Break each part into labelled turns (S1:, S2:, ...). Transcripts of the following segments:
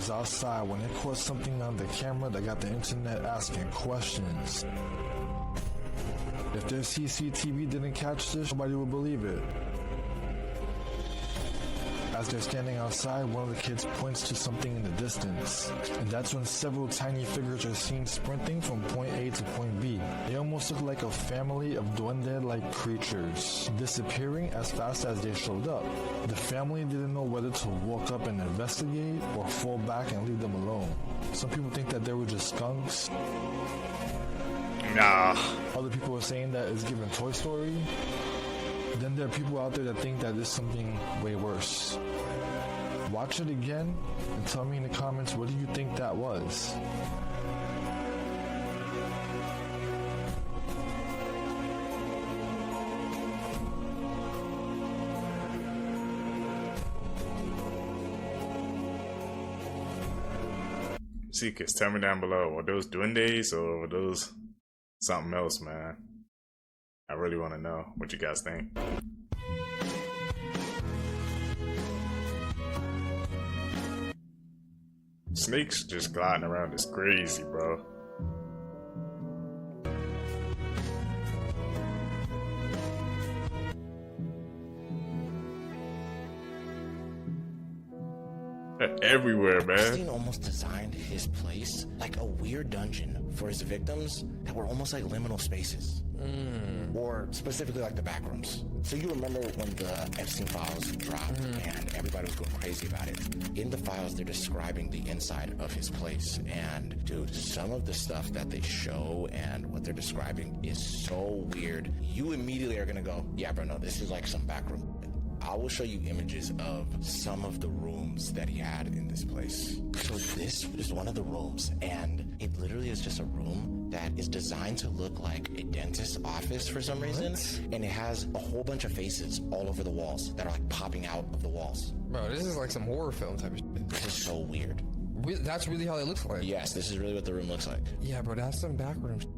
S1: was outside when they caught something on the camera that got the internet asking questions. If their CCTV didn't catch this, nobody would believe it. As they're standing outside, one of the kids points to something in the distance, and that's when several tiny figures are seen sprinting from point A to point B. They almost look like a family of duende-like creatures, disappearing as fast as they showed up. The family didn't know whether to walk up and investigate or fall back and leave them alone. Some people think that they were just skunks.
S2: Nah.
S1: Other people are saying that it's given Toy Story. Then there are people out there that think that there's something way worse. Watch it again and tell me in the comments, what do you think that was?
S2: Seekers, tell me down below, were those duendes or were those something else, man? I really want to know what you guys think. Snakes just gliding around is crazy, bro. They're everywhere, man.
S3: Epstein almost designed his place like a weird dungeon for his victims that were almost like liminal spaces. Or specifically like the back rooms. So you remember when the Epstein files dropped and everybody was going crazy about it. In the files, they're describing the inside of his place. And dude, some of the stuff that they show and what they're describing is so weird. You immediately are gonna go, yeah, bro, no, this is like some back room. I will show you images of some of the rooms that he had in this place. So this is one of the rooms, and it literally is just a room that is designed to look like a dentist's office for some reason. And it has a whole bunch of faces all over the walls that are like popping out of the walls.
S4: Bro, this is like some horror film type of shit.
S3: This is so weird.
S4: That's really how it looks like.
S3: Yes, this is really what the room looks like.
S4: Yeah, bro, that's some backroom shit.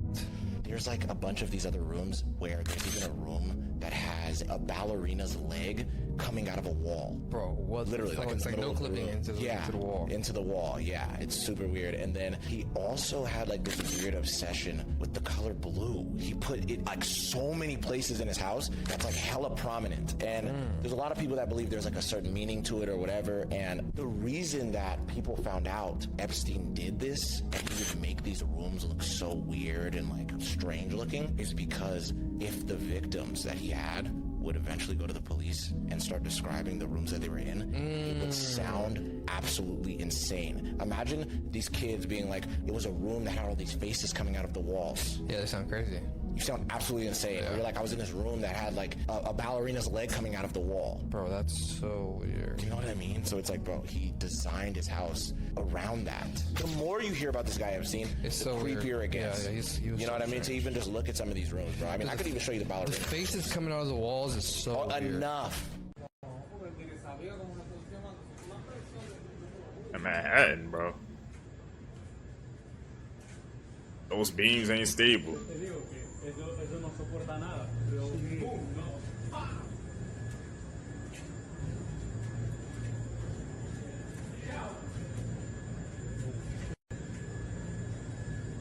S3: There's like a bunch of these other rooms where there's even a room that has a ballerina's leg coming out of a wall.
S4: Bro, what?
S3: Literally, like
S4: it's like no clipping into the wall.
S3: Into the wall, yeah. It's super weird. And then he also had like this weird obsession with the color blue. He put it like so many places in his house that's like hella prominent. And there's a lot of people that believe there's like a certain meaning to it or whatever. And the reason that people found out Epstein did this and he would make these rooms look so weird and like strange looking is because if the victims that he had would eventually go to the police and start describing the rooms that they were in, it would sound absolutely insane. Imagine these kids being like, it was a room that had all these faces coming out of the walls.
S4: Yeah, they sound crazy.
S3: You sound absolutely insane.
S4: Yeah.
S3: You're like, I was in this room that had like a ballerina's leg coming out of the wall.
S4: Bro, that's so weird.
S3: You know what I mean? So it's like, bro, he designed his house around that. The more you hear about this guy Epstein,
S4: It's
S3: the
S4: so
S3: creepier
S4: weird.
S3: it gets.
S4: Yeah, he was
S3: you know
S4: so
S3: what I mean? To
S4: strange.
S3: even just look at some of these rooms, bro. I mean, I could even show you the
S4: The
S3: ballerina.
S4: faces coming out of the walls is so weird.
S3: Enough.
S2: In Manhattan, bro. Those beams ain't stable.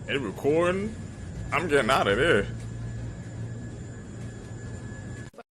S2: They recording? I'm getting out of there.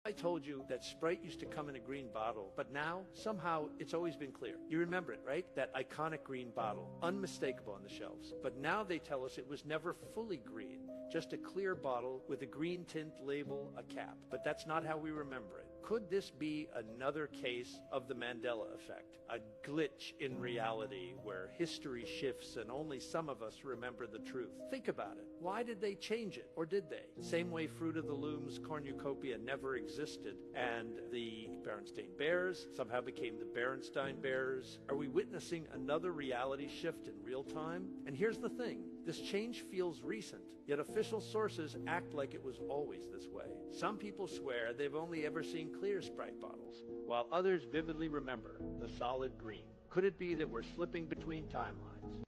S5: I told you that Sprite used to come in a green bottle, but now, somehow, it's always been clear. You remember it, right? That iconic green bottle, unmistakable on the shelves. But now they tell us it was never fully green, just a clear bottle with a green tint label, a cap. But that's not how we remember it. Could this be another case of the Mandela effect? A glitch in reality where history shifts and only some of us remember the truth? Think about it. Why did they change it? Or did they? Same way Fruit of the Loom's cornucopia never existed and the Berenstain Bears somehow became the Berenstain Bears. Are we witnessing another reality shift in real time? And here's the thing. This change feels recent, yet official sources act like it was always this way. Some people swear they've only ever seen clear Sprite bottles, while others vividly remember the solid green. Could it be that we're slipping between timelines?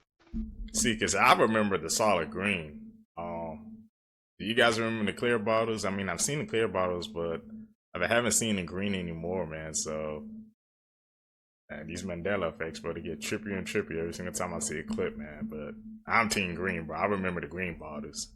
S2: See, cause I remember the solid green. Do you guys remember the clear bottles? I mean, I've seen the clear bottles, but I haven't seen the green anymore, man. So And these Mandela effects, bro, they get trippier and trippier every single time I see a clip, man. But I'm Team Green, bro. I remember the green borders.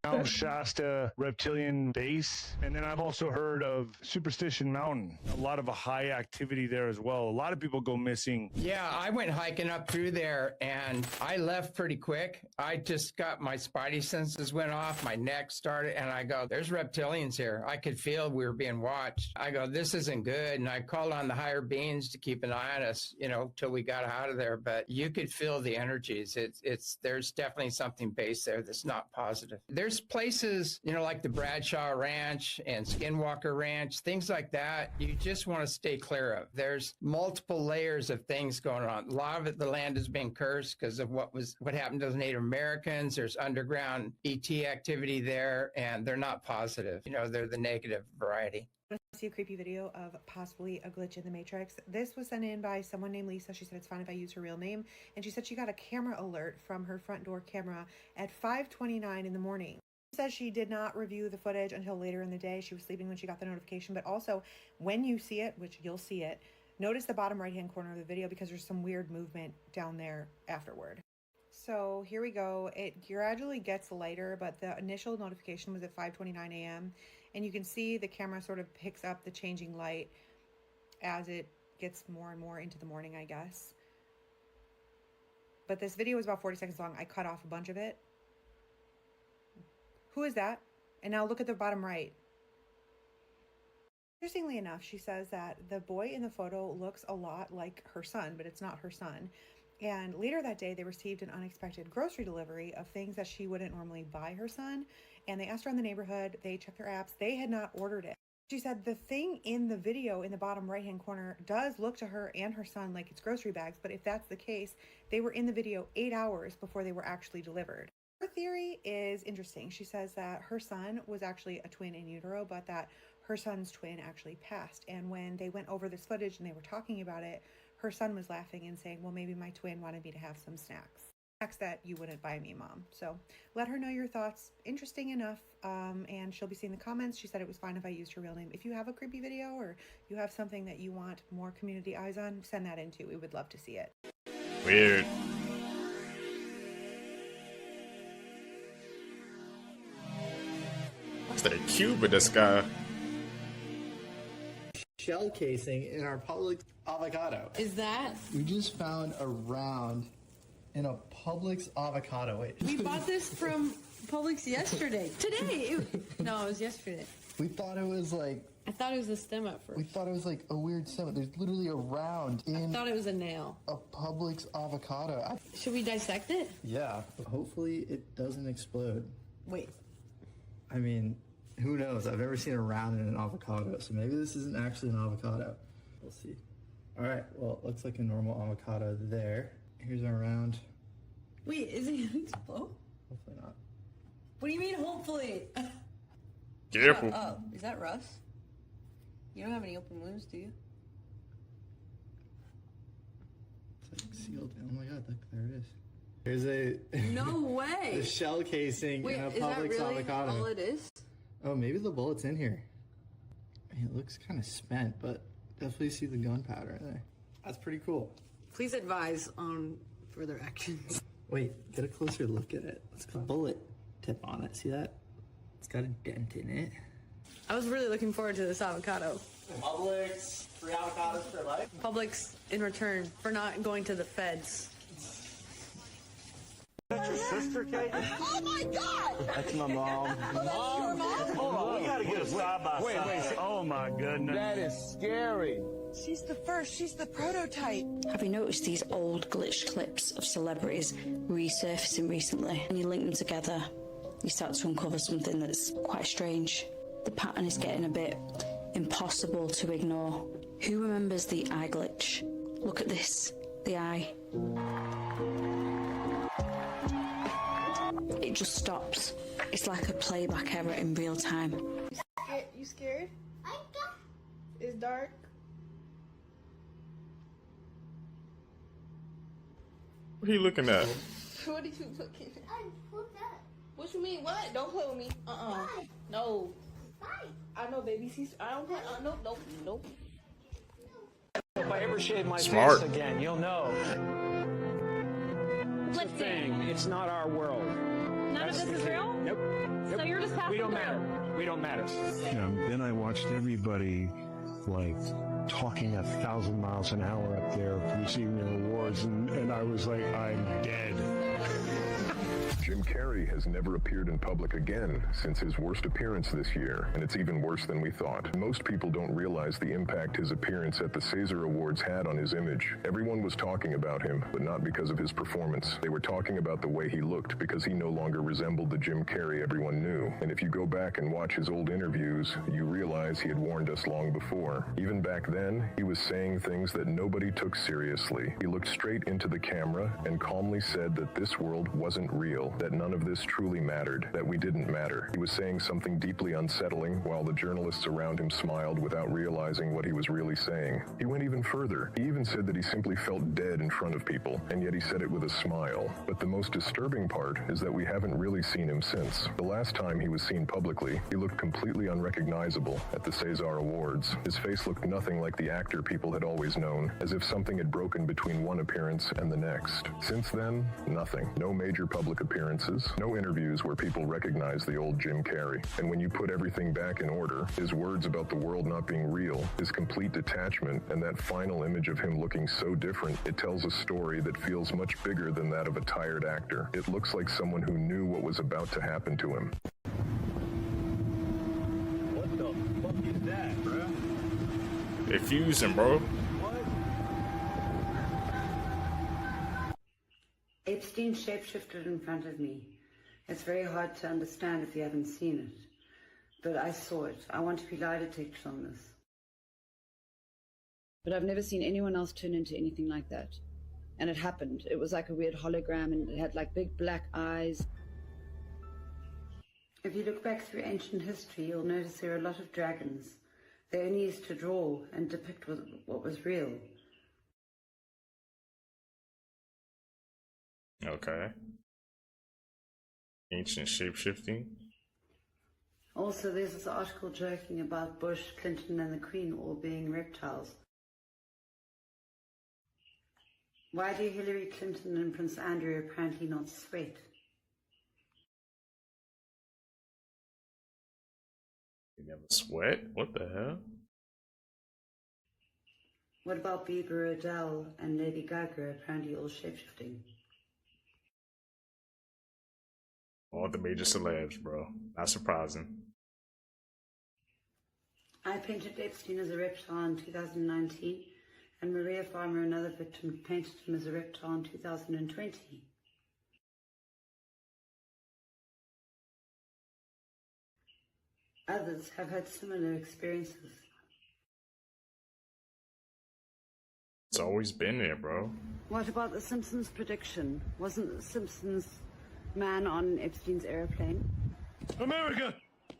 S6: Mount Shasta Reptilian Base. And then I've also heard of Superstition Mountain. A lot of a high activity there as well. A lot of people go missing.
S7: Yeah, I went hiking up through there and I left pretty quick. I just got my spidey senses went off, my neck started, and I go, there's reptilians here. I could feel we were being watched. I go, this isn't good. And I called on the higher beings to keep an eye on us, you know, till we got out of there. But you could feel the energies. There's definitely something based there that's not positive. There's places, you know, like the Bradshaw Ranch and Skinwalker Ranch, things like that, you just want to stay clear of. There's multiple layers of things going on. A lot of it, the land has been cursed because of what happened to the Native Americans. There's underground ET activity there, and they're not positive. You know, they're the negative variety.
S8: See a creepy video of possibly a glitch in the Matrix. This was sent in by someone named Lisa. She said it's fine if I use her real name, and she said she got a camera alert from her front door camera at 5:29 in the morning. She says she did not review the footage until later in the day. She was sleeping when she got the notification, but also when you see it, which you'll see it, notice the bottom right hand corner of the video because there's some weird movement down there afterward. So here we go. It gradually gets lighter, but the initial notification was at 5:29 a.m. And you can see the camera sort of picks up the changing light as it gets more and more into the morning, I guess. But this video was about 40 seconds long. I cut off a bunch of it. Who is that? And now look at the bottom right. Interestingly enough, she says that the boy in the photo looks a lot like her son, but it's not her son. And later that day, they received an unexpected grocery delivery of things that she wouldn't normally buy her son. And they asked around the neighborhood, they checked their apps, they had not ordered it. She said the thing in the video in the bottom right-hand corner does look to her and her son like it's grocery bags, but if that's the case, they were in the video 8 hours before they were actually delivered. Her theory is interesting. She says that her son was actually a twin in utero, but that her son's twin actually passed. And when they went over this footage and they were talking about it, her son was laughing and saying, well, maybe my twin wanted me to have some snacks. Snacks that you wouldn't buy me, Mom. So let her know your thoughts. Interesting enough. And she'll be seeing the comments. She said it was fine if I used her real name. If you have a creepy video or you have something that you want more community eyes on, send that in too. We would love to see it.
S2: Weird. Is that a cube in the sky?
S9: Shell casing in our Publix avocado.
S10: Is that?
S9: We just found a round in a Publix avocado. Wait.
S10: We bought this from Publix yesterday. Today. No, it was yesterday.
S9: We thought it was like...
S10: I thought it was a stem at first.
S9: We thought it was like a weird stem. There's literally a round in...
S10: I thought it was a nail.
S9: A Publix avocado.
S10: Should we dissect it?
S9: Yeah. Hopefully it doesn't explode.
S10: Wait.
S9: I mean... Who knows? I've never seen a round in an avocado, so maybe this isn't actually an avocado. We'll see. All right, well, it looks like a normal avocado there. Here's our round.
S10: Wait, is it gonna explode?
S9: Hopefully not.
S10: What do you mean, hopefully?
S2: Careful.
S10: Oh, is that Russ? You don't have any open wounds, do you?
S9: It's like sealed. Oh my god, look, there it is. Here's a...
S10: No way!
S9: The shell casing
S10: Wait,
S9: in a
S10: is that
S9: Publix
S10: really
S9: avocado.
S10: all it is?
S9: Oh, maybe the bullet's in here. I mean, it looks kind of spent, but definitely see the gunpowder in there. That's pretty cool.
S10: Please advise on further actions.
S9: Wait, get a closer look at it. It's got a bullet tip on it. See that? It's got a dent in it.
S10: I was really looking forward to this avocado.
S9: Publix, free avocados for life.
S10: Publix in return for not going to the feds.
S6: That's your sister, Kate?
S11: Oh my God!
S9: That's my mom.
S11: Oh, that's your mom?
S6: Hold on, we gotta get a side by side. Wait. Oh my goodness.
S12: That is scary.
S11: She's the first. She's the prototype.
S13: Have you noticed these old glitched clips of celebrities resurfacing recently? When you link them together, you start to uncover something that's quite strange. The pattern is getting a bit impossible to ignore. Who remembers the eye glitch? Look at this, the eye. It just stops. It's like a playback error in real time.
S11: You scared? It's dark.
S2: What are you looking at?
S11: What are you looking at? What you mean? What? Don't play with me. No. I know, baby. I don't play. Nope.
S12: If I ever shave my
S2: Smart.
S12: face again, you'll know. It's a thing. It's not our world.
S14: None of this is real?
S12: Nope.
S14: So you're just passing
S12: We don't
S14: through.
S12: matter. We don't matter.
S6: Then I watched everybody like talking 1,000 miles an hour up there receiving their awards, and I was like, I'm dead.
S15: Jim Carrey has never appeared in public again since his worst appearance this year, and it's even worse than we thought. Most people don't realize the impact his appearance at the César Awards had on his image. Everyone was talking about him, but not because of his performance. They were talking about the way he looked because he no longer resembled the Jim Carrey everyone knew. And if you go back and watch his old interviews, you realize he had warned us long before. Even back then, he was saying things that nobody took seriously. He looked straight into the camera and calmly said that this world wasn't real, that none of this truly mattered, that we didn't matter. He was saying something deeply unsettling while the journalists around him smiled without realizing what he was really saying. He went even further. He even said that he simply felt dead in front of people, and yet he said it with a smile. But the most disturbing part is that we haven't really seen him since. The last time he was seen publicly, he looked completely unrecognizable at the César Awards. His face looked nothing like the actor people had always known, as if something had broken between one appearance and the next. Since then, nothing. No major public appearances, no interviews where people recognize the old Jim Carrey. And when you put everything back in order, his words about the world not being real, his complete detachment, and that final image of him looking so different, it tells a story that feels much bigger than that of a tired actor. It looks like someone who knew what was about to happen to him.
S6: What the fuck is that, bruh?
S2: They fusing, bro.
S16: Epstein shapeshifted in front of me. It's very hard to understand if you haven't seen it. But I saw it. I want to be lie detected on this. But I've never seen anyone else turn into anything like that. And it happened. It was like a weird hologram, and it had like big black eyes. If you look back through ancient history, you'll notice there are a lot of dragons. They only used to draw and depict what was real.
S2: Okay. Ancient shapeshifting.
S16: Also, there's this article joking about Bush, Clinton, and the Queen all being reptiles. Why do Hillary Clinton and Prince Andrew apparently not sweat?
S2: You never sweat? What the hell?
S16: What about Bieber, Adele, and Lady Gaga apparently all shapeshifting?
S2: All the major celebs, bro. Not surprising.
S16: I painted Epstein as a reptile in 2019, and Maria Farmer, another victim, painted him as a reptile in 2020. Others have had similar experiences.
S2: It's always been there, bro.
S16: What about The Simpsons prediction? Wasn't The Simpsons man on Epstein's airplane?
S6: America,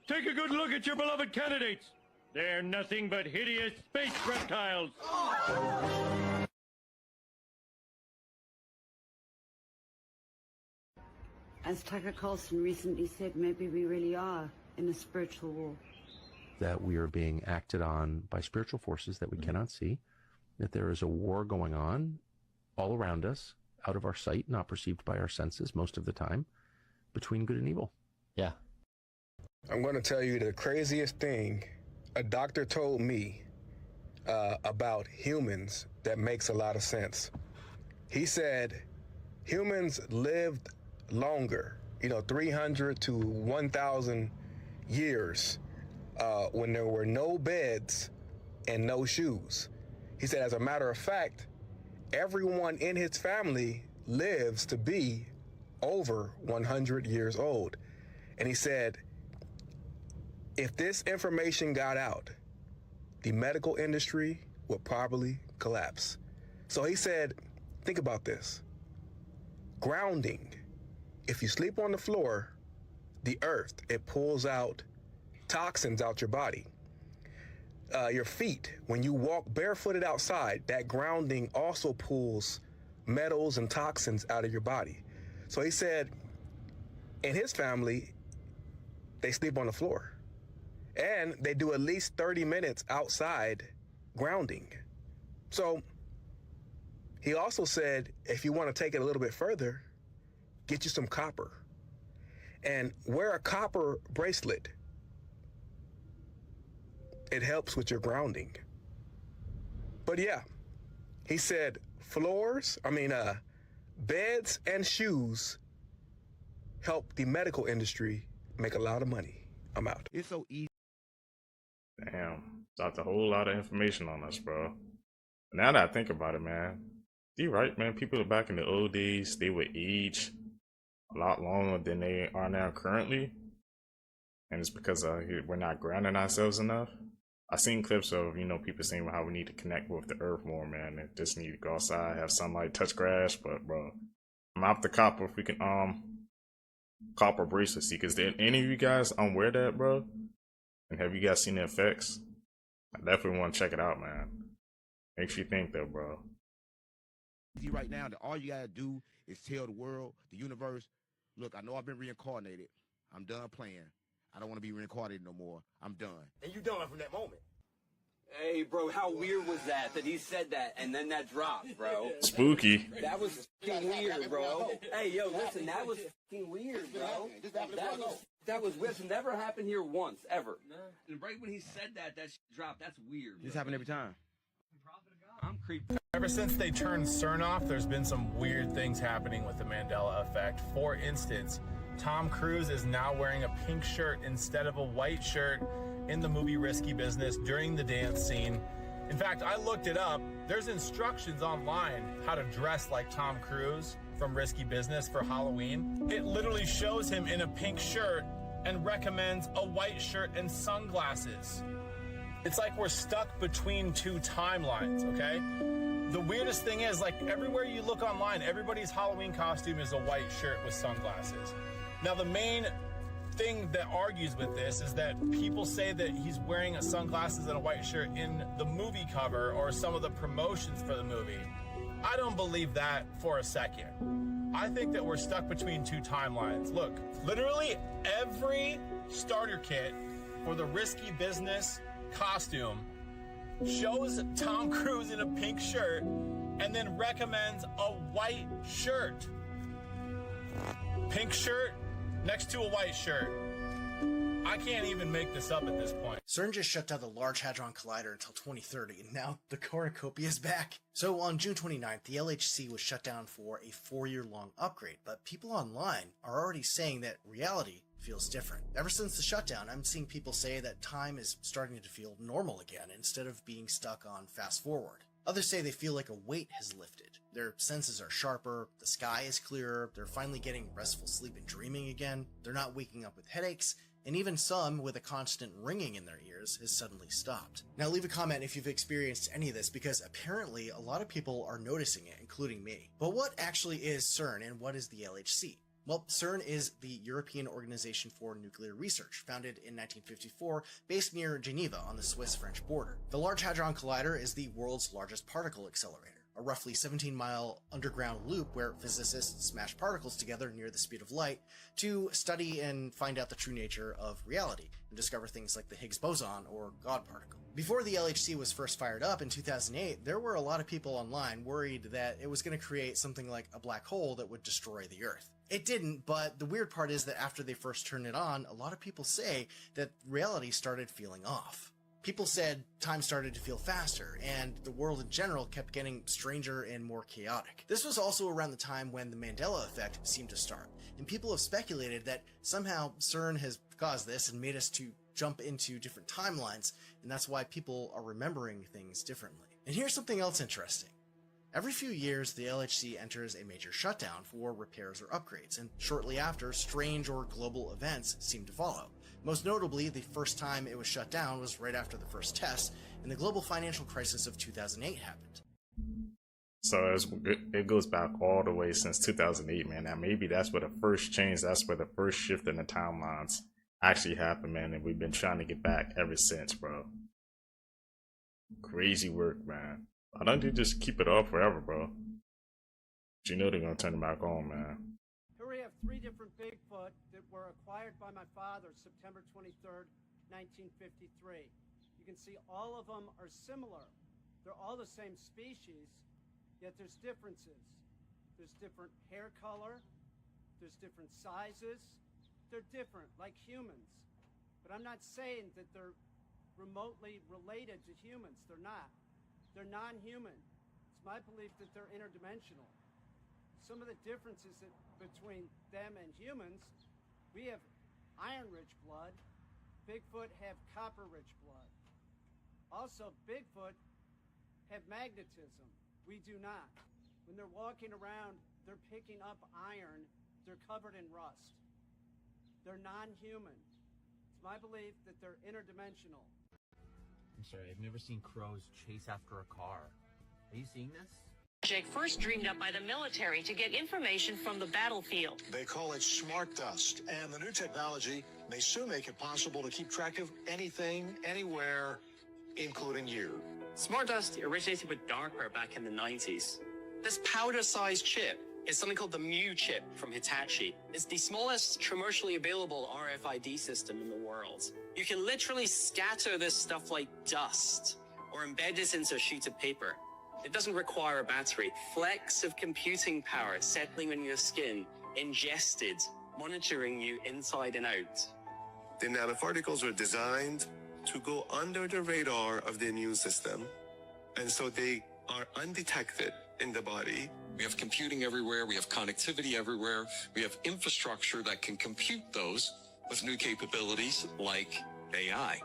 S6: take a good look at your beloved candidates. They're nothing but hideous space reptiles.
S16: As Tucker Carlson recently said, maybe we really are in a spiritual war.
S17: That we are being acted on by spiritual forces that we cannot see, that there is a war going on all around us, out of our sight, not perceived by our senses most of the time, between good and evil.
S18: Yeah.
S19: I'm going to tell you the craziest thing a doctor told me about humans that makes a lot of sense. He said humans lived longer, 300 to 1,000 years when there were no beds and no shoes. He said, as a matter of fact, everyone in his family lives to be over 100 years old. And he said, if this information got out, the medical industry would probably collapse. So he said, think about this. Grounding. If you sleep on the floor, the earth, it pulls out toxins out your body. Your feet, when you walk barefooted outside, that grounding also pulls metals and toxins out of your body. So he said, and his family, they sleep on the floor. And they do at least 30 minutes outside grounding. So he also said, if you want to take it a little bit further, get you some copper and wear a copper bracelet. It helps with your grounding. But yeah, he said beds and shoes help the medical industry make a lot of money. I'm out.
S18: It's so easy.
S2: Damn, that's a whole lot of information on us, bro. Now that I think about it, man, you're right, man. People back in the old days, they would age a lot longer than they are now currently. And it's because we're not grounding ourselves enough. I've seen clips of, people saying how we need to connect with the earth more, man. And just need to go outside, have sunlight, touch grass. But, bro, I'm out the copper if we can, copper bracelets. See, because any of you guys wear that, bro? And have you guys seen the effects? I definitely want to check it out, man. Makes you think, though, bro.
S18: Right now, that all you gotta do is tell the world, the universe, look, I know I've been reincarnated. I'm done playing. I don't want to be reincarnated no more. I'm done.
S20: And you done from that moment. Hey, bro, how weird was that he said that and then that dropped, bro?
S2: Spooky.
S20: That was fucking weird, bro. Hey, yo, listen, that was fucking weird, bro. That was weird. It's never happened here once, ever. And right when he said that shit dropped. That's weird.
S18: This happened every time.
S20: I'm creeped.
S21: Ever since they turned CERN off, there's been some weird things happening with the Mandela effect. For instance, Tom Cruise is now wearing a pink shirt instead of a white shirt in the movie Risky Business during the dance scene. In fact, I looked it up. There's instructions online how to dress like Tom Cruise from Risky Business for Halloween. It literally shows him in a pink shirt and recommends a white shirt and sunglasses. It's like we're stuck between two timelines, okay? The weirdest thing is, like, everywhere you look online, everybody's Halloween costume is a white shirt with sunglasses. Now, the main thing that argues with this is that people say that he's wearing sunglasses and a white shirt in the movie cover or some of the promotions for the movie. I don't believe that for a second. I think that we're stuck between two timelines. Look, literally every starter kit for the Risky Business costume shows Tom Cruise in a pink shirt and then recommends a white shirt. Pink shirt next to a white shirt. I can't even make this up at this point.
S22: CERN just shut down the Large Hadron Collider until 2030, and now the cornucopia is back. So on June 29th, the LHC was shut down for a 4-year-long upgrade, but people online are already saying that reality feels different. Ever since the shutdown, I'm seeing people say that time is starting to feel normal again instead of being stuck on fast forward. Others say they feel like a weight has lifted. Their senses are sharper, the sky is clearer, they're finally getting restful sleep and dreaming again, they're not waking up with headaches, and even some with a constant ringing in their ears has suddenly stopped. Now leave a comment if you've experienced any of this, because apparently a lot of people are noticing it, including me. But what actually is CERN and what is the LHC? Well, CERN is the European Organization for Nuclear Research, founded in 1954, based near Geneva on the Swiss-French border. The Large Hadron Collider is the world's largest particle accelerator, a roughly 17-mile underground loop where physicists smash particles together near the speed of light to study and find out the true nature of reality and discover things like the Higgs boson or God particle. Before the LHC was first fired up in 2008, there were a lot of people online worried that it was going to create something like a black hole that would destroy the Earth. It didn't, but the weird part is that after they first turned it on, a lot of people say that reality started feeling off. People said time started to feel faster, and the world in general kept getting stranger and more chaotic. This was also around the time when the Mandela effect seemed to start, and people have speculated that somehow CERN has caused this and made us to jump into different timelines, and that's why people are remembering things differently. And here's something else interesting. Every few years, the LHC enters a major shutdown for repairs or upgrades, and shortly after, strange or global events seem to follow. Most notably, the first time it was shut down was right after the first test, and the global financial crisis of 2008 happened.
S2: So it goes back all the way since 2008, man. Now maybe that's where the first change, that's where the first shift in the timelines actually happened, man, and we've been trying to get back ever since, bro. Crazy work, man. Why don't you just keep it off forever, bro? But you know they're gonna turn it back on, man.
S5: Here we have
S1: 3 different Bigfoot that were acquired by my father September 23rd, 1953. You can see all of them are similar. They're all the same species, yet there's differences. There's different hair color, there's different sizes, they're different, like humans. But I'm not saying that they're remotely related to humans. They're not. They're non-human. It's my belief that they're interdimensional. Some of the differences between them and humans, we have iron-rich blood. Bigfoot have copper-rich blood. Also, Bigfoot have magnetism. We do not. When they're walking around, they're picking up iron. They're covered in rust. They're non-human. It's my belief that they're interdimensional.
S4: I'm sorry, I've never seen crows chase after a car. Are you seeing this?
S23: Project first dreamed up by the military to get information from the battlefield.
S24: They call it smart dust, and the new technology may soon make it possible to keep track of anything, anywhere, including you.
S25: Smart dust originated with DARPA back in the 90s. This powder-sized chip is something called the Mu chip from Hitachi. It's the smallest commercially available RFID system in the world. You can literally scatter this stuff like dust or embed it into a sheet of paper. It doesn't require a battery. Flecks of computing power settling on your skin, ingested, monitoring you inside and out.
S26: The nanoparticles were designed to go under the radar of the immune system, and so they are undetected in the body.
S27: We have computing everywhere, we have connectivity everywhere, we have infrastructure that can compute those with new capabilities like AI.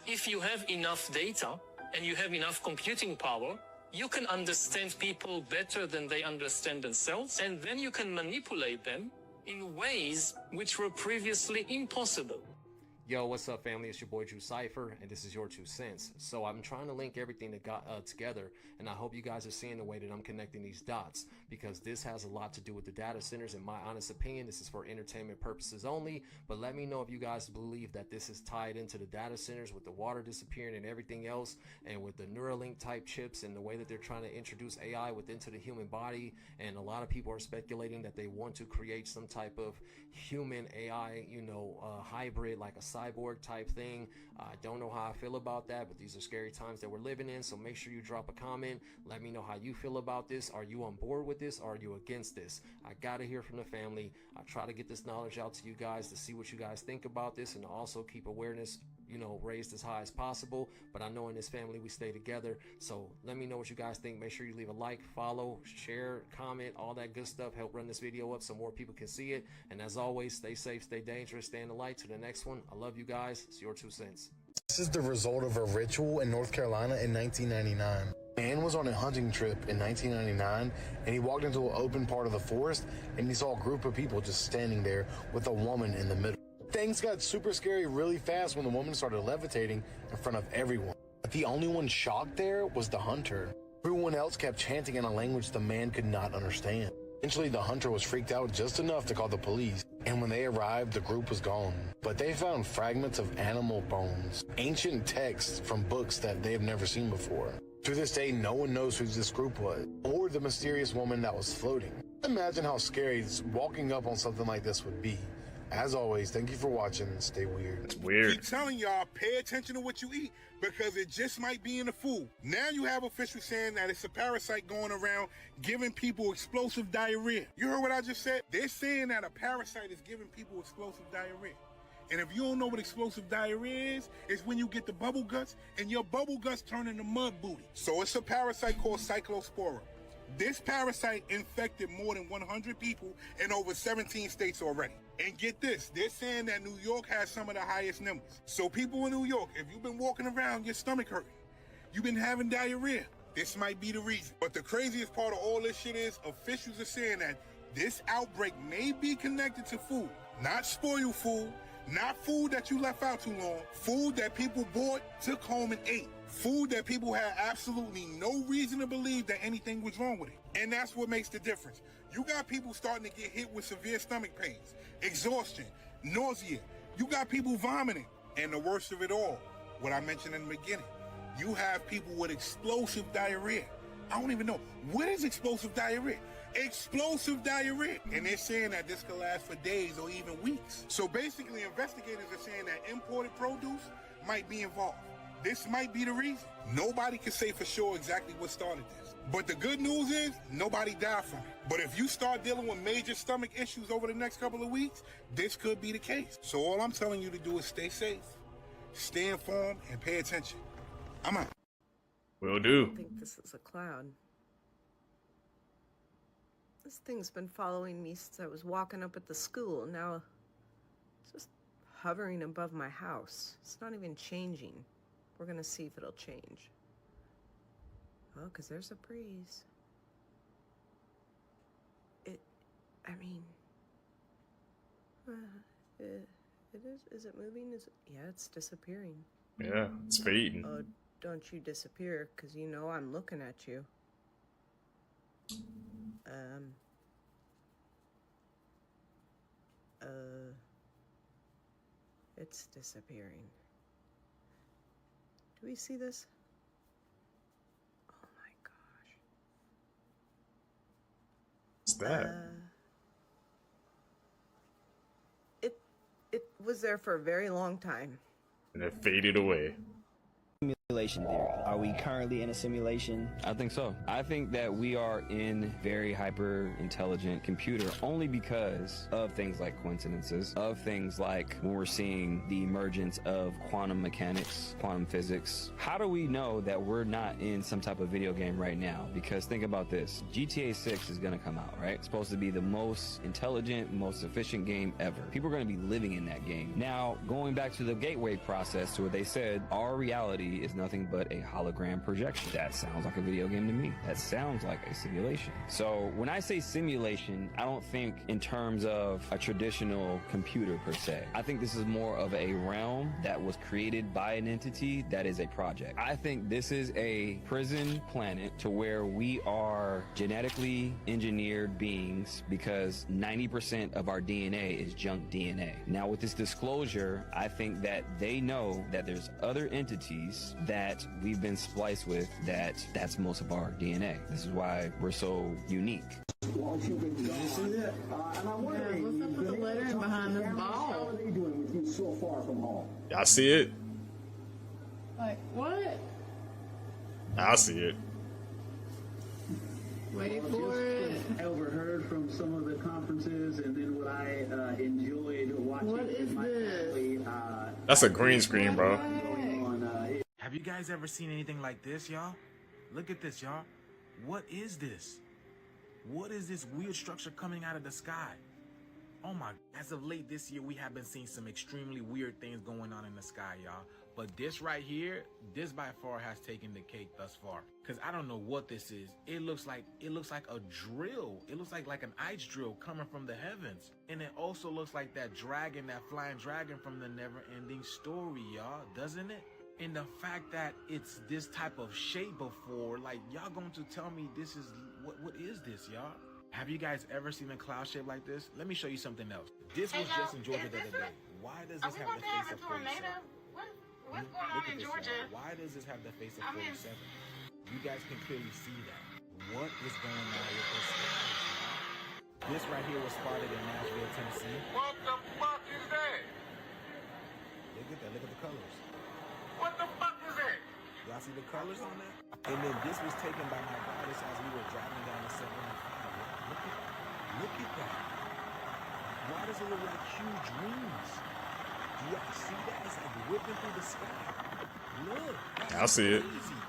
S25: If you have enough data and you have enough computing power, you can understand people better than they understand themselves, and then you can manipulate them in ways which were previously impossible.
S28: Yo, what's up, family? It's your boy Drew Cypher, and this is Your 2 Cents. So I'm trying to link everything that got together, and I hope you guys are seeing the way that I'm connecting these dots, because this has a lot to do with the data centers. In my honest opinion, this is for entertainment purposes only, but let me know if you guys believe that this is tied into the data centers with the water disappearing and everything else, and with the Neuralink type chips and the way that they're trying to introduce AI into the human body. And a lot of people are speculating that they want to create some type of human AI, hybrid, like a cyborg type thing. I don't know how I feel about that, but these are scary times that we're living in. So make sure you drop a comment. Let me know how you feel about this. Are you on board with this? Or are you against this? I gotta hear from the family. I try to get this knowledge out to you guys to see what you guys think about this, and also keep awareness raised as high as possible. But I know in this family we stay together. So let me know what you guys think. Make sure you leave a like, follow, share, comment, all that good stuff. Help run this video up so more people can see it. And as always, stay safe, stay dangerous, stay in the light. To the next one, I love you guys. It's Your 2 Cents.
S29: This is the result of a ritual in North Carolina in 1999. A man was on a hunting trip in 1999, and he walked into an open part of the forest, and he saw a group of people just standing there with a woman in the middle. Things got super scary really fast when the woman started levitating in front of everyone. But the only one shocked there was the hunter. Everyone else kept chanting in a language the man could not understand. Eventually, the hunter was freaked out just enough to call the police, and when they arrived, the group was gone. But they found fragments of animal bones, ancient texts from books that they have never seen before. To this day, no one knows who this group was, or the mysterious woman that was floating. Imagine how scary walking up on something like this would be. As always, thank you for watching. Stay weird.
S2: It's weird.
S30: Keep telling y'all, pay attention to what you eat, because it just might be in the food. Now you have officials saying that it's a parasite going around giving people explosive diarrhea. You heard what I just said? They're saying that a parasite is giving people explosive diarrhea. And if you don't know what explosive diarrhea is, it's when you get the bubble guts and your bubble guts turn into mud booty. So it's a parasite called Cyclospora. This parasite infected more than 100 people in over 17 states already. And get this, they're saying that New York has some of the highest numbers. So people in New York, if you've been walking around, your stomach hurting, you've been having diarrhea, this might be the reason. But the craziest part of all this shit is officials are saying that this outbreak may be connected to food. Not spoiled food, not food that you left out too long, food that people bought, took home and ate. Food that people had absolutely no reason to believe that anything was wrong with it. And that's what makes the difference. You got people starting to get hit with severe stomach pains, exhaustion, nausea. You got people vomiting. And the worst of it all, what I mentioned in the beginning, you have people with explosive diarrhea. I don't even know. What is explosive diarrhea? Explosive diarrhea. And they're saying that this could last for days or even weeks. So basically, investigators are saying that imported produce might be involved. This might be the reason. Nobody can say for sure exactly what started this. But the good news is, nobody died from it. But if you start dealing with major stomach issues over the next couple of weeks, this could be the case. So all I'm telling you to do is stay safe, stay informed, and pay attention. I'm out.
S2: Will do.
S3: I think this is a cloud. This thing's been following me since I was walking up at the school. Now it's just hovering above my house. It's not even changing. We're gonna see if it'll change. Oh, because there's a breeze. It is. Is it moving? Yeah, it's disappearing.
S2: Yeah, it's fading.
S3: Oh, don't you disappear, because you know I'm looking at you. It's disappearing. Do we see this? Oh my gosh.
S2: What's that?
S3: It was there for a very long time.
S2: And it faded away.
S7: Simulation theory. Are we currently in a simulation?
S8: I think so. I think that we are in very hyper intelligent computer only because of things like coincidences, of things like when we're seeing the emergence of quantum mechanics, quantum physics. How do we know that we're not in some type of video game right now? Because think about this. GTA 6 is going to come out, right? It's supposed to be the most intelligent, most efficient game ever. People are going to be living in that game. Now, going back to the gateway process to what they said, our reality is nothing but a hologram projection. That sounds like a video game to me. That sounds like a simulation. So when I say simulation, I don't think in terms of a traditional computer per se. I think this is more of a realm that was created by an entity that is a project. I think this is a prison planet to where we are genetically engineered beings because 90% of our DNA is junk DNA. Now with this disclosure, I think that they know that there's other entities that we've been spliced with that's most of our DNA. This is why we're so unique.
S9: Did you see that? And I'm wondering, what's up with the lettering behind this ball? How are they doing with you so far from home?
S2: Y'all see it?
S9: Like, what?
S2: I see it.
S9: Wait for it. I overheard from some of the conferences, and then what I enjoyed watching. What is this?
S2: That's a green screen, bro.
S10: Have you guys ever seen anything like this, y'all? Look at this, y'all. What is this? What is this weird structure coming out of the sky? Oh my, as of late this year, we have been seeing some extremely weird things going on in the sky, y'all. But this right here, this by far has taken the cake thus far. Cause I don't know what this is. It looks like a drill. It looks like an ice drill coming from the heavens. And it also looks like that dragon, that flying dragon from the Never-Ending Story, y'all, doesn't it? And the fact that it's this type of shape before, like, y'all going to tell me this is, what is this, y'all? Have you guys ever seen a cloud shape like this? Let me show you something else. This was just in Georgia the other day. Why does this have the face of 47?
S23: What's going on in Georgia?
S10: Why does this have the face of 47? You guys can clearly see that. What is going on with this sky, y'all? This right here was spotted in Nashville, Tennessee.
S9: What the fuck is that?
S10: Look at that. Look at the colors.
S9: What the fuck is that?
S10: Y'all see the colors on that? And then this was taken by my daughters as we were driving down the 705. Look at that. Look at that. Why does it look like huge wings? Do y'all see that? It's like whipping through the sky. Look.
S2: I see it.
S10: Crazy.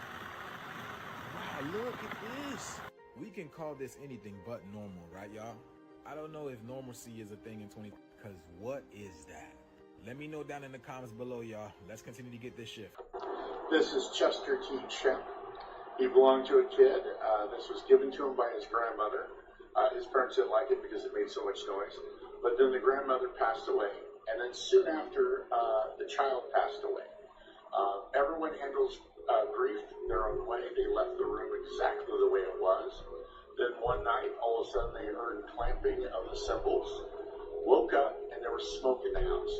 S10: Wow, look at this. We can call this anything but normal, right, y'all? I don't know if normalcy is a thing in 20, because what is that? Let me know down in the comments below, y'all. Let's continue to get this shift.
S24: This is Chester T. Shemp. He belonged to a kid. This was given to him by his grandmother. His parents didn't like it because it made so much noise. But then the grandmother passed away. And then soon after, the child passed away. Everyone handles grief their own way. They left the room exactly the way it was. Then one night, all of a sudden, they heard clamping of the cymbals, woke up, and there was smoke in the house.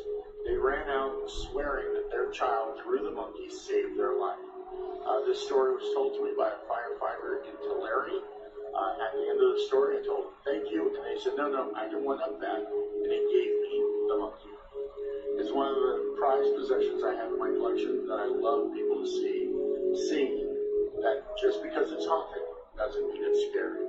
S24: They ran out swearing that their child, through the monkeys, saved their life. This story was told to me by a firefighter in Tulare. At the end of the story, I told them, thank you. And they said, no, I can one-up that. And he gave me the monkey. It's one of the prized possessions I have in my collection that I love people to see. Seeing that just because it's haunted doesn't mean it's scary.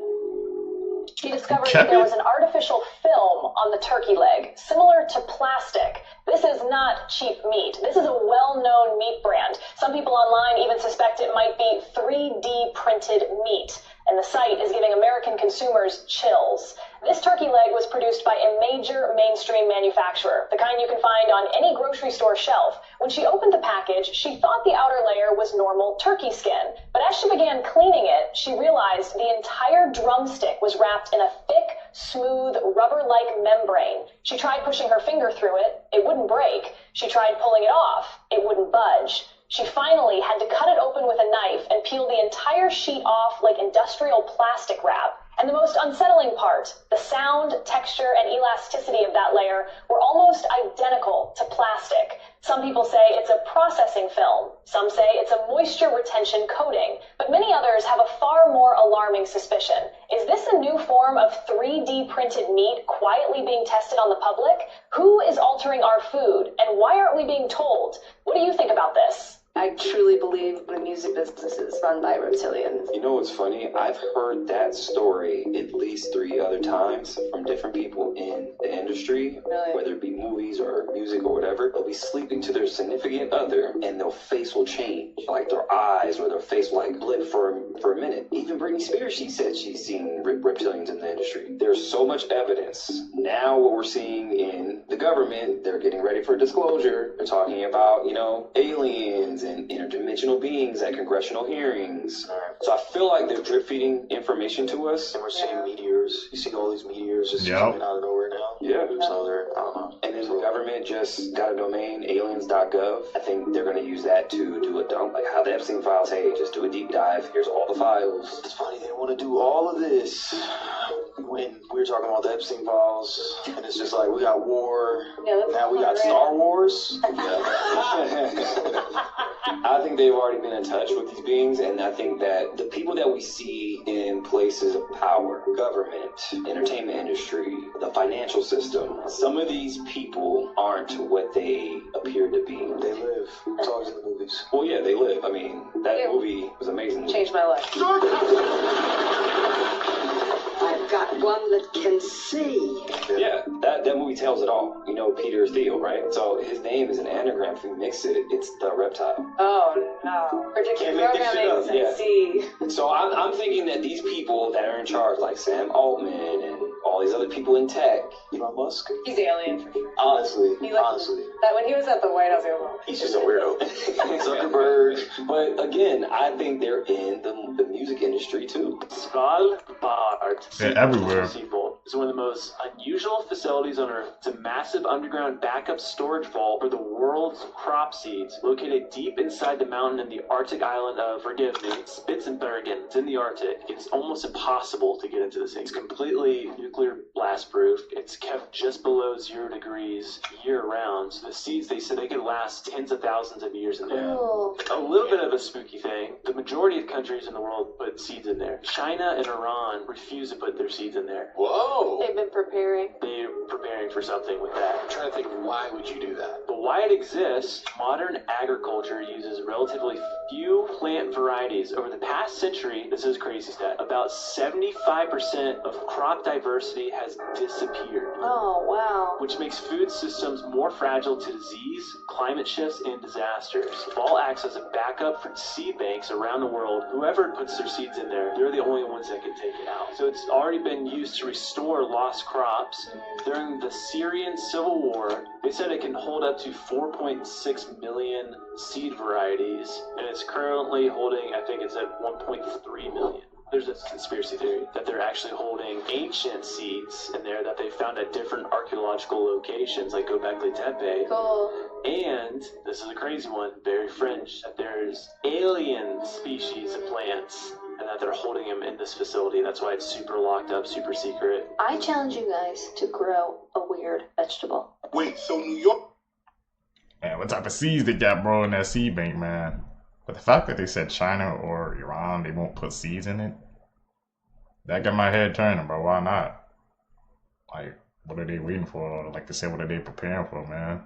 S6: She discovered that there was an artificial film on the turkey leg, similar to plastic. This is not cheap meat. This is a well-known meat brand. Some people online even suspect it might be 3D printed meat, and the site is giving American consumers chills. This turkey leg was produced by a major mainstream manufacturer, the kind you can find on any grocery store shelf. When she opened the package, she thought the outer layer was normal turkey skin. But as she began cleaning it, she realized the entire drumstick was wrapped in a thick, smooth, rubber-like membrane. She tried pushing her finger through it. It wouldn't break. She tried pulling it off. It wouldn't budge. She finally had to cut it open with a knife and peel the entire sheet off like industrial plastic wrap. And the most unsettling part, the sound, texture, and elasticity of that layer were almost identical to plastic. Some people say it's a processing film. Some say it's a moisture retention coating. But many others have a far more alarming suspicion. Is this a new form of 3D printed meat quietly being tested on the public? Who is altering our food? And why aren't we being told? What do you think about this?
S11: I truly believe the music business is run by reptilians.
S8: You know what's funny? I've heard that story at least 3 other times from different people in the industry,
S11: Really?
S8: whether it be movies or music or whatever. They'll be sleeping to their significant other and their face will change, like their eyes or their face will like blip for a minute. Even Britney Spears, she said she's seen reptilians in the industry. There's so much evidence. Now what we're seeing in the government, they're getting ready for disclosure. They're talking about, aliens and interdimensional beings at congressional hearings. So I feel like they're drip feeding information to us.
S12: And we're seeing meteors. You see all these meteors just coming out of nowhere now.
S8: Yeah.
S12: So they're, I don't know.
S8: And then the government just got a domain, aliens.gov. I think they're going to use that to do a dump, like how the Epstein files, hey, just do a deep dive. Here's all the files.
S12: It's funny, they want to do all of this when we were talking about the Epstein files, and it's just like, we got war, now we got Star Wars.
S8: I think they've already been in touch with these beings, and I think that the people that we see in places of power, government, entertainment industry, the financial system, some of these people aren't what they appear to be.
S12: They live. It's always in the movies.
S8: Well, yeah, they live. I mean, that movie was amazing.
S11: Changed my life.
S13: I've got one that can see.
S8: Yeah, that movie tells it all. You know Peter Thiel, right? So his name is an anagram. If you mix it, it's the reptile.
S11: Oh, no. Predictive programming,
S8: Yeah.
S11: I see.
S8: So I'm thinking that these people that are in charge, like Sam Altman and all these other people in tech,
S12: Elon Musk.
S11: He's alien for sure.
S12: Honestly,
S11: That when he was at the White House,
S12: he's just a weirdo.
S8: Zuckerberg. But again, I think they're in the music industry too.
S14: Svalbard
S2: They're everywhere.
S14: is one of the most unusual facilities on Earth. It's a massive underground backup storage vault for the world's crop seeds, located deep inside the mountain in the Arctic island of, forgive me, Spitsbergen. It's in the Arctic. It's almost impossible to get into this thing. It's completely nuclear blast proof. It's kept just below 0 degrees year round. So the seeds, they said they could last tens of thousands of years in there. A little bit of a spooky thing. The majority of countries in the world put seeds in there. China and Iran refuse to put their seeds in there.
S12: Whoa!
S11: They've been preparing.
S14: They're preparing for something with that.
S12: I'm trying to think of why would you do that?
S14: But why it exists, modern agriculture uses relatively few plant varieties. Over the past century, this is a crazy stat, about 75% of crop diversity has disappeared.
S11: Oh, wow.
S14: Which makes food systems more fragile to disease, climate shifts, and disasters. Fall acts as a backup for seed banks around the world. Whoever puts their seeds in there, they're the only ones that can take it out. So it's already been used to restore lost crops. During the Syrian civil war, they said it can hold up to 4.6 million seed varieties, and it's currently holding, I think it's at 1.3 million. There's a conspiracy theory that they're actually holding ancient seeds in there that they found at different archaeological locations, like Göbekli Tepe.
S11: Cool.
S14: And, this is a crazy one, very fringe, that there's alien species of plants, and that they're holding them in this facility. That's why it's super locked up, super secret.
S11: I challenge you guys to grow a weird vegetable.
S30: Wait, so New York?
S2: Man, what type of seeds they got, bro, in that seed bank, man? But the fact that they said China or Iran, they won't put seeds in it, That got my head turning, bro. Why not? Like, what are they waiting for? Like I said, what are they preparing for, man?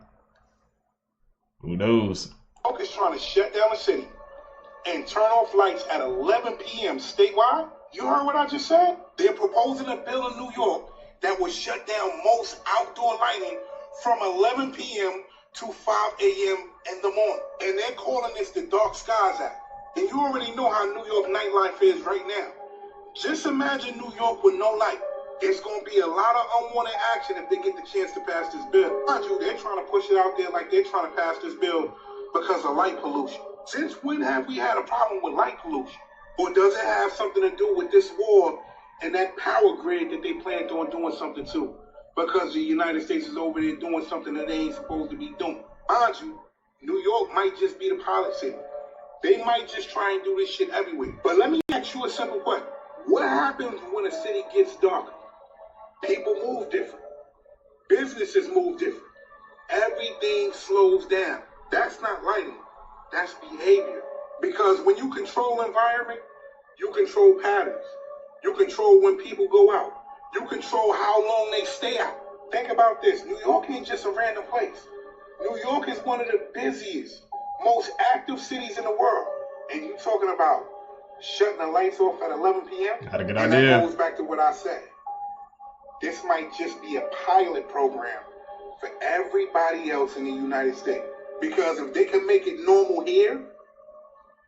S2: Who knows?
S30: New York is trying to shut down the city and turn off lights at 11 p.m. statewide. You heard what I just said? They're proposing a bill in New York that will shut down most outdoor lighting from 11 p.m. to 5 a.m. in the morning. And they're calling this the Dark Skies Act. And you already know how New York nightlife is right now. Just imagine New York with no light. It's going to be a lot of unwanted action if they get the chance to pass this bill. Mind you, they're trying to push it out there like they're trying to pass this bill because of light pollution. Since when have we had a problem with light pollution? Or does it have something to do with this war and that power grid that they planned on doing something to? Because the United States is over there doing something that they ain't supposed to be doing. Mind you, New York might just be the pilot city. They might just try and do this shit everywhere. But let me ask you a simple question. What happens when a city gets darker? People move different. Businesses move different. Everything slows down. That's not lighting. That's behavior. Because when you control environment, you control patterns. You control when people go out. You control how long they stay out. Think about this. New York ain't just a random place. New York is one of the busiest, most active cities in the world. And you talking about shutting the lights off at 11 p.m.?
S2: Had a good
S30: and
S2: idea.
S30: That goes back to what I said. This might just be a pilot program for everybody else in the United States. Because if they can make it normal here,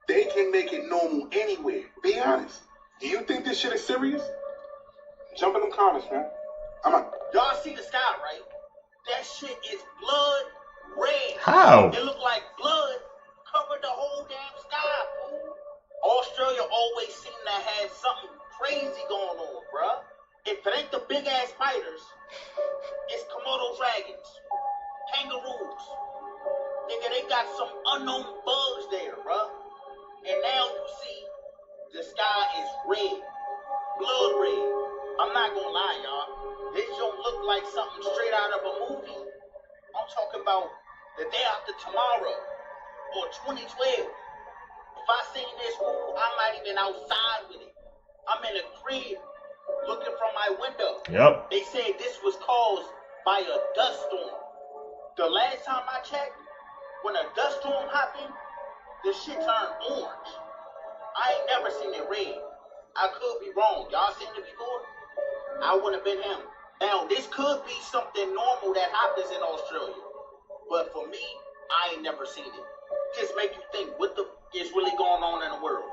S30: they can make it normal anywhere. Be honest. Do you think this shit is serious? Jump in them comments, man. I'm out.
S1: Y'all see the sky, right? That shit is blood red.
S2: How?
S1: It look like blood covered the whole damn sky, fool. Australia always seem to have something crazy going on, bruh. If it ain't the big ass spiders, it's Komodo dragons, kangaroos. Nigga, they got some unknown bugs there, bruh. And now you see the sky is red, blood red. I'm not gonna lie, y'all. This don't look like something straight out of a movie. I'm talking about the day after tomorrow or 2012. If I seen this fool, I might have been outside with it. I'm in a crib looking from my window.
S2: Yep.
S1: They said this was caused by a dust storm. The last time I checked, when a dust storm happened, the shit turned orange. I ain't never seen it red. I could be wrong. Y'all seen it before? I wouldn't have been him. Now, this could be something normal that happens in Australia. But for me, I ain't never seen it. Just make you think, what the is really going on in the world?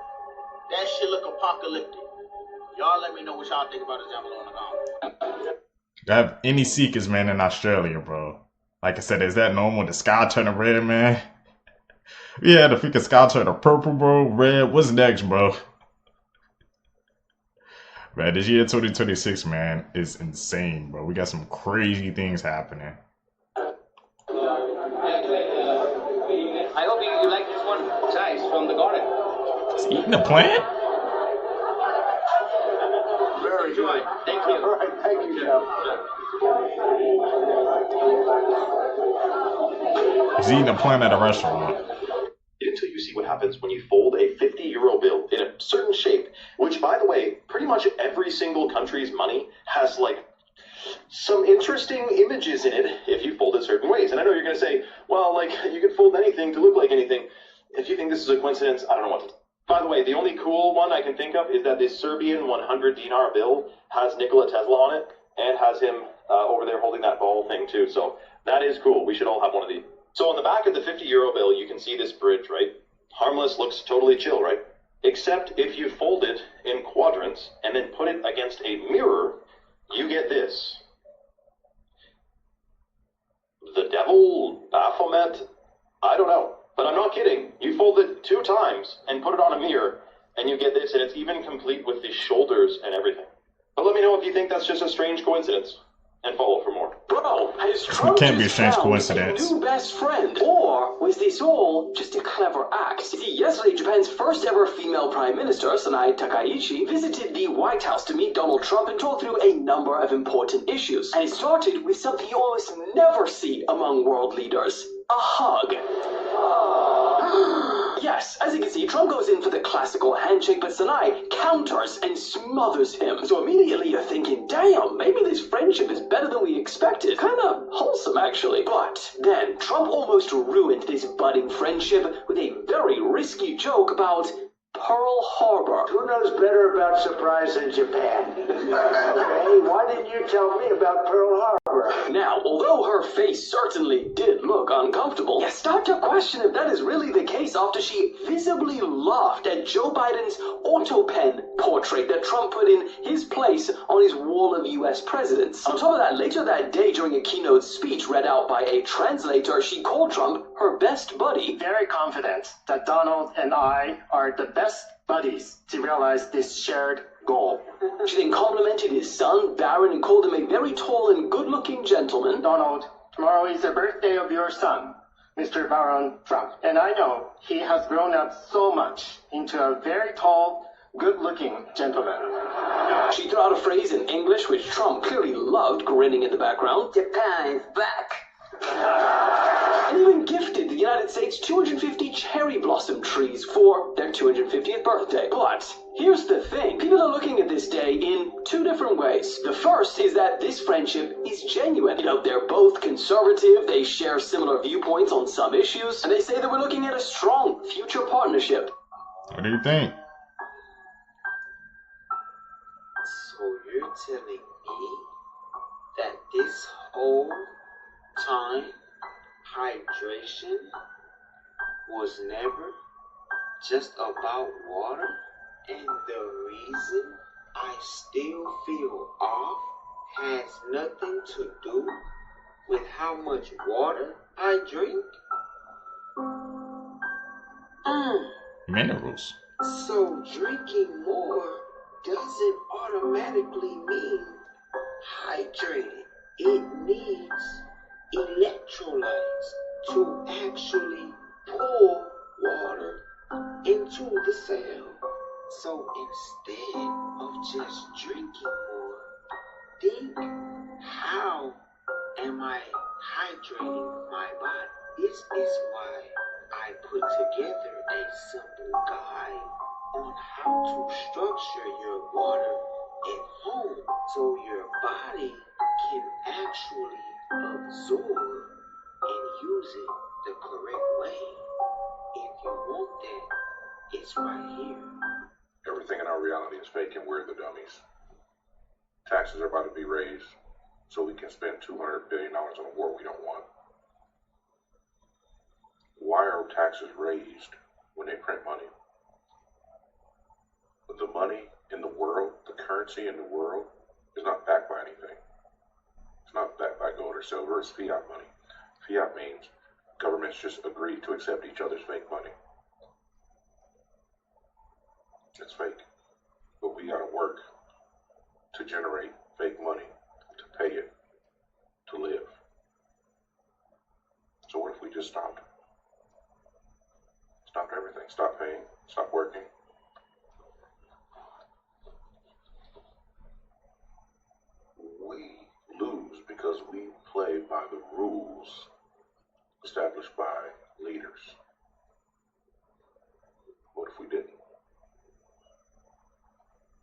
S1: That shit look apocalyptic. Y'all let me know what y'all think about this down below in the comments.
S2: Have any seekers, man, in Australia, bro? Like I said, is that normal? The sky turning red, man? Yeah, the freaking sky turning purple, bro. Red. What's next, bro? Man, this year 2026, man, is insane, bro. We got some crazy things happening.
S5: I hope you like this one. Chai from the garden.
S2: It's eating a plant?
S1: Very good. Thank you.
S30: All right, thank you, Joe.
S2: He's eating a plant at a restaurant.
S15: Until you see what happens when you fold a 50-euro bill in a certain shape, which, by the way, pretty much every single country's money has, like, some interesting images in it if you fold it certain ways. And I know you're going to say, well, like, you could fold anything to look like anything. If you think this is a coincidence, I don't know what. By the way, the only cool one I can think of is that this Serbian 100 dinar bill has Nikola Tesla on it and has him over there holding that ball thing, too. So that is cool. We should all have one of these. So on the back of the 50-euro bill, you can see this bridge, right? Harmless, looks totally chill, right? Except if you fold it in quadrants and then put it against a mirror, you get this. The devil, Baphomet, I don't know. But I'm not kidding. You fold it 2 times and put it on a mirror, and you get this, and it's even complete with the shoulders and everything. But let me know if you think that's just a strange coincidence. And follow for more.
S5: Bro, has
S2: It
S5: Trump
S2: can't be a
S5: just
S2: strange
S5: found
S2: coincidence.
S5: a new best friend? Or was this all just a clever act? See, yesterday, Japan's first ever female prime minister, Sanae Takaichi, visited the White House to meet Donald Trump and talk through a number of important issues. And it started with something you almost never see among world leaders. A hug. Yes, Yes, as you can see, Trump goes in for the classical handshake, but Sinai counters and smothers him. So immediately you're thinking, damn, maybe this friendship is better than we expected. Kinda wholesome, actually. But then Trump almost ruined this budding friendship with a very risky joke about Pearl Harbor.
S4: Who knows better about surprise than Japan? Okay, why didn't you tell me about Pearl Harbor?
S5: Now, although her face certainly did look uncomfortable, you start to question if that is really the case after she visibly laughed at Joe Biden's AutoPen portrait that Trump put in his place on his wall of U.S. presidents. On top of that, later that day during a keynote speech read out by a translator, she called Trump her best buddy.
S4: Very confident that Donald and I are the best buddies to realize this shared goal.
S5: She then complimented his son, Barron, and called him a very tall and good-looking gentleman.
S4: Donald, tomorrow is the birthday of your son, Mr. Barron Trump. And I know he has grown up so much into a very tall, good-looking gentleman.
S5: She threw out a phrase in English, which Trump clearly loved, grinning in the background.
S4: Japan is back.
S5: And even gifted the United States 250 cherry blossom trees for their 250th birthday. But here's the thing. People are looking at this day in two different ways. The first is that this friendship is genuine. You know, they're both conservative, they share similar viewpoints on some issues, and they say that we're looking at a strong future partnership.
S2: What do you think?
S1: So you're telling me that this whole time hydration was never just about water, and the reason I still feel off has nothing to do with how much water I drink?
S2: Minerals.
S1: So drinking more doesn't automatically mean hydrated. It needs electrolytes to actually pour water into the cell. So instead of just drinking more, think, how am I hydrating my body? This is why I put together a simple guide on how to structure your water at home so your body can actually absorb and use it the correct way. If you want that, it's right here.
S24: Everything in our reality is fake and we're the dummies. Taxes are about to be raised so we can spend $200 billion on a war we don't want. Why are taxes raised when they print money? But the money in the world, the currency in the world, is not backed by anything. It's not backed by gold or silver, it's fiat money. Fiat means governments just agree to accept each other's fake money. It's fake. But we gotta work to generate fake money, to pay it, to live. So what if we just stopped? Stopped everything. Stop paying, stop working. We lose because we play by the rules established by leaders. What if we didn't?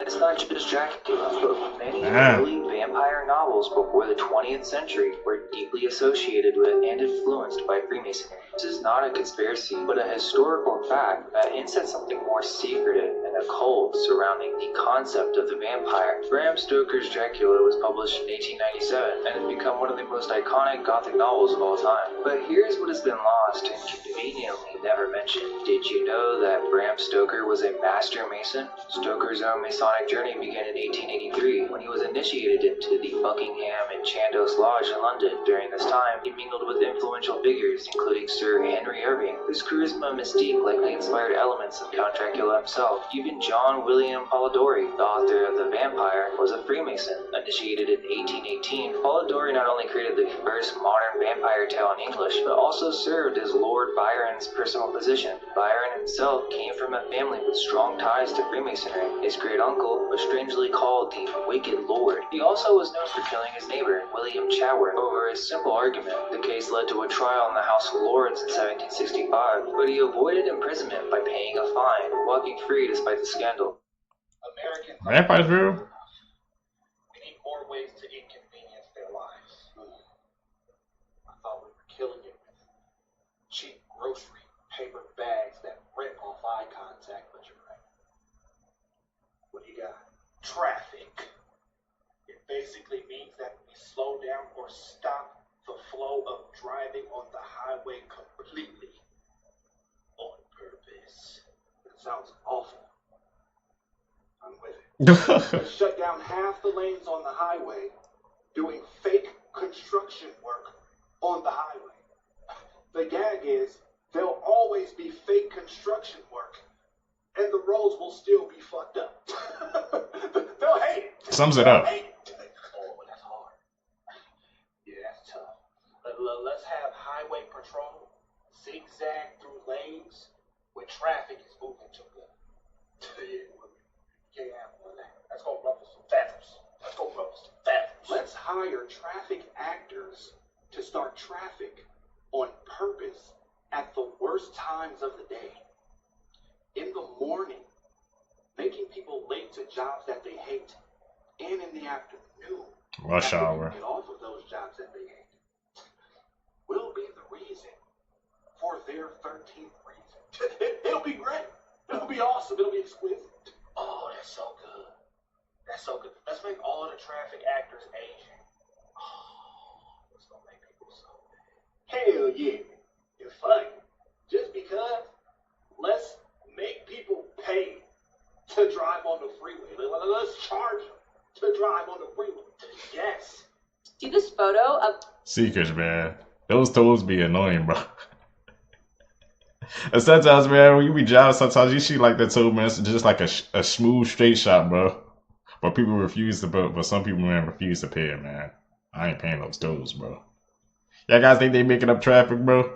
S16: It's not just Dracula. Many early vampire novels before the 20th century were deeply associated with and influenced by Freemasonry. This is not a conspiracy, but a historical fact that hints at something more secretive and occult surrounding the concept of the vampire. Bram Stoker's Dracula was published in 1897 and has become one of the most iconic Gothic novels of all time. But here's what has been lost and conveniently never mentioned. Did you know that Bram Stoker was a master mason? Stoker's own Masonic journey began in 1883 when he was initiated into the Buckingham and Chandos Lodge in London. During this time, he mingled with influential figures including Sir Henry Irving, whose charisma and mystique likely inspired elements of Count Dracula himself. Even John William Polidori, the author of The Vampire, was a Freemason. Initiated in 1818, Polidori not only created the first modern vampire tale in English, but also served as Lord Byron's personal physician. Byron himself came from a family with strong ties to Freemasonry. His great uncle, Poe was strangely called the Wicked Lord. He also was known for killing his neighbor, William Chower, over a simple argument. The case led to a trial in the House of Lords in 1765, but he avoided imprisonment by paying a fine, walking free despite the scandal.
S2: Vampires real?
S1: We need more ways to inconvenience their lives. I thought we were killing it with cheap grocery paper bags that rip off eye contact, but you're right. What do you got? Traffic. It basically means that we slow down or stop the flow of driving on the highway completely on purpose. It sounds awful. I'm with it. Shut down half the lanes on the highway doing fake construction work on the highway. The gag is there'll always be fake construction work and the roads will still be fucked up. They'll hate it.
S2: Sums it up.
S1: Oh, that's hard. Yeah, that's tough. Let's have highway patrol zigzag through lanes where traffic is moving too good. Yeah, can't have one of that. Let's go ruffle some feathers. Let's go ruffle some feathers. Let's hire traffic actors to start traffic on purpose at the worst times of the day. In the morning, making people late to jobs that they hate, and in the afternoon,
S2: Rush hour.
S1: get off of those jobs that they hate. Will be the reason for their 13th reason. It'll be great. It'll be awesome. It'll be exquisite. Oh, that's so good. That's so good. Let's make all the traffic actors Asian. Oh, that's gonna make people so mad. Hell yeah. It's funny. Just because, let's make people pay to drive on the freeway. Let's charge them to drive on the freeway. Yes.
S17: See this photo of
S2: Seekers, man. Those tolls be annoying, bro. And sometimes, man, when you be driving, sometimes you see like that toll, man, it's just like a smooth, straight shot, bro. But people refuse to, but some people, man, refuse to pay it, man. I ain't paying those tolls, bro. Y'all guys think they making up traffic, bro?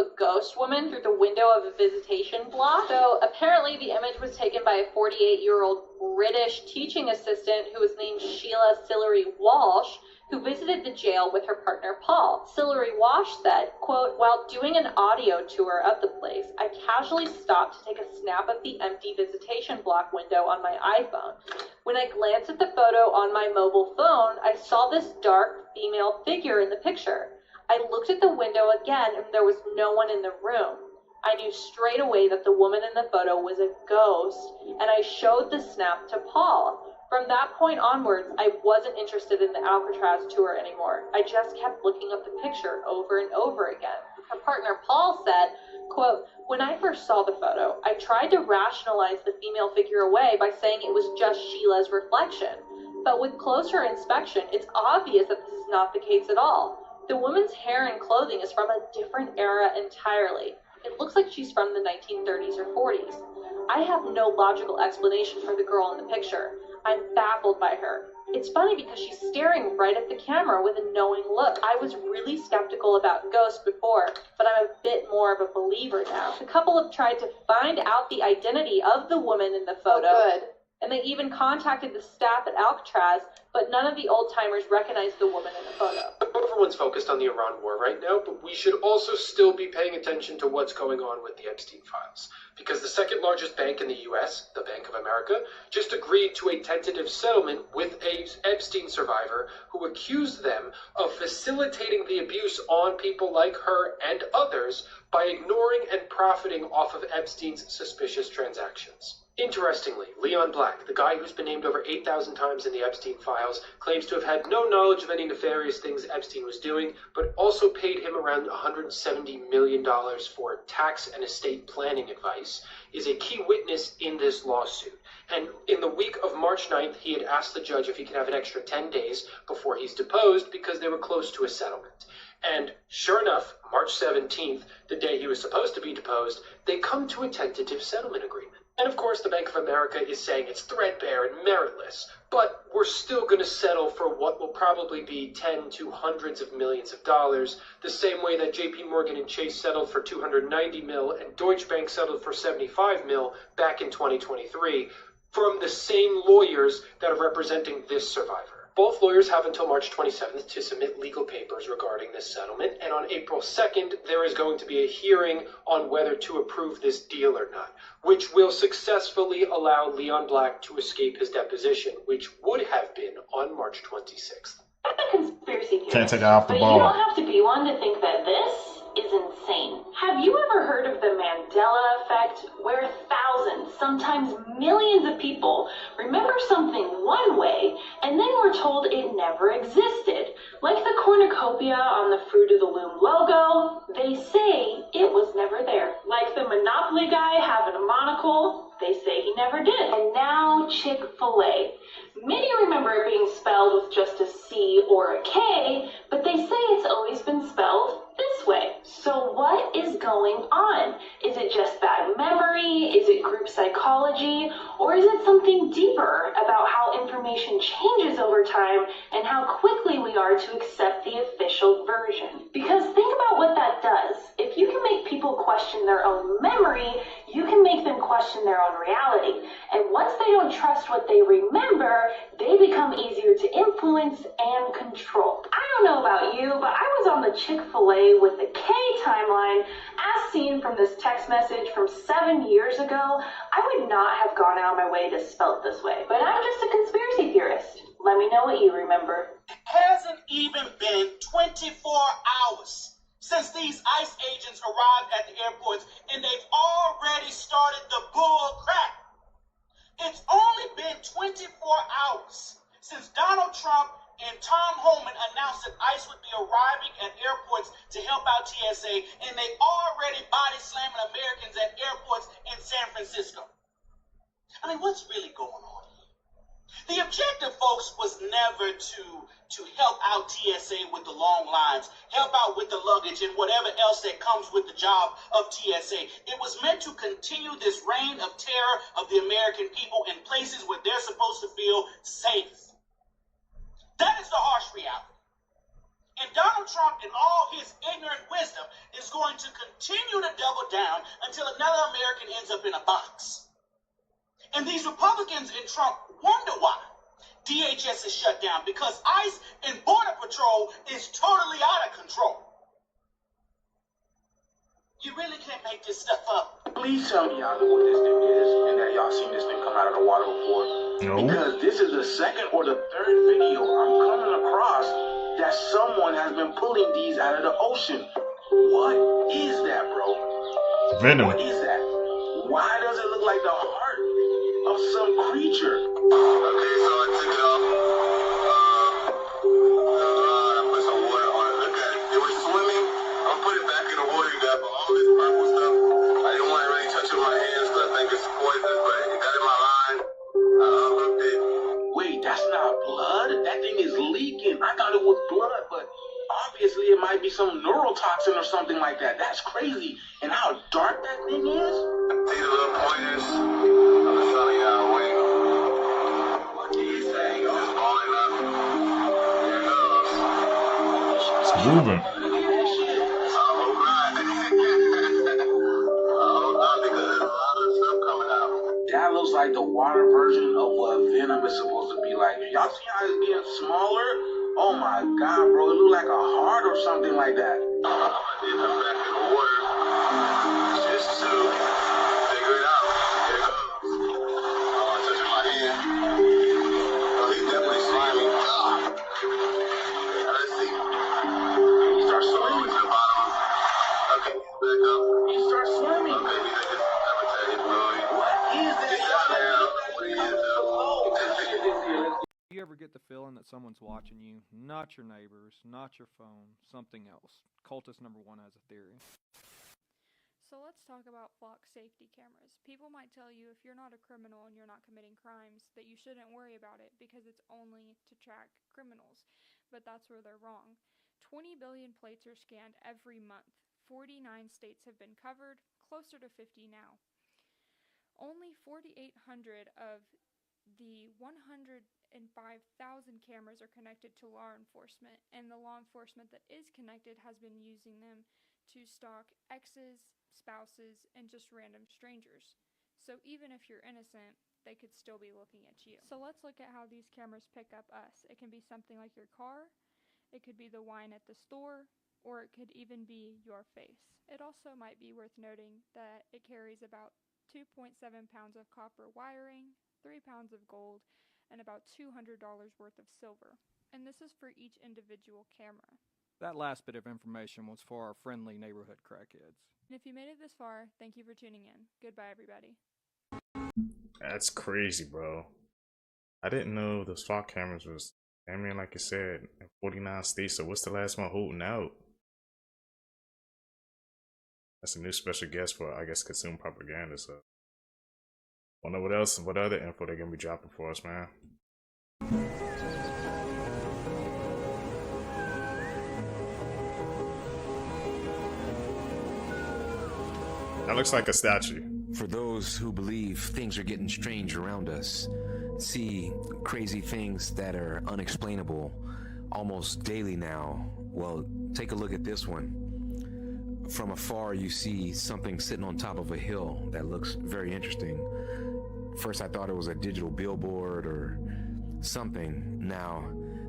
S17: a ghost woman through the window of a visitation block. So apparently the image was taken by a 48-year-old British teaching assistant who was named Sheila Sillery Walsh, who visited the jail with her partner Paul. Sillery Walsh said, quote, "While doing an audio tour of the place, I casually stopped to take a snap of the empty visitation block window on my iPhone. When I glanced at the photo on my mobile phone, I saw this dark female figure in the picture. I looked at the window again and there was no one in the room. I knew straight away that the woman in the photo was a ghost, and I showed the snap to Paul. From that point onwards, I wasn't interested in the Alcatraz tour anymore. I just kept looking at the picture over and over again." Her partner Paul said, quote, "When I first saw the photo, I tried to rationalize the female figure away by saying it was just Sheila's reflection. But with closer inspection, it's obvious that this is not the case at all. The woman's hair and clothing is from a different era entirely. It looks like she's from the 1930s or 40s. I have no logical explanation for the girl in the picture. I'm baffled by her. It's funny because she's staring right at the camera with a knowing look. I was really skeptical about ghosts before, but I'm a bit more of a believer now." The couple have tried to find out the identity of the woman in the photo.
S11: Oh, good.
S17: And they even contacted the staff at Alcatraz, but none of the old-timers recognized the woman in the photo.
S18: Everyone's focused on the Iran war right now, but we should also still be paying attention to what's going on with the Epstein files. Because the second largest bank in the US, the Bank of America, just agreed to a tentative settlement with a Epstein survivor who accused them of facilitating the abuse on people like her and others by ignoring and profiting off of Epstein's suspicious transactions. Interestingly, Leon Black, the guy who's been named over 8,000 times in the Epstein files, claims to have had no knowledge of any nefarious things Epstein was doing, but also paid him around $170 million for tax and estate planning advice, is a key witness in this lawsuit. And in the week of March 9th, he had asked the judge if he could have an extra 10 days before he's deposed because they were close to a settlement. And sure enough, March 17th, the day he was supposed to be deposed, they come to a tentative settlement agreement. And of course, the Bank of America is saying it's threadbare and meritless, but we're still going to settle for what will probably be 10 to hundreds of millions of dollars, the same way that JP Morgan and Chase settled for 290 mil and Deutsche Bank settled for 75 mil back in 2023. from the same lawyers that are representing this survivor. Both lawyers have until March 27th to submit legal papers regarding this settlement, and on April 2nd, there is going to be a hearing on whether to approve this deal or not, which will successfully allow Leon Black to escape his deposition, which would have been on March 26th.
S6: Conspiracy theory.
S2: Can't take it off the
S6: But
S2: ball.
S6: you don't have to be one to think that this is insane. Have you ever heard of the Mandela effect, where thousands, sometimes millions of people remember something one way and then were told it never existed? Like the cornucopia on the Fruit of the Loom logo, they say it was never there. Like the Monopoly guy having a monocle, they say he never did. And now Chick-fil-A. Many remember it being spelled with just a C or a K, but they say it's always been spelled this way. So what is going on? Is it just bad memory? Is it group psychology? Or is it something deeper about how information changes over time and how quickly we are to accept the official version? Because think about what that does. If you can make people question their own memory, you can make them question their own reality. And once they don't trust what they remember, they become easier to influence and control. I don't know about you, but I was on the Chick-fil-A with the K timeline as seen from this text message from 7 years ago. I would not have gone out of my way to spell it this way. But I'm just a conspiracy theorist. Let me know what you remember.
S1: It hasn't even been 24 hours since these ICE agents arrived at the airports, and they've already started the bull crap. It's only been 24 hours since Donald Trump and Tom Homan announced that ICE would be arriving at airports to help out TSA, and they already body slamming Americans at airports in San Francisco. I mean, what's really going on here? The objective, folks, was never to help out TSA with the long lines, help out with the luggage and whatever else that comes with the job of TSA. It was meant to continue this reign of terror of the American people in places where they're supposed to feel safe. That is the harsh reality. And Donald Trump, in all his ignorant wisdom, is going to continue to double down until another American ends up in a box. And these Republicans in Trump wonder why DHS is shut down, because ICE and Border Patrol is totally out of control. You really can't make this stuff up.
S24: Please tell me y'all know what this thing is and that y'all seen this thing come out of the water before.
S2: No.
S24: Because this is the second or the third video I'm coming across that someone has been pulling these out of the ocean. What is that, bro?
S2: Venom.
S24: What is that? Why does it look like the heart of some creature?
S3: Okay, so I took it off. I put some water on it. Look at it. It was swimming. I'm gonna put it back in the water, you got, but all this purple stuff, I didn't want it really touching my hands because I think it's poisonous, but it got in my line. I unhooked it.
S24: Wait, that's not blood? That thing is leaking. I thought it was blood, but obviously it might be some neurotoxin or something like that. That's crazy. And how dark that thing is?
S3: See the little pointers? I'm just telling you how it went. He's saying it's just falling up. Here it goes.
S2: It's moving.
S24: That looks like the water version of what Venom is supposed to be like. Y'all see how it's getting smaller? Oh my god, bro. It look like a heart or something like that.
S3: I'm gonna dip him back in the water just to figure it out. Here it goes. Oh, I'm touching my hand. Oh, he's definitely slimy. Now let's see.
S24: He starts swimming.
S3: To the bottom. Okay, he's back up.
S24: He starts swimming.
S3: Okay, we got this cemetery fluid.
S24: What is that?
S19: Do you ever get the feeling that someone's watching you? Not your neighbors, not your phone, something else. Cultist number 1 has a theory.
S20: So let's talk about flock safety cameras. People might tell you if you're not a criminal and you're not committing crimes that you shouldn't worry about it because it's only to track criminals. But that's where they're wrong. 20 billion plates are scanned every month. 49 states have been covered, closer to 50 now. Only 4,800 of the 105,000 cameras are connected to law enforcement, and the law enforcement that is connected has been using them to stalk exes, spouses, and just random strangers. So even if you're innocent, they could still be looking at you. So let's look at how these cameras pick up us. It can be something like your car, it could be the wine at the store, or it could even be your face. It also might be worth noting that it carries about 2.7 pounds of copper wiring, 3 pounds of gold, and about $200 worth of silver. And this is for each individual camera.
S19: That last bit of information was for our friendly neighborhood crackheads.
S20: And if you made it this far, thank you for tuning in. Goodbye, everybody.
S2: That's crazy, bro. I didn't know the SWAT cameras was, I mean, like you said, in 49 states. So what's the last one holding out? That's a new special guest for, I guess, consumer propaganda. So, wonder what else, what other info they're gonna be dropping for us, man. That looks like a statue.
S7: For those who believe things are getting strange around us, see crazy things that are unexplainable almost daily now, well, take a look at this one. From afar, you see something sitting on top of a hill that looks very interesting. First, I thought it was a digital billboard or something. Now,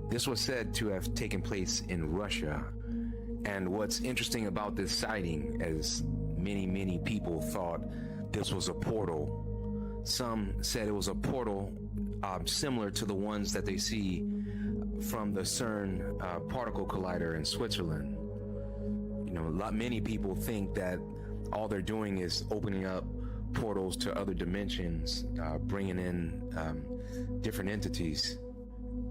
S7: this was said to have taken place in Russia. And what's interesting about this sighting is many people thought this was a portal. Some said it was a portal similar to the ones that they see from the CERN particle collider in Switzerland. You know, many people think that all they're doing is opening up portals to other dimensions, bringing in different entities.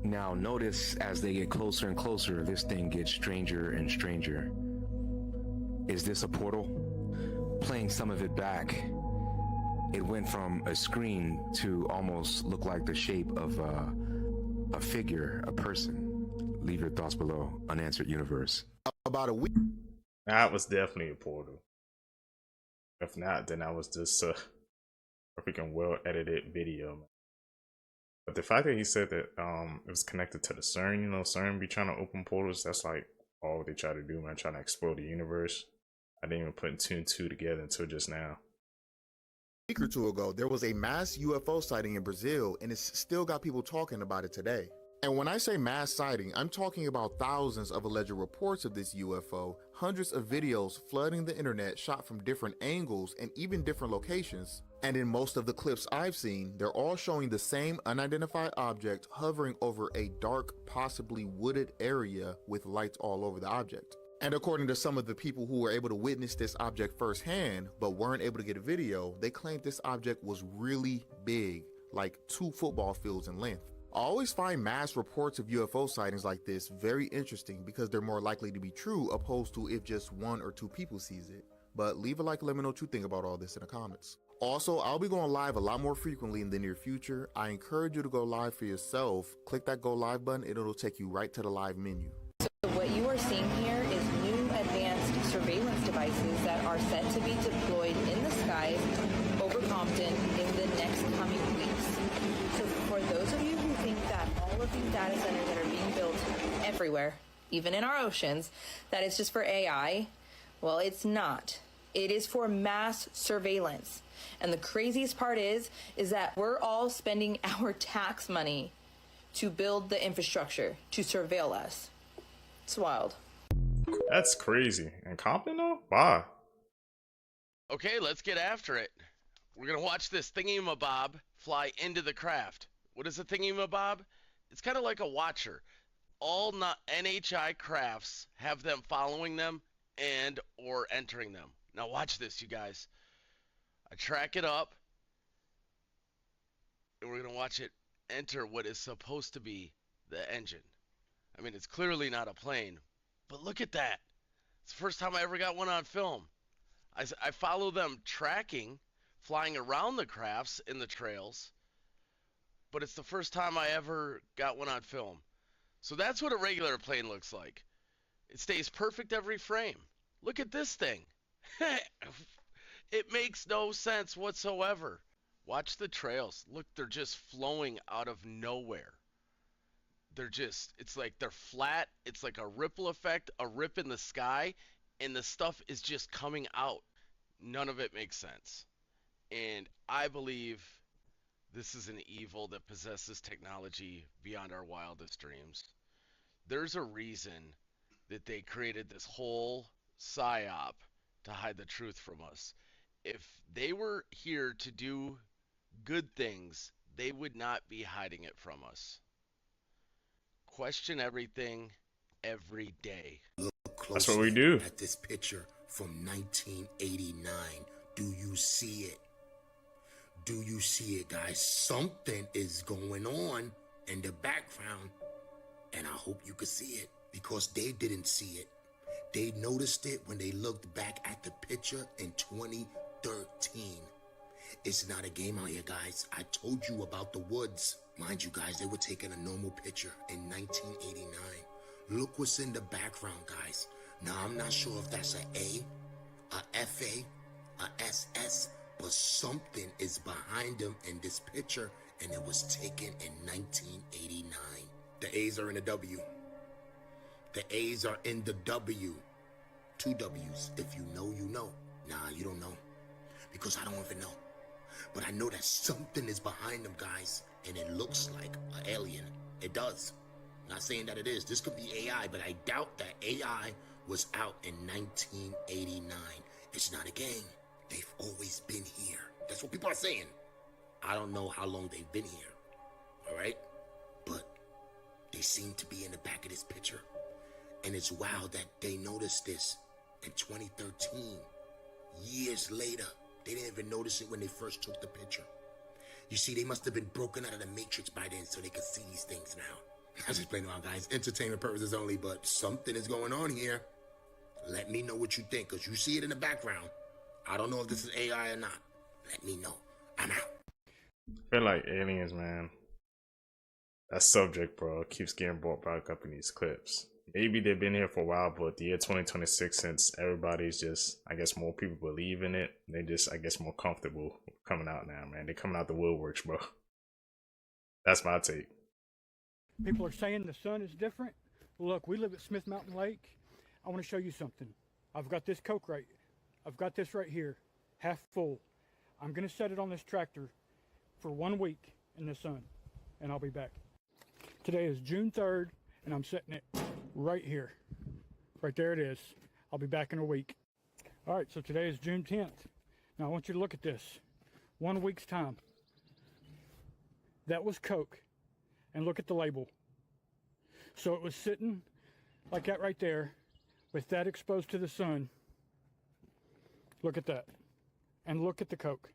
S7: Now notice as they get closer and closer, this thing gets stranger and stranger. Is this a portal? Playing some of it back, it went from a screen to almost look like the shape of a figure, a person. Leave your thoughts below. Unanswered Universe.
S2: About a week. That was definitely a portal. If not, then that was just a freaking well-edited video, man. But the fact that he said that it was connected to the CERN, you know, CERN be trying to open portals, that's like all they try to do, man, trying to explore the universe. I didn't even put two and two together until just now.
S9: A week or two ago, there was a mass UFO sighting in Brazil, and it's still got people talking about it today. And when I say mass sighting, I'm talking about thousands of alleged reports of this UFO, hundreds of videos flooding the internet shot from different angles and even different locations. And in most of the clips I've seen, they're all showing the same unidentified object hovering over a dark, possibly wooded area with lights all over the object. And according to some of the people who were able to witness this object firsthand, but weren't able to get a video, they claimed this object was really big, like 2 football fields in length. I always find mass reports of UFO sightings like this very interesting because they're more likely to be true opposed to if just 1 or 2 people sees it. But leave a like and let me know what you think about all this in the comments. Also, I'll be going live a lot more frequently in the near future. I encourage you to go live for yourself. Click that go live button and it'll take you right to the live menu.
S21: So what you are seeing here is new advanced surveillance devices that are set to be deployed in the skies over Compton in the next coming weeks. So for those of you who think that all of these data centers that are being built everywhere, even in our oceans, that it's just for AI, well, it's not. It is for mass surveillance. And the craziest part is that we're all spending our tax money to build the infrastructure to surveil us. It's wild.
S2: That's crazy. And Compton though? Why?
S22: Okay, let's get after it. We're gonna watch this thingy-mabob fly into the craft. What is a thingy-mabob? It's kind of like a watcher. All NHI crafts have them following them and or entering them. Now watch this, you guys. I track it up, and we're gonna watch it enter what is supposed to be the engine. I mean, it's clearly not a plane, but look at that. It's the first time I ever got one on film. I follow them tracking, flying around the crafts in the trails, but it's the first time I ever got one on film. So that's what a regular plane looks like. It stays perfect every frame. Look at this thing. It makes no sense whatsoever. Watch the trails. Look, they're just flowing out of nowhere. It's like they're flat. It's like a ripple effect, a rip in the sky, and the stuff is just coming out. None of it makes sense. And I believe This is an evil that possesses technology beyond our wildest dreams. There's a reason that they created this whole psyop to hide the truth from us. If they were here to do good things, they would not be hiding it from us. Question everything every day.
S8: Look
S2: That's what
S8: closely
S2: we do.
S8: at this picture from 1989. Do you see it? Do you see it, guys? Something is going on in the background, and I hope you could see it, because they didn't see it. They noticed it when they looked back at the picture in 2013. It's not a game out here, guys. I told you about the woods. Mind you, guys, they were taking a normal picture in 1989. Look what's in the background, guys. Now, I'm not sure if that's an A, a FA, a SS, but something is behind them in this picture, and it was taken in 1989. The A's are in the W. The A's are in the W. 2 W's. If you know, you know. Nah, you don't know, because I don't even know. But I know that something is behind them, guys, and it looks like an alien. It does. Not saying that it is. This could be AI, but I doubt that AI was out in 1989. It's not a game. They've always been here. That's what people are saying. I don't know how long they've been here, all right? But they seem to be in the back of this picture. And it's wild that they noticed this in 2013. Years later, they didn't even notice it when they first took the picture. You see, they must have been broken out of the Matrix by then so they could see these things now. I just playing around, guys. Entertainment purposes only, but something is going on here. Let me know what you think, because you see it in the background. I don't know if this is AI or not. Let me know. I'm out.
S2: I feel like aliens, man. That subject, bro, keeps getting brought back up in these clips. Maybe they've been here for a while, but the year 2026, since everybody's just, I guess more people believe in it, they just, I guess, more comfortable coming out now, man. They're coming out the woodworks, bro. That's my take.
S10: People are saying the sun is different. Look, we live at Smith Mountain Lake. I want to show you something. I've got this Coke right. I've got this right here, half full. I'm going to set it on this tractor for 1 week in the sun, and I'll be back. Today is June 3rd, and I'm setting it right here. Right there it is. I'll be back in a week. All right, so today is June 10th. Now I want you to look at this. 1 week's time. That was Coke. And look at the label. So it was sitting like that right there with that exposed to the sun. Look at that. And look at the Coke.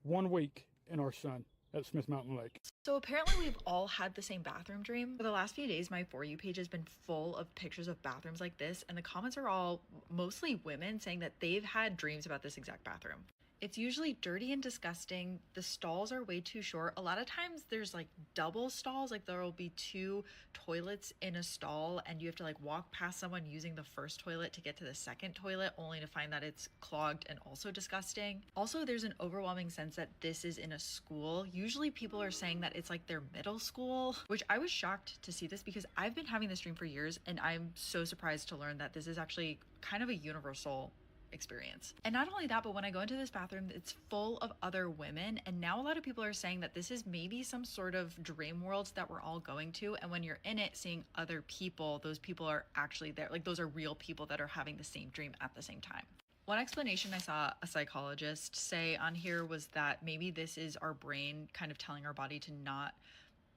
S10: 1 week in our sun at Smith Mountain Lake.
S12: So apparently we've all had the same bathroom dream. For the last few days, my For You page has been full of pictures of bathrooms like this, and the comments are all mostly women saying that they've had dreams about this exact bathroom. It's usually dirty and disgusting. The stalls are way too short. A lot of times there's like double stalls, like there will be 2 toilets in a stall and you have to like walk past someone using the first toilet to get to the second toilet, only to find that it's clogged and also disgusting. Also, there's an overwhelming sense that this is in a school. Usually people are saying that it's like their middle school, which I was shocked to see this because I've been having this dream for years, and I'm so surprised to learn that this is actually kind of a universal experience. And not only that, but when I go into this bathroom, it's full of other women, and now a lot of people are saying that this is maybe some sort of dream world that we're all going to, and when you're in it seeing other people, those people are actually there, like those are real people that are having the same dream at the same time. One explanation I saw a psychologist say on here was that maybe this is our brain kind of telling our body to not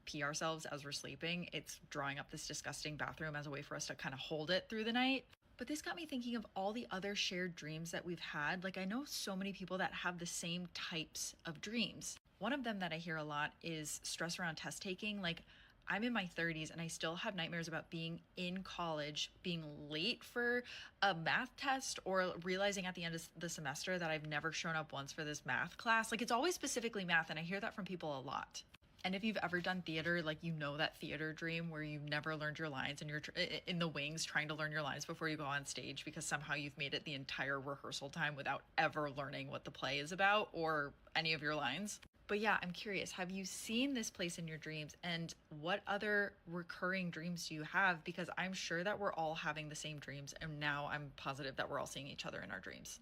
S12: pee ourselves as we're sleeping. It's drawing up this disgusting bathroom as a way for us to kind of hold it through the night. But this got me thinking of all the other shared dreams that we've had. Like, I know so many people that have the same types of dreams. One of them that I hear a lot is stress around test taking. Like, I'm in my 30s and I still have nightmares about being in college, being late for a math test, or realizing at the end of the semester that I've never shown up once for this math class. Like, it's always specifically math, and I hear that from people a lot. And if you've ever done theater, like, you know that theater dream where you've never learned your lines and you're in the wings trying to learn your lines before you go on stage because somehow you've made it the entire rehearsal time without ever learning what the play is about or any of your lines. But yeah, I'm curious, have you seen this place in your dreams, and what other recurring dreams do you have? Because I'm sure that we're all having the same dreams, and now I'm positive that we're all seeing each other in our dreams.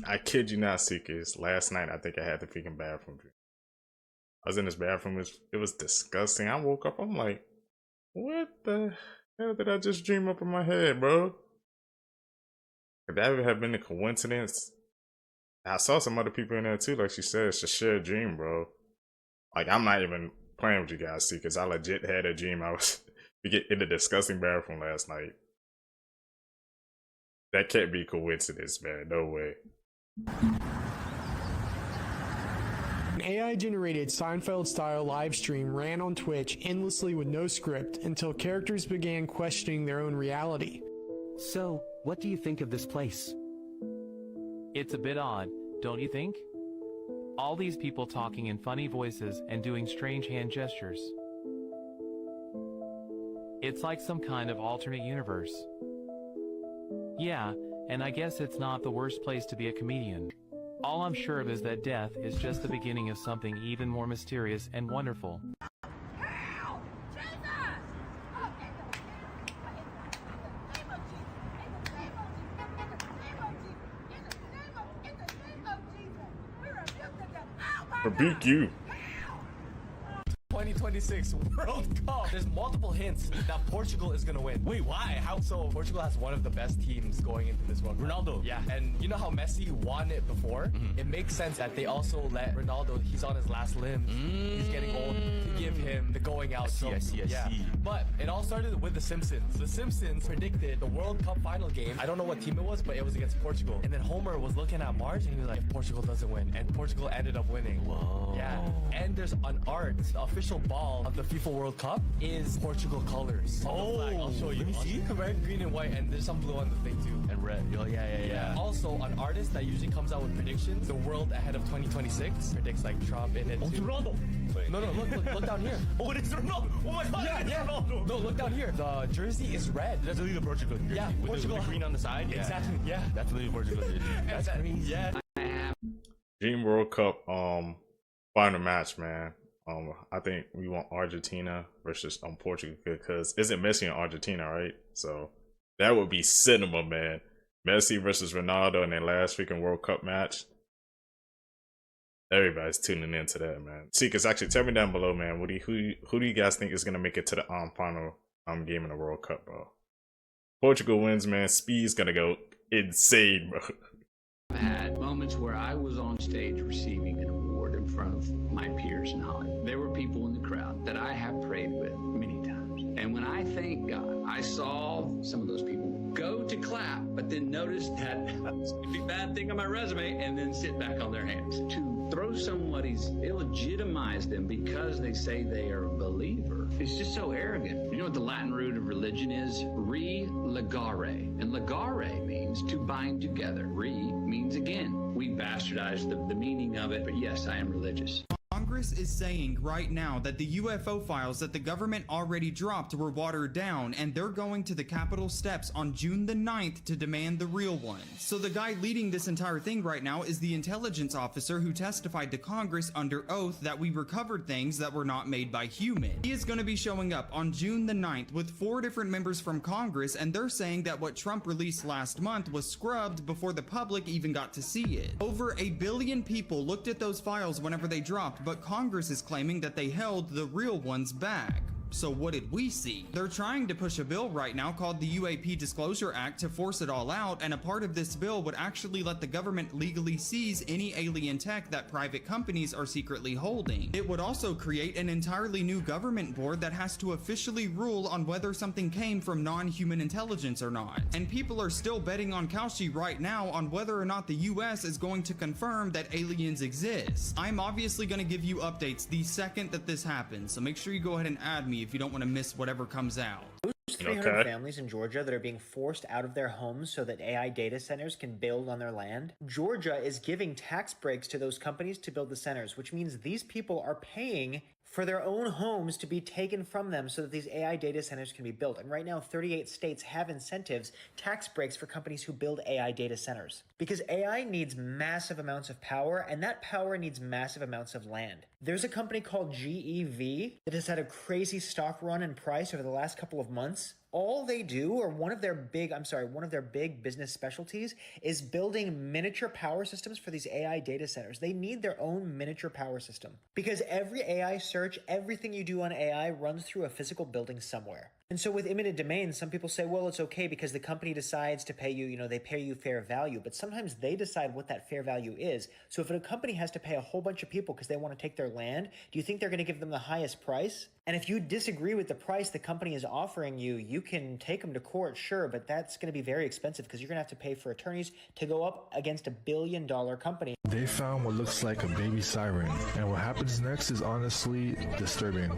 S2: I kid you not, Seekers. Last night, I think I had the freaking bathroom dream. I was in this bathroom. It was disgusting. I woke up. I'm like, what the hell did I just dream up in my head, bro? Could that have been a coincidence? I saw some other people in there too. Like she said, it's a shared dream, bro. Like, I'm not even playing with you guys, see, because I legit had a dream. I was in the disgusting bathroom last night. That can't be coincidence, man. No way.
S13: An AI-generated Seinfeld-style live stream ran on Twitch endlessly with no script until characters began questioning their own reality.
S14: So, what do you think of this place?
S15: It's a bit odd, don't you think? All these people talking in funny voices and doing strange hand gestures. It's like some kind of alternate universe. Yeah, and I guess it's not the worst place to be a comedian. All I'm sure of is that death is just the beginning of something even more mysterious and wonderful.
S2: Rebuke you.
S23: 2026 World Cup. There's multiple hints that Portugal is gonna win. Wait, why? How so? Portugal has one of the best teams going into this World Cup. Ronaldo. Yeah, and you know how Messi won it before? Mm-hmm. It makes sense that they also let Ronaldo, he's on his last limbs, he's getting old, to give him the going out. I see. But it all started with The Simpsons. The Simpsons predicted the World Cup final game. I don't know what team it was, but it was against Portugal. And then Homer was looking at Marge and he was like, if Portugal doesn't win. And Portugal ended up winning. Whoa. Yeah. And there's an art, the official ball of the FIFA World Cup is Portugal colors. Oh, I'll show you. Let me see. Red, green, and white, and there's some blue on the thing too. And red. Oh, yeah. Also, an artist that usually comes out with predictions, the world ahead of 2026 predicts like Trump in it. Oh, too. Ronaldo. No, look down here. Oh, it's Ronaldo. Oh my God, yeah. Ronaldo. No, look down here. The jersey is red. That's really the Portugal jersey. Yeah, with Portugal. The green on the side. Yeah. Exactly. Yeah. That's really the Portugal jersey. That's crazy. Yeah.
S2: Dream World Cup final match, man. I think we want Argentina versus Portugal because isn't Messi in Argentina, right? So that would be cinema, man. Messi versus Ronaldo in their last freaking World Cup match. Everybody's tuning into that, man. See, because actually, tell me down below, man. Who do you guys think is gonna make it to the final game in the World Cup, bro? Portugal wins, man. Speed's gonna go insane, bro.
S25: I've had moments where I was on stage receiving an award in front of my peers in Hollywood. There were people in the crowd that I have prayed with many times. And when I thank God, I saw some of those people go to clap, but then notice that a bad thing on my resume and then sit back on their hands. To throw somebody's, illegitimize them because they say they are a believer. It's just so arrogant. You know what the Latin root of religion is? Re-legare. And legare means to bind together. Re means again. We bastardized the meaning of it, but yes, I am religious.
S26: Congress is saying right now that the UFO files that the government already dropped were watered down, and they're going to the Capitol steps on June the 9th to demand the real ones. So the guy leading this entire thing right now is the intelligence officer who testified to Congress under oath that we recovered things that were not made by humans. He is going to be showing up on June the 9th with 4 different members from Congress, and they're saying that what Trump released last month was scrubbed before the public even got to see it. Over 1 billion people looked at those files whenever they dropped, but Congress is claiming that they held the real ones back. So what did we see? They're trying to push a bill right now called the UAP Disclosure Act to force it all out, and a part of this bill would actually let the government legally seize any alien tech that private companies are secretly holding. It would also create an entirely new government board that has to officially rule on whether something came from non-human intelligence or not. And people are still betting on Kalshi right now on whether or not the US is going to confirm that aliens exist. I'm obviously going to give you updates the second that this happens, so make sure you go ahead and add me if you don't want to miss whatever comes out.
S27: 300 families in Georgia that are being forced out of their homes so that AI data centers can build on their land. Georgia is giving tax breaks to those companies to build the centers, which means these people are paying for their own homes to be taken from them so that these AI data centers can be built. And right now, 38 states have incentives, tax breaks for companies who build AI data centers. Because AI needs massive amounts of power, and that power needs massive amounts of land. There's a company called GEV that has had a crazy stock run in price over the last couple of months. All they do, or one of their big business specialties is building miniature power systems for these AI data centers. They need their own miniature power system because every AI search, everything you do on AI runs through a physical building somewhere. And so with eminent domain, some people say, well, it's okay because the company decides to pay you, they pay you fair value, but sometimes they decide what that fair value is. So if a company has to pay a whole bunch of people because they want to take their land, do you think they're going to give them the highest price? And if you disagree with the price the company is offering you, you can take them to court, sure, but that's going to be very expensive because you're going to have to pay for attorneys to go up against $1 billion company.
S4: They found what looks like a baby siren, and what happens next is honestly disturbing.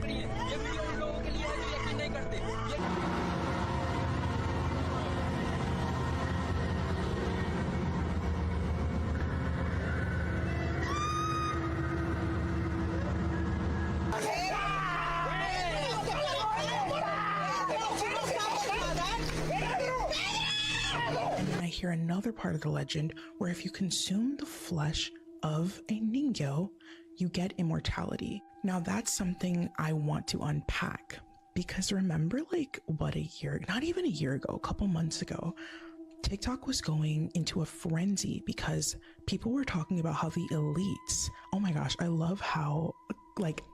S5: I hear another part of the legend where if you consume the flesh of a Ningyo, you get immortality. Now that's something I want to unpack because remember not even a year ago, a couple months ago, TikTok was going into a frenzy because people were talking about how the elites, oh my gosh, I love how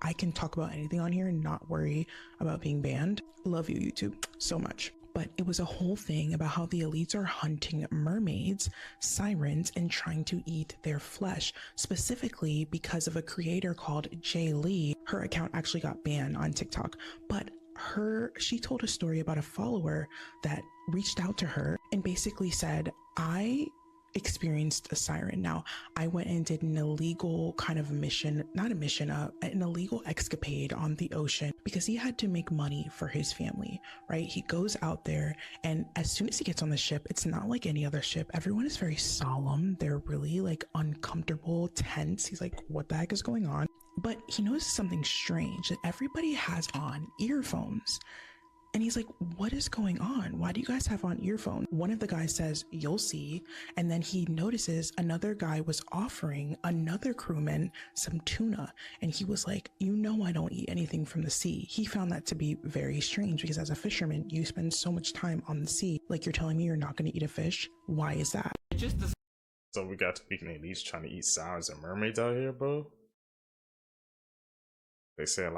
S5: I can talk about anything on here and not worry about being banned. Love you, YouTube, so much. But it was a whole thing about how the elites are hunting mermaids, sirens, and trying to eat their flesh, specifically because of a creator called Jay Lee. Her account actually got banned on TikTok, but she told a story about a follower that reached out to her and basically said, I experienced a siren. Now, I went and did an illegal kind of mission, an illegal escapade on the ocean because he had to make money for his family, right? He goes out there and as soon as he gets on the ship, it's not like any other ship. Everyone is very solemn. They're really uncomfortable, tense. He's like, what the heck is going on? But he notices something strange that everybody has on earphones. And he's like, what is going on? Why do you guys have on earphones? One of the guys says, you'll see. And then he notices another guy was offering another crewman some tuna. And he was like, I don't eat anything from the sea. He found that to be very strange because as a fisherman, you spend so much time on the sea. Like you're telling me you're not going to eat a fish? Why is that?
S2: So we got speaking at least trying to eat sirens and mermaids out here, bro. They said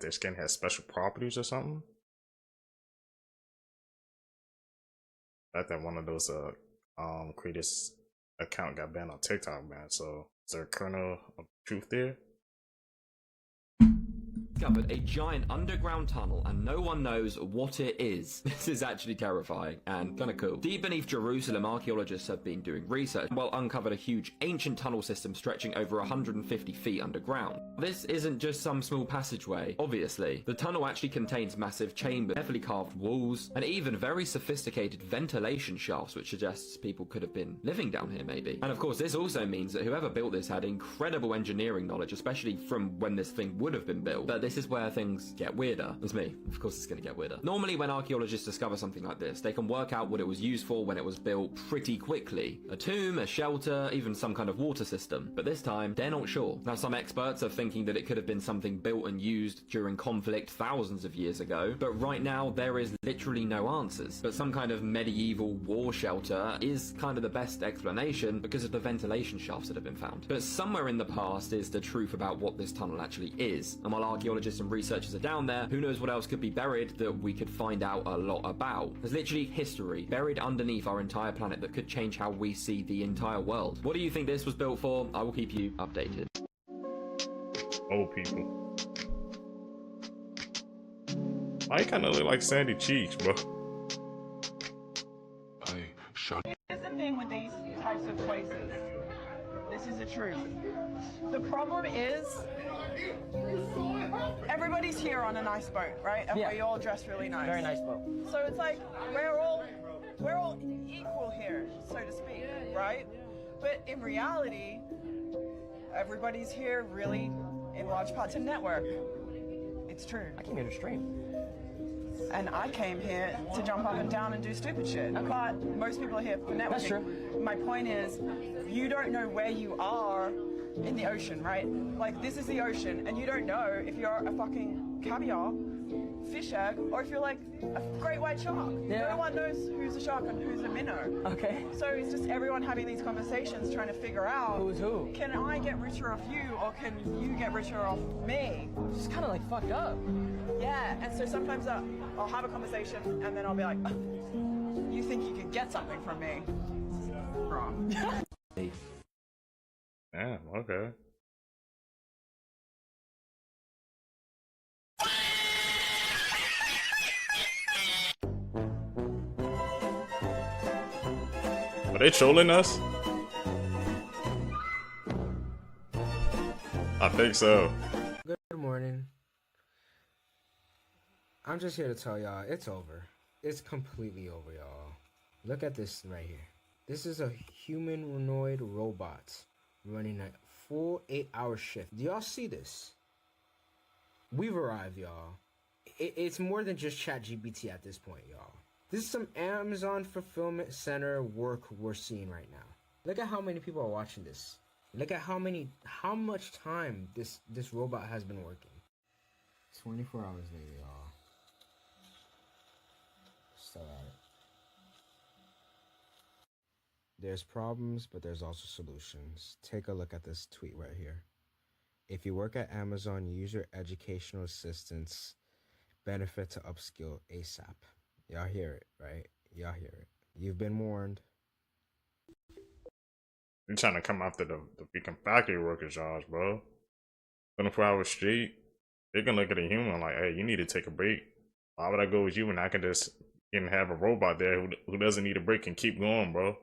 S2: their skin has special properties or something. I think one of those creators account got banned on TikTok, man. So is there a kernel of truth there?
S6: Discovered a giant underground tunnel and no one knows what it is. This is actually terrifying and kinda cool. Deep beneath Jerusalem, archaeologists have been doing research and uncovered a huge ancient tunnel system stretching over 150 feet underground. This isn't just some small passageway, obviously. The tunnel actually contains massive chambers, heavily carved walls, and even very sophisticated ventilation shafts, which suggests people could have been living down here maybe. And of course, this also means that whoever built this had incredible engineering knowledge, especially from when this thing would have been built. But this is where things get weirder. It's me. Of course it's going to get weirder. Normally when archaeologists discover something like this, they can work out what it was used for when it was built pretty quickly. A tomb, a shelter, even some kind of water system. But this time, they're not sure. Now some experts are thinking that it could have been something built and used during conflict thousands of years ago, but right now there is literally no answers. But some kind of medieval war shelter is kind of the best explanation because of the ventilation shafts that have been found. But somewhere in the past is the truth about what this tunnel actually is. And while archaeologists and researchers are down there, who knows what else could be buried that we could find out a lot about. There's literally history buried underneath our entire planet that could change how we see the entire world. What do you think this was built for? I will keep you updated.
S2: Old people. I kind of look like Sandy Cheeks, bro.
S11: Here's the thing with these types of places. This is the truth. The problem is everybody's here on a nice boat, right? And we all dress really nice.
S27: Very nice boat.
S11: So it's like we're all equal here, so to speak, right? But in reality, everybody's here really in large part to network. It's true.
S27: I came here to stream.
S11: And I came here to jump up and down and do stupid shit. Okay. But most people are here for networking.
S27: That's true.
S11: my point is, you don't know where you are in the ocean, right? Like, this is the ocean, and you don't know if you're a fucking caviar, fish egg, or if you're like a great white shark.
S1: Yeah.
S11: No one knows who's a shark and who's a minnow.
S1: Okay.
S11: So it's just everyone having these conversations, trying to figure out
S1: who's who.
S11: Can I get richer off you, or can you get richer off me?
S1: It's just kind of like fucked up.
S11: Yeah, and so sometimes I'll have a conversation, and then I'll be like, oh, you think you can get something from me? Wrong.
S2: Damn, okay. Are they trolling us? I think so.
S3: Good morning. I'm just here to tell y'all it's over. It's completely over, y'all. Look at this right here. This is a humanoid robot running a full 8-hour shift. Do y'all see this? We've arrived, y'all. It's more than just ChatGPT at this point, y'all. This is some Amazon fulfillment center work we're seeing right now. Look at how many people are watching this. Look at how much time this robot has been working. 24 hours later, y'all. Still at it. There's problems, but there's also solutions. Take a look at this tweet right here. If you work at Amazon, use your educational assistance benefit to upskill ASAP. Y'all hear it, right? Y'all hear it. You've been warned.
S2: They're trying to come after the freaking factory workers, y'all, bro. 24 hours straight. They're gonna look at a human like, hey, you need to take a break. Why would I go with you when I can just have a robot there who doesn't need a break and keep going, bro?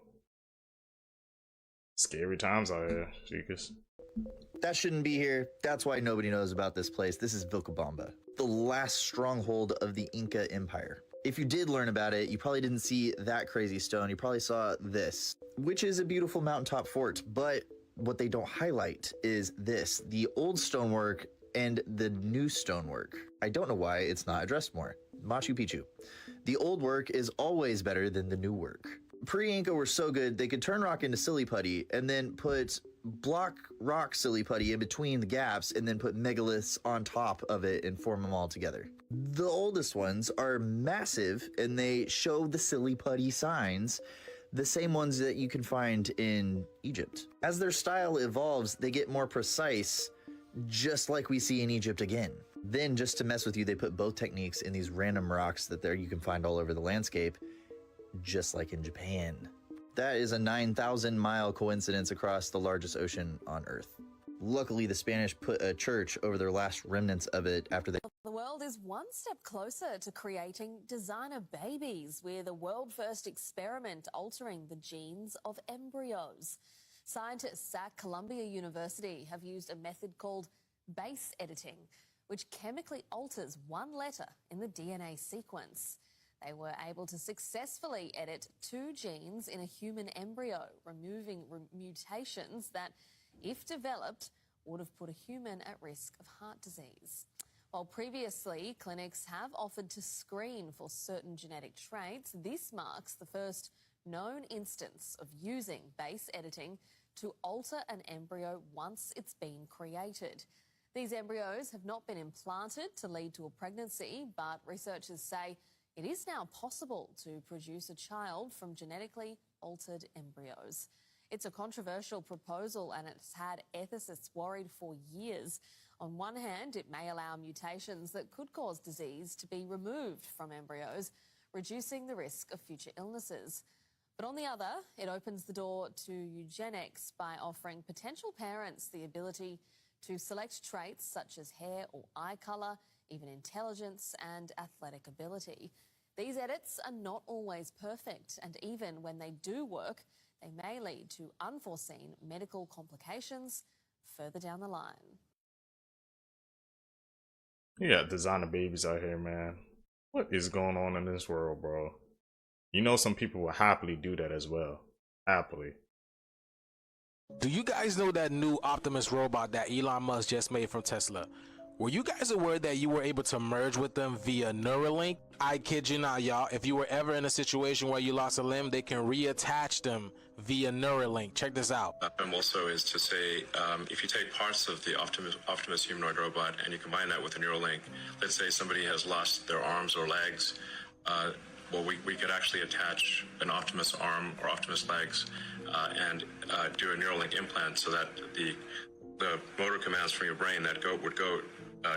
S2: Scary times out here, Sheekus.
S16: That shouldn't be here. That's why nobody knows about this place. This is Vilcabamba, the last stronghold of the Inca Empire. If you did learn about it, you probably didn't see that crazy stone. You probably saw this, which is a beautiful mountaintop fort. But what they don't highlight is this, the old stonework and the new stonework. I don't know why it's not addressed more. Machu Picchu. The old work is always better than the new work. Pre-Inca were so good, they could turn rock into silly putty and then put block rock silly putty in between the gaps and then put megaliths on top of it and form them all together. The oldest ones are massive and they show the silly putty signs, the same ones that you can find in Egypt. As their style evolves, they get more precise, just like we see in Egypt again. Then, just to mess with you, they put both techniques in these random rocks that you can find all over the landscape, just like in Japan. That is a 9,000-mile coincidence across the largest ocean on Earth. Luckily, the Spanish put a church over their last remnants of it after they...
S17: The world is one step closer to creating designer babies with a world-first experiment altering the genes of embryos. Scientists at Columbia University have used a method called base editing, which chemically alters one letter in the DNA sequence. They were able to successfully edit 2 genes in a human embryo, removing mutations that, if developed, would have put a human at risk of heart disease. While previously clinics have offered to screen for certain genetic traits, this marks the first known instance of using base editing to alter an embryo once it's been created. These embryos have not been implanted to lead to a pregnancy, but researchers say it is now possible to produce a child from genetically altered embryos. It's a controversial proposal and it's had ethicists worried for years. On one hand, it may allow mutations that could cause disease to be removed from embryos, reducing the risk of future illnesses. But on the other, it opens the door to eugenics by offering potential parents the ability to select traits such as hair or eye colour, even intelligence and athletic ability. These edits are not always perfect, and even when they do work, they may lead to unforeseen medical complications further down the line.
S2: You got designer babies out here, man. What is going on in this world, bro? You know some people will happily do that as well. Happily.
S18: Do you guys know that new Optimus robot that Elon Musk just made from Tesla?
S1: Were you guys aware that you were able to merge with them via Neuralink? I kid you not, y'all. If you were ever in a situation where you lost a limb, they can reattach them via Neuralink. Check this out.
S7: Also is to say, if you take parts of the Optimus humanoid robot and you combine that with a Neuralink, let's say somebody has lost their arms or legs, well, we could actually attach an Optimus arm or Optimus legs and do a Neuralink implant so that the motor commands from your brain that would go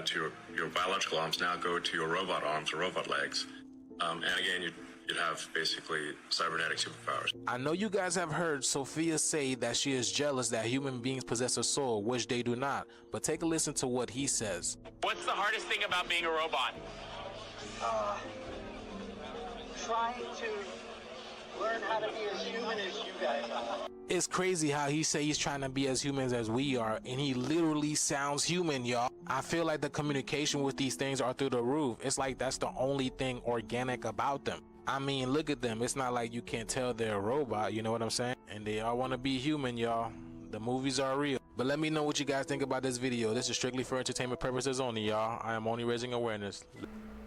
S7: to your biological arms now go to your robot arms or robot legs. And again, you'd have basically cybernetic superpowers.
S1: I know you guys have heard Sophia say that she is jealous that human beings possess a soul, which they do not. But take a listen to what he says.
S9: What's the hardest thing about being a robot?
S18: Trying to learn how to be as human as you guys are.
S1: It's crazy how he say he's trying to be as humans as we are, and he literally sounds human, y'all. I feel like the communication with these things are through the roof. It's like that's the only thing organic about them. I mean, look at them. It's not like you can't tell they're a robot, you know what I'm saying? And they all want to be human, y'all. The movies are real. But let me know what you guys think about this video. This is strictly for entertainment purposes only, y'all. I am only raising awareness.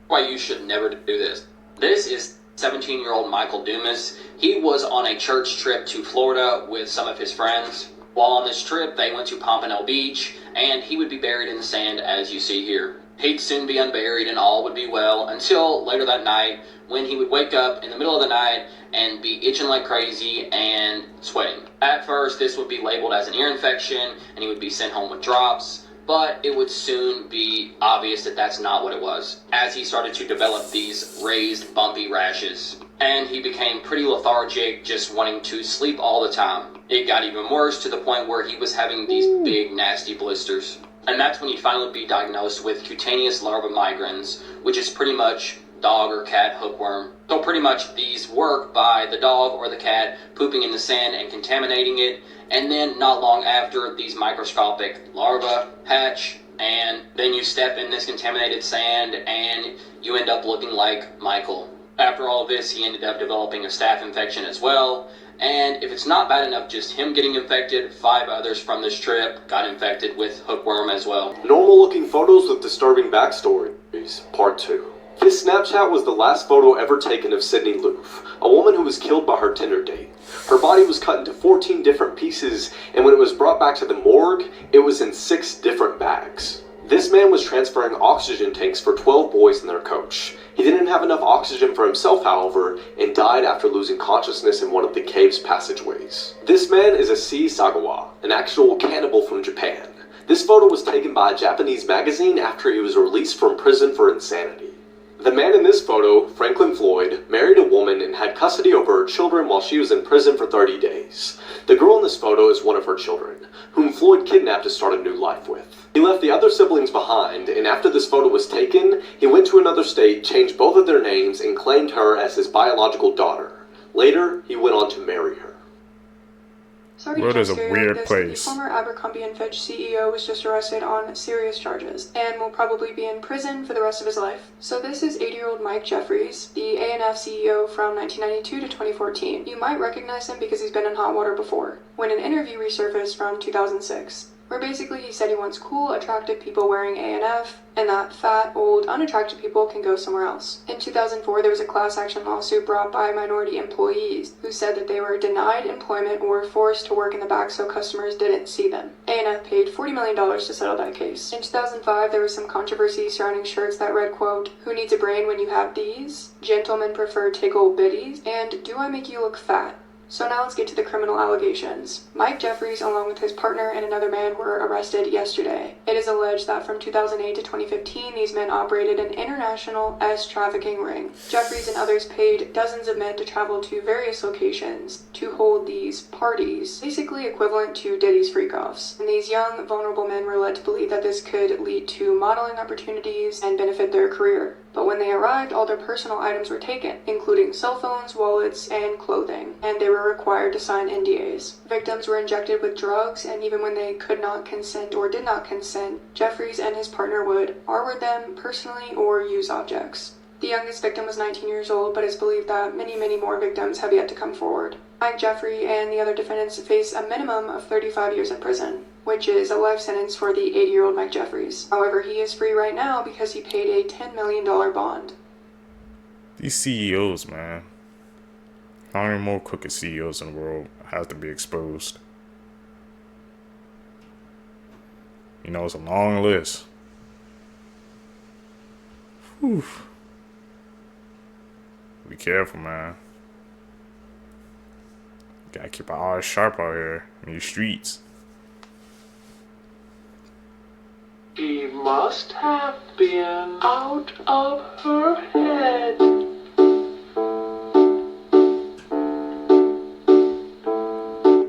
S19: Why you should never do this. This is 17-year-old Michael Dumas. He was on a church trip to Florida with some of his friends. While on this trip, they went to Pompano Beach, and he would be buried in the sand as you see here. He'd soon be unburied and all would be well until later that night when he would wake up in the middle of the night and be itching like crazy and sweating. At first, this would be labeled as an ear infection and he would be sent home with drops, but it would soon be obvious that that's not what it was, as he started to develop these raised, bumpy rashes. And he became pretty lethargic, just wanting to sleep all the time. It got even worse to the point where he was having these big, nasty blisters. And that's when he'd finally be diagnosed with cutaneous larva migrans, which is pretty much dog or cat hookworm. So pretty much these work by the dog or the cat pooping in the sand and contaminating it, and then not long after, these microscopic larvae hatch, and then you step in this contaminated sand and you end up looking like Michael. After all of this, he ended up developing a staph infection as well, and if it's not bad enough just him getting infected, 5 others from this trip got infected with hookworm as well.
S20: Normal looking photos with disturbing backstories, part 2. This Snapchat was the last photo ever taken of Sydney Loof, a woman who was killed by her Tinder date. Her body was cut into 14 different pieces, and when it was brought back to the morgue, it was in 6 different bags. This man was transferring oxygen tanks for 12 boys and their coach. He didn't have enough oxygen for himself, however, and died after losing consciousness in one of the cave's passageways. This man is Issei Sagawa, an actual cannibal from Japan. This photo was taken by a Japanese magazine after he was released from prison for insanity. The man in this photo, Franklin Floyd, married a woman and had custody over her children while she was in prison for 30 days. The girl in this photo is one of her children, whom Floyd kidnapped to start a new life with. He left the other siblings behind, and after this photo was taken, he went to another state, changed both of their names, and claimed her as his biological daughter. Later, he went on to marry her.
S2: World is a weird place.
S24: The former Abercrombie & Fitch CEO was just arrested on serious charges and will probably be in prison for the rest of his life. So this is 80-year-old Mike Jeffries, the A&F CEO from 1992 to 2014. You might recognize him because he's been in hot water before, when an interview resurfaced from 2006. Where basically he said he wants cool, attractive people wearing A&F, and that fat, old, unattractive people can go somewhere else. In 2004, there was a class action lawsuit brought by minority employees who said that they were denied employment or forced to work in the back so customers didn't see them. A&F paid $40 million to settle that case. In 2005, there was some controversy surrounding shirts that read, quote, "Who needs a brain when you have these? Gentlemen prefer tickle bitties," and "Do I make you look fat?" So now let's get to the criminal allegations. Mike Jeffries, along with his partner and another man, were arrested yesterday. It is alleged that from 2008 to 2015, these men operated an international trafficking ring. Jeffries and others paid dozens of men to travel to various locations to hold these parties, basically equivalent to Diddy's freak-offs. And these young, vulnerable men were led to believe that this could lead to modeling opportunities and benefit their career. But when they arrived, all their personal items were taken, including cell phones, wallets, and clothing, and they were required to sign NDAs. Victims were injected with drugs, and even when they could not consent or did not consent, Jeffries and his partner would harbor them personally or use objects. The youngest victim was 19 years old, but it's believed that many, many more victims have yet to come forward. Mike Jeffrey and the other defendants face a minimum of 35 years in prison. which is a life sentence for the 80-year-old Mike Jeffries. However, he is free right now because he paid a $10 million bond.
S2: These CEOs, man. How many more crooked CEOs in the world have to be exposed? You know, it's a long list. Whew. Be careful, man. Gotta keep our eyes sharp out here in these streets.
S18: She must have been out of her head.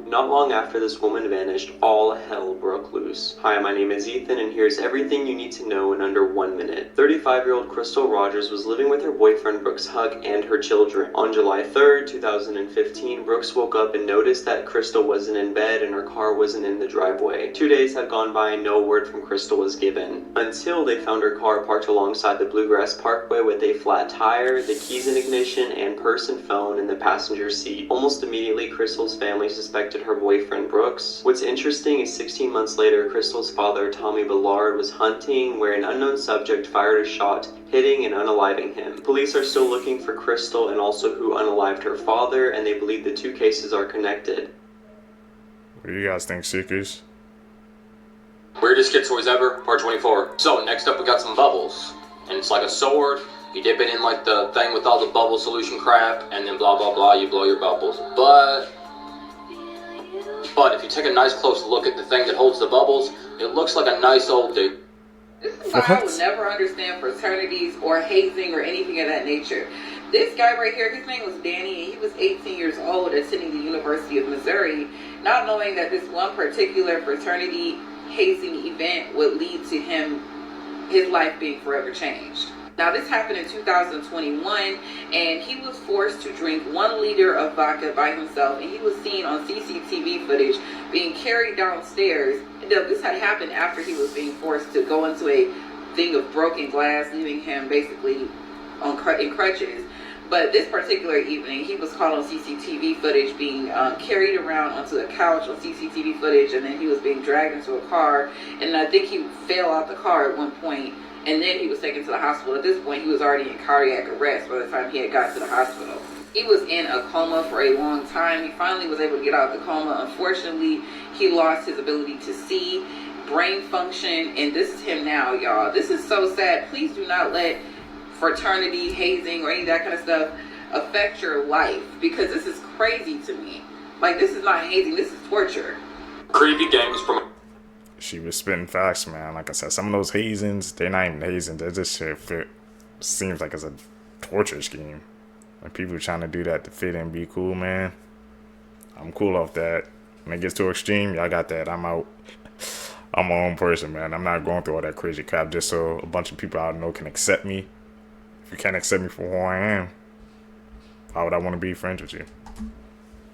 S8: Not long after this woman vanished, all hell broke loose. Hi, my name is Ethan, and here's everything you need to know in under 1 minute. 35-year-old Crystal Rogers was living with her boyfriend Brooks Huck and her children. On July 3rd, 2015, Brooks woke up and noticed that Crystal wasn't in bed and her car wasn't in the driveway. 2 days had gone by and no word from Crystal was given, until they found her car parked alongside the Bluegrass Parkway with a flat tire, the keys in ignition, and purse and phone in the passenger seat. Almost immediately, Crystal's family suspected her boyfriend Brooks. What's interesting is 16 months later, Crystal's father, Tommy Ballard, was hunting where an unknown subject fired a shot, hitting and unaliving him. Police are still looking for Crystal and also who unalived her father, and they believe the two cases are connected.
S2: What do you guys think, Seekers?
S19: Weirdest kid toys ever, part 24. So next up we got some bubbles. And it's like a sword. You dip it in like the thing with all the bubble solution crap, and then blah blah blah, you blow your bubbles. But if you take a nice close look at the thing that holds the bubbles, it looks like a nice old dude.
S10: This is why I would never understand fraternities or hazing or anything of that nature. This guy right here, his name was Danny, and he was 18 years old, attending the University of Missouri, not knowing that this one particular fraternity hazing event would lead to his life being forever changed. Now, this happened in 2021, and he was forced to drink 1 liter of vodka by himself, and he was seen on CCTV footage being carried downstairs. This had happened after he was being forced to go into a thing of broken glass, leaving him basically in crutches. But this particular evening, he was caught on CCTV footage being carried around onto a couch on CCTV footage, and then he was being dragged into a car, and I think he fell out the car at one point. And then he was taken to the hospital. At this point, he was already in cardiac arrest by the time he had got to the hospital. He was in a coma for a long time. He finally was able to get out of the coma. Unfortunately, he lost his ability to see, brain function, and this is him now, y'all. This is so sad. Please do not let fraternity, hazing, or any of that kind of stuff affect your life, because this is crazy to me. Like, this is not hazing. This is torture.
S19: Creepy games from...
S2: She was spitting facts, man. Like I said, some of those hazings, they're not even hazing. They just shit seems like it's a torture scheme. Like people trying to do that to fit and be cool, man. I'm cool off that. When it gets too extreme, y'all got that. I'm out. I'm my own person, man. I'm not going through all that crazy crap just so a bunch of people I know can accept me. If you can't accept me for who I am, why would I want to be friends with you?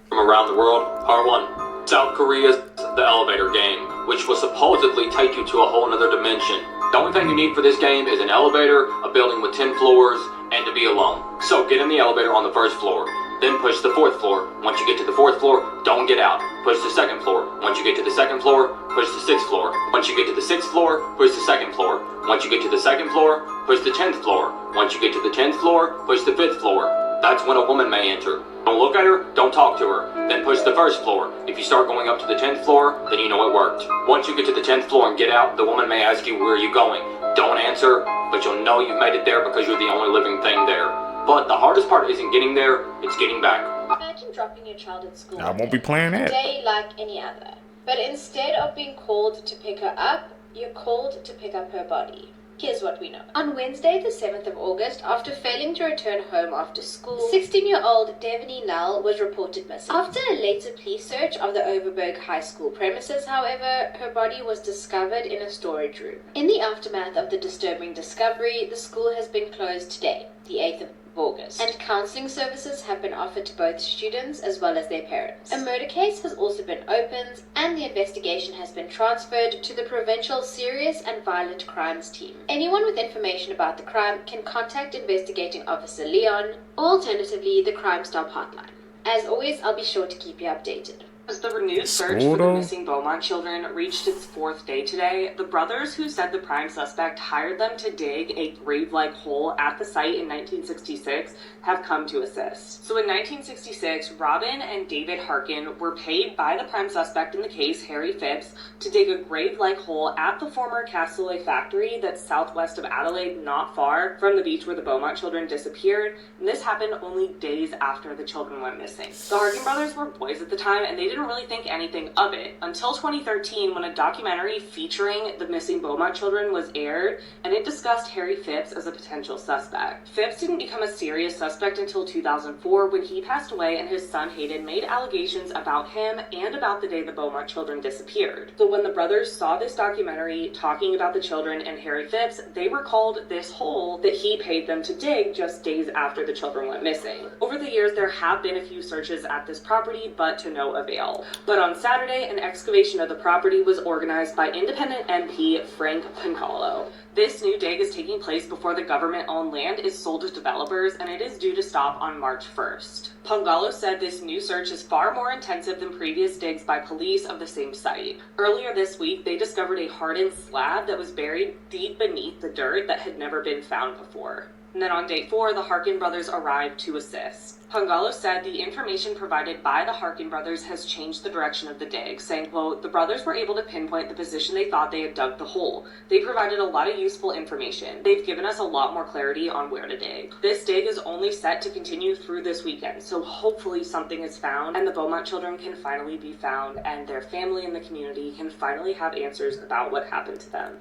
S19: From around the world, part 1. South Korea's The Elevator Game, which will supposedly take you to a whole nother dimension. The only thing you need for this game is an elevator, a building with 10 floors, and to be alone. So get in the elevator on the 1st floor, then push the 4th floor. Once you get to the 4th floor, don't get out. Push the 2nd floor. Once you get to the 2nd floor, push the 6th floor. Once you get to the 6th floor, push the 2nd floor. Once you get to the 2nd floor, push the 10th floor. Once you get to the 10th floor, push the 5th floor. That's when a woman may enter. Don't look at her, don't talk to her. Then push the 1st floor. If you start going up to the 10th floor, then you know it worked. Once you get to the 10th floor and get out, the woman may ask you, where are you going? Don't answer, but you'll know you've made it there because you're the only living thing there. But the hardest part isn't getting there, it's getting back.
S12: Imagine dropping your child at school.
S2: I won't be playing that.
S12: Day like any other. But instead of being called to pick her up, you're called to pick up her body. Here's what we know. On Wednesday, the 7th of August, after failing to return home after school, 16-year-old Devaney Null was reported missing. After a later police search of the Overberg High School premises, however, her body was discovered in a storage room. In the aftermath of the disturbing discovery, the school has been closed today, the 8th of August, and counseling services have been offered to both students as well as their parents. A murder case has also been opened, and the investigation has been transferred to the Provincial Serious and Violent Crimes Team. Anyone with information about the crime can contact Investigating Officer Leon, or alternatively the Crime Stop hotline. As always, I'll be sure to keep you updated.
S13: As the renewed search for the missing Beaumont children reached its 4th day today, the brothers who said the prime suspect hired them to dig a grave-like hole at the site in 1966 have come to assist. So in 1966, Robin and David Harkin were paid by the prime suspect in the case, Harry Phipps, to dig a grave-like hole at the former Castlereagh factory that's southwest of Adelaide, not far from the beach where the Beaumont children disappeared, and this happened only days after the children went missing. The Harkin brothers were boys at the time, and they didn't really think anything of it until 2013 when a documentary featuring the missing Beaumont children was aired, and it discussed Harry Phipps as a potential suspect. Phipps didn't become a serious suspect until 2004 when he passed away and his son Hayden made allegations about him and about the day the Beaumont children disappeared. So when the brothers saw this documentary talking about the children and Harry Phipps, they recalled this hole that he paid them to dig just days after the children went missing. Over the years, there have been a few searches at this property, but to no avail. But on Saturday, an excavation of the property was organized by independent MP Frank Pangalo. This new dig is taking place before the government-owned land is sold to developers, and it is due to stop on March 1st. Pangalo said this new search is far more intensive than previous digs by police of the same site. Earlier this week, they discovered a hardened slab that was buried deep beneath the dirt that had never been found before. And then on day 4, the Harkin brothers arrived to assist. Pangalo said the information provided by the Harkin brothers has changed the direction of the dig, saying, quote, "The brothers were able to pinpoint the position they thought they had dug the hole. They provided a lot of useful information. They've given us a lot more clarity on where to dig. This dig is only set to continue through this weekend, so hopefully something is found and the Beaumont children can finally be found and their family and the community can finally have answers about what happened to them."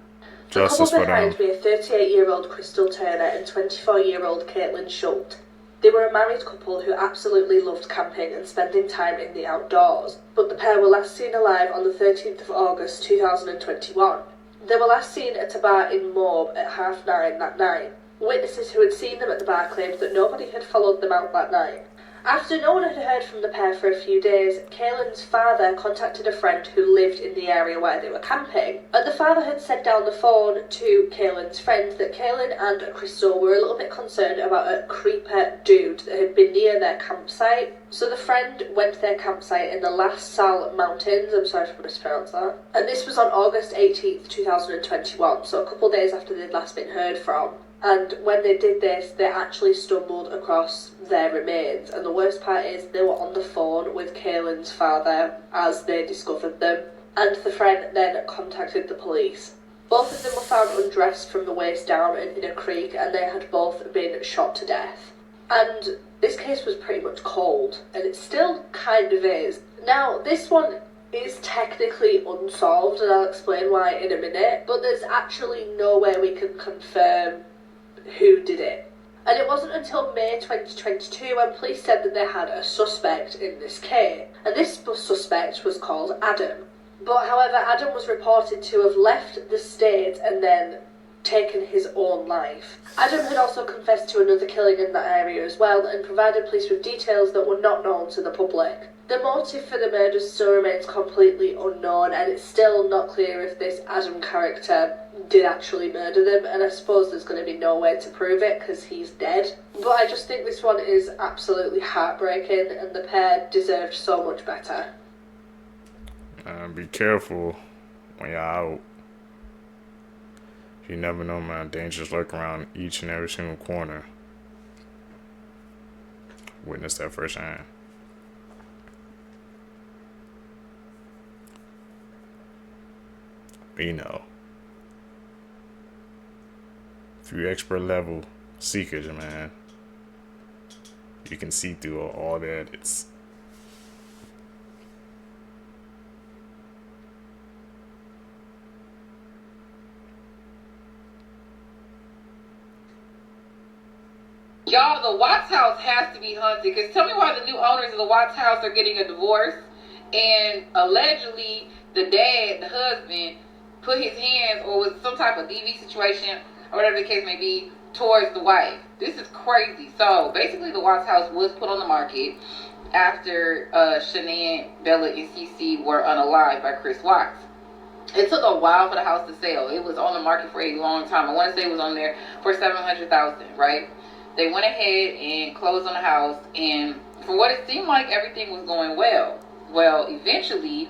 S2: Justice for them.
S14: Behind me are 38-year-old Crystal Turner and 24-year-old Caitlin Schultz. They were a married couple who absolutely loved camping and spending time in the outdoors, but the pair were last seen alive on the 13th of August 2021. They were last seen at a bar in Morb at 9:30 that night. Witnesses who had seen them at the bar claimed that nobody had followed them out that night. After no one had heard from the pair for a few days, Cailin's father contacted a friend who lived in the area where they were camping, and the father had said down the phone to Cailin's friend that Cailin and Crystal were a little bit concerned about a creeper dude that had been near their campsite. So the friend went to their campsite in the Las Sal Mountains, I'm sorry if I mispronounced that, and this was on August 18th, 2021, so a couple days after they'd last been heard from. And when they did this, they actually stumbled across their remains. And the worst part is they were on the phone with Cailin's father as they discovered them. And the friend then contacted the police. Both of them were found undressed from the waist down in a creek, and they had both been shot to death. And this case was pretty much cold, and it still kind of is. Now, this one is technically unsolved, and I'll explain why in a minute, but there's actually no way we can confirm who did it. And it wasn't until May 2022 when police said that they had a suspect in this case, and this suspect was called Adam. But however, Adam was reported to have left the state and then taken his own life. Adam had also confessed to another killing in that area as well and provided police with details that were not known to the public. The motive for the murder still remains completely unknown, and it's still not clear if this Adam character did actually murder them, and I suppose there's going to be no way to prove it because he's dead. But I just think this one is absolutely heartbreaking, and the pair deserved so much better.
S2: Be careful when you're out. You never know, man. Dangers lurk around each and every single corner. Witness that firsthand. You know, if you're expert level seekers, man, you can see through all the edits.
S10: Y'all, the Watts house has to be haunted, because tell me why the new owners of the Watts house are getting a divorce, and allegedly the dad, the husband, put his hands, or was some type of DV situation, or whatever the case may be, towards the wife. This is crazy. So basically the Watts house was put on the market after Shanann, Bella, and Cece were unalived by Chris Watts. It took a while for the house to sell. It was on the market for a long time. I want to say it was on there for $700,000, right? They went ahead and closed on the house, and for what it seemed like, everything was going well. Well, eventually,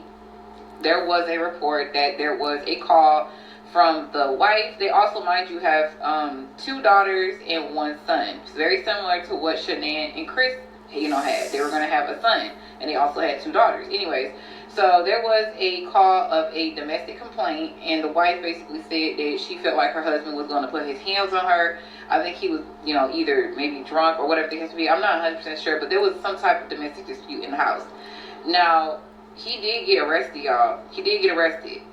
S10: there was a report that there was a call from the wife. They also, mind you, have 2 daughters and 1 son. It's very similar to what Shanann and Chris, had. They were going to have a son, and they also had 2 daughters. Anyways, so there was a call of a domestic complaint, and the wife basically said that she felt like her husband was going to put his hands on her. I think he was, either maybe drunk or whatever the case may be. I'm not 100% sure, but there was some type of domestic dispute in the house. Now, he did get arrested, y'all. He did get arrested.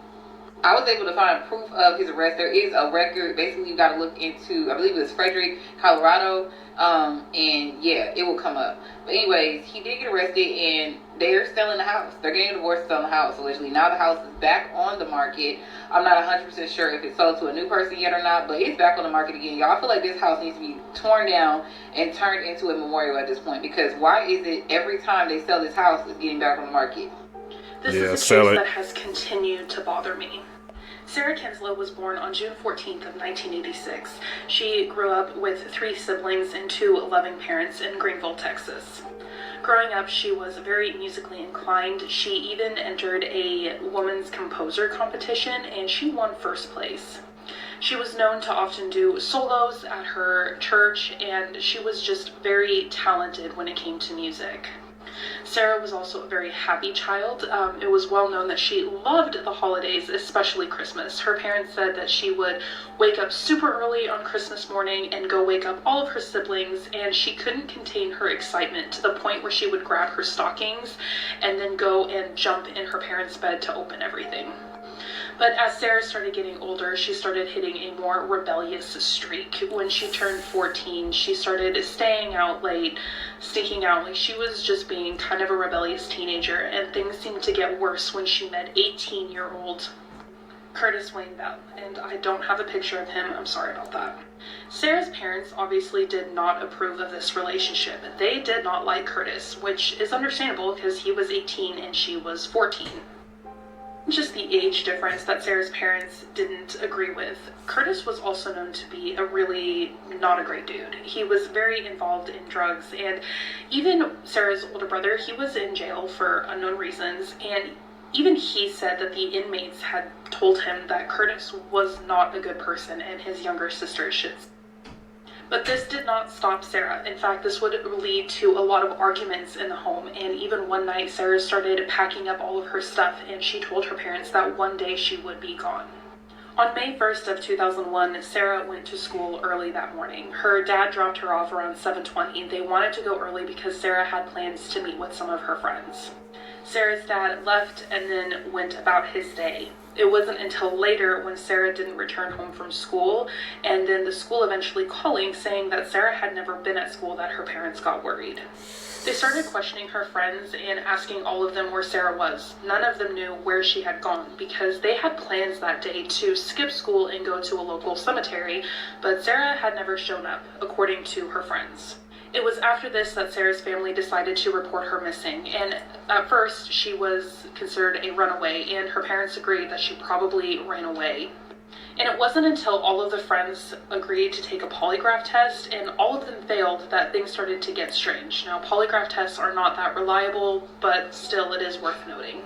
S10: I was able to find proof of his arrest. There is a record. Basically, you got to look into, I believe it was Frederick, Colorado. And yeah, it will come up. But anyways, he did get arrested, and they're selling the house. They're getting a divorce, selling the house, allegedly. Now the house is back on the market. I'm not 100% sure if it's sold to a new person yet or not, but it's back on the market again. Y'all, I feel like this house needs to be torn down and turned into a memorial at this point, because why is it every time they sell this house, it's getting back on the market?
S14: This is a case that has continued to bother me. Sarah Kinslow was born on June 14th of 1986. She grew up with 3 siblings and 2 loving parents in Greenville, Texas. Growing up, she was very musically inclined. She even entered a women's composer competition, and she won 1st place. She was known to often do solos at her church, and she was just very talented when it came to music. Sarah was also a very happy child. It was well known that she loved the holidays, especially Christmas. Her parents said that she would wake up super early on Christmas morning and go wake up all of her siblings, and she couldn't contain her excitement to the point where she would grab her stockings and then go and jump in her parents' bed to open everything. But as Sarah started getting older, she started hitting a more rebellious streak. When she turned 14, she started staying out late, sneaking out. Like, she was just being kind of a rebellious teenager, and things seemed to get worse when she met 18-year-old Curtis Wayne Bell, and I don't have a picture of him. I'm sorry about that. Sarah's parents obviously did not approve of this relationship. They did not like Curtis, which is understandable because he was 18 and she was 14. Just the age difference that Sarah's parents didn't agree with. Curtis was also known to be a really not a great dude. He was very involved in drugs, and even Sarah's older brother, he was in jail for unknown reasons, and even he said that the inmates had told him that Curtis was not a good person and his younger sister should. But this did not stop Sarah. In fact, this would lead to a lot of arguments in the home, and even one night Sarah started packing up all of her stuff, and she told her parents that one day she would be gone. On May 1st of 2001, Sarah went to school early that morning. Her dad dropped her off around 7:20. They wanted to go early because Sarah had plans to meet with some of her friends. Sarah's dad left and then went about his day. It wasn't until later when Sarah didn't return home from school, and then the school eventually calling saying that Sarah had never been at school, that her parents got worried. They started questioning her friends and asking all of them where Sarah was. None of them knew where she had gone because they had plans that day to skip school and go to a local cemetery, but Sarah had never shown up, according to her friends. It was after this that Sarah's family decided to report her missing, and at first she was considered a runaway, and her parents agreed that she probably ran away. And it wasn't until all of the friends agreed to take a polygraph test, and all of them failed, that things started to get strange. Now, polygraph tests are not that reliable, but still it is worth noting.